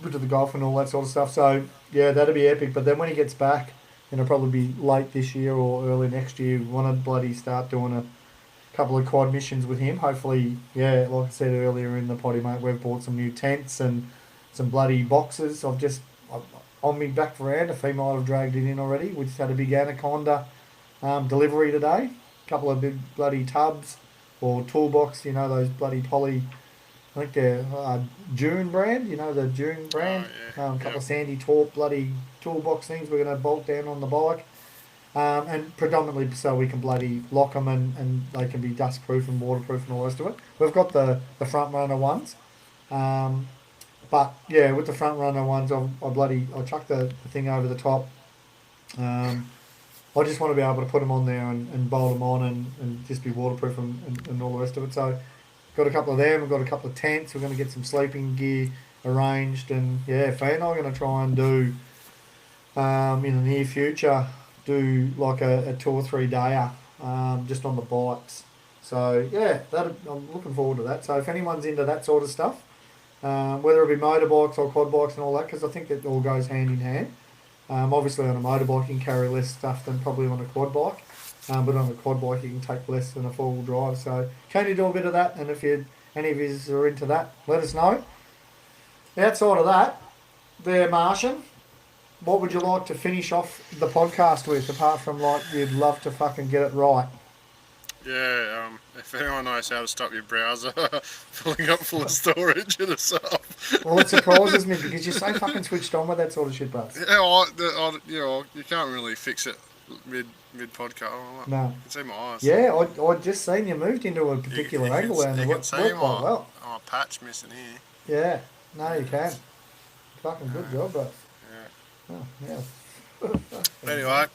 bit of the golf and all that sort of stuff. So that'll be epic. But then when he gets back, it'll probably be late this year or early next year. We want to bloody start doing a couple of quad missions with him. Hopefully, like I said earlier in the potty, mate, we've bought some new tents and some bloody boxes. On me back veranda, Fee might have dragged it in already. We just had a big anaconda delivery today. Couple of big bloody tubs or toolbox, those bloody poly, I think they're June brand, the June brand. Couple of Sandy Torp bloody toolbox things we're going to bolt down on the bike. And predominantly so we can bloody lock them and they can be dust proof and waterproof and all the rest of it. We've got the front runner ones. With the front runner ones, I'll chuck the thing over the top. I just want to be able to put them on there and bolt them on and just be waterproof and all the rest of it. So got a couple of them. We've got a couple of tents. We're going to get some sleeping gear arranged. And Faye and I are going to try and do, in the near future, do like a 2 or 3 dayer just on the bikes. So I'm looking forward to that. So if anyone's into that sort of stuff, whether it be motorbikes or quad bikes and all that, because I think it all goes hand in hand. Obviously on a motorbike you can carry less stuff than probably on a quad bike, but on a quad bike you can take less than a 4-wheel drive. So can you do a bit of that? And if any of you are into that, let us know. Outside of that, there, Martian, what would you like to finish off the podcast with, apart from you'd love to fucking get it right? If anyone knows how to stop your browser filling up full of storage in itself. Well, it surprises me because you're so fucking switched on with that sort of shit, Buzz. You can't really fix it mid podcast. No. You can see my eyes. Yeah, I just seen you moved into a particular angle and it worked quite well. Oh, patch missing here. Yeah, no, you can. Fucking good job, Buzz. Yeah. Oh, yeah. Anyway,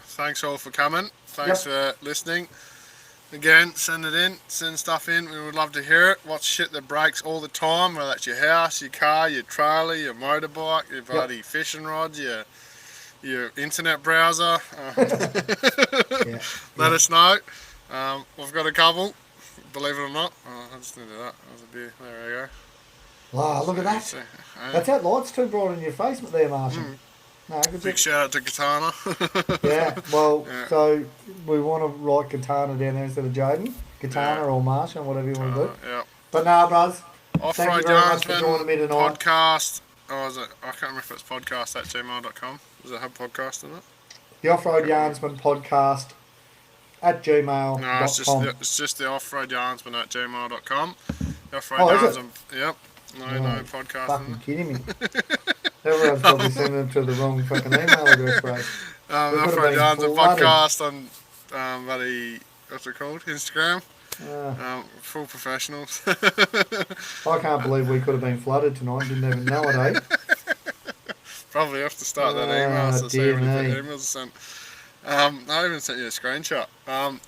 thanks all for coming. Thanks for listening. Again, send stuff in. We would love to hear it. What's shit that breaks all the time, whether that's your house, your car, your trailer, your motorbike, your bloody fishing rod, your internet browser. Let us know. We've got a couple, believe it or not. I just needed that. That was a beer. There we go. Wow, look at that. That's that light's too bright in your face there, Martian. No, big shout out to Katana. So we want to write Katana down there instead of Jaden. Katana or Martian, whatever you want to do. Yeah. But nah, bros. Off-Road Yarnsman podcast. I can't remember if it's podcast at gmail.com. Does it have podcast in it? The Off-Road Yarnsman podcast at gmail.com. No, it's just the Off-Road Yarnsman at gmail.com. The Off-Road Yarnsman. Yep. No podcast. Fucking kidding me. Everyone's probably sending them to the wrong fucking email address, bro. The Off-Road Yarnsman podcast on what's it called? Instagram. Full professionals. I can't believe we could have been flooded tonight. Didn't even know it, eh? Probably have to start that email to see if emails are sent. I even sent you a screenshot.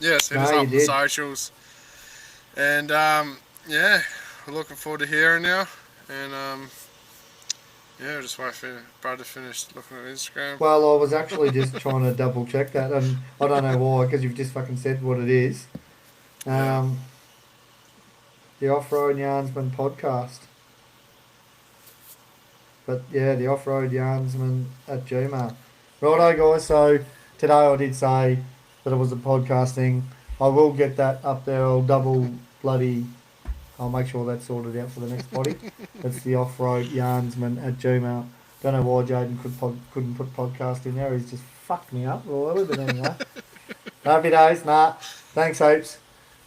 Hit us up on the socials. And we're looking forward to hearing you. And Yeah, just wait for Brad to finish looking at Instagram. Well, I was actually just trying to double check that, and I don't know why, because you've just fucking said what it is. Yeah. The Off-Road Yarnsman podcast. But yeah, the Off-Road Yarnsman at Gmail. Righto, guys. So today I did say that it was a podcasting. I will get that up there. I'll make sure that's sorted out for the next potty. That's the Off-Road Yarnsman at Gmail. Don't know why Jaden couldn't put podcast in there. He's just fucked me up royally, but anyway. Happy days, nah. Thanks heaps.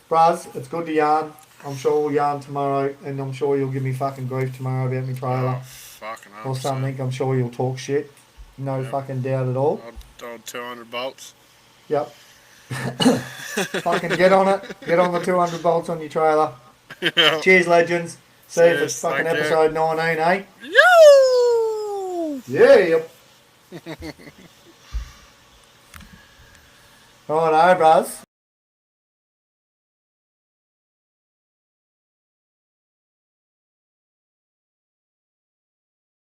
Braz, it's good to yarn. I'm sure we'll yarn tomorrow, and I'm sure you'll give me fucking grief tomorrow about my trailer. Oh, fucking 100%. Or something. I'm sure you'll talk shit. No fucking doubt at all. Odd 200 bolts. Yep. Fucking get on it. Get on the 200 bolts on your trailer. Yeah. Cheers, legends. See you if it's Cheers, fucking thank you. episode 19, eh? Yo! Yeah, yep. Righto, bros.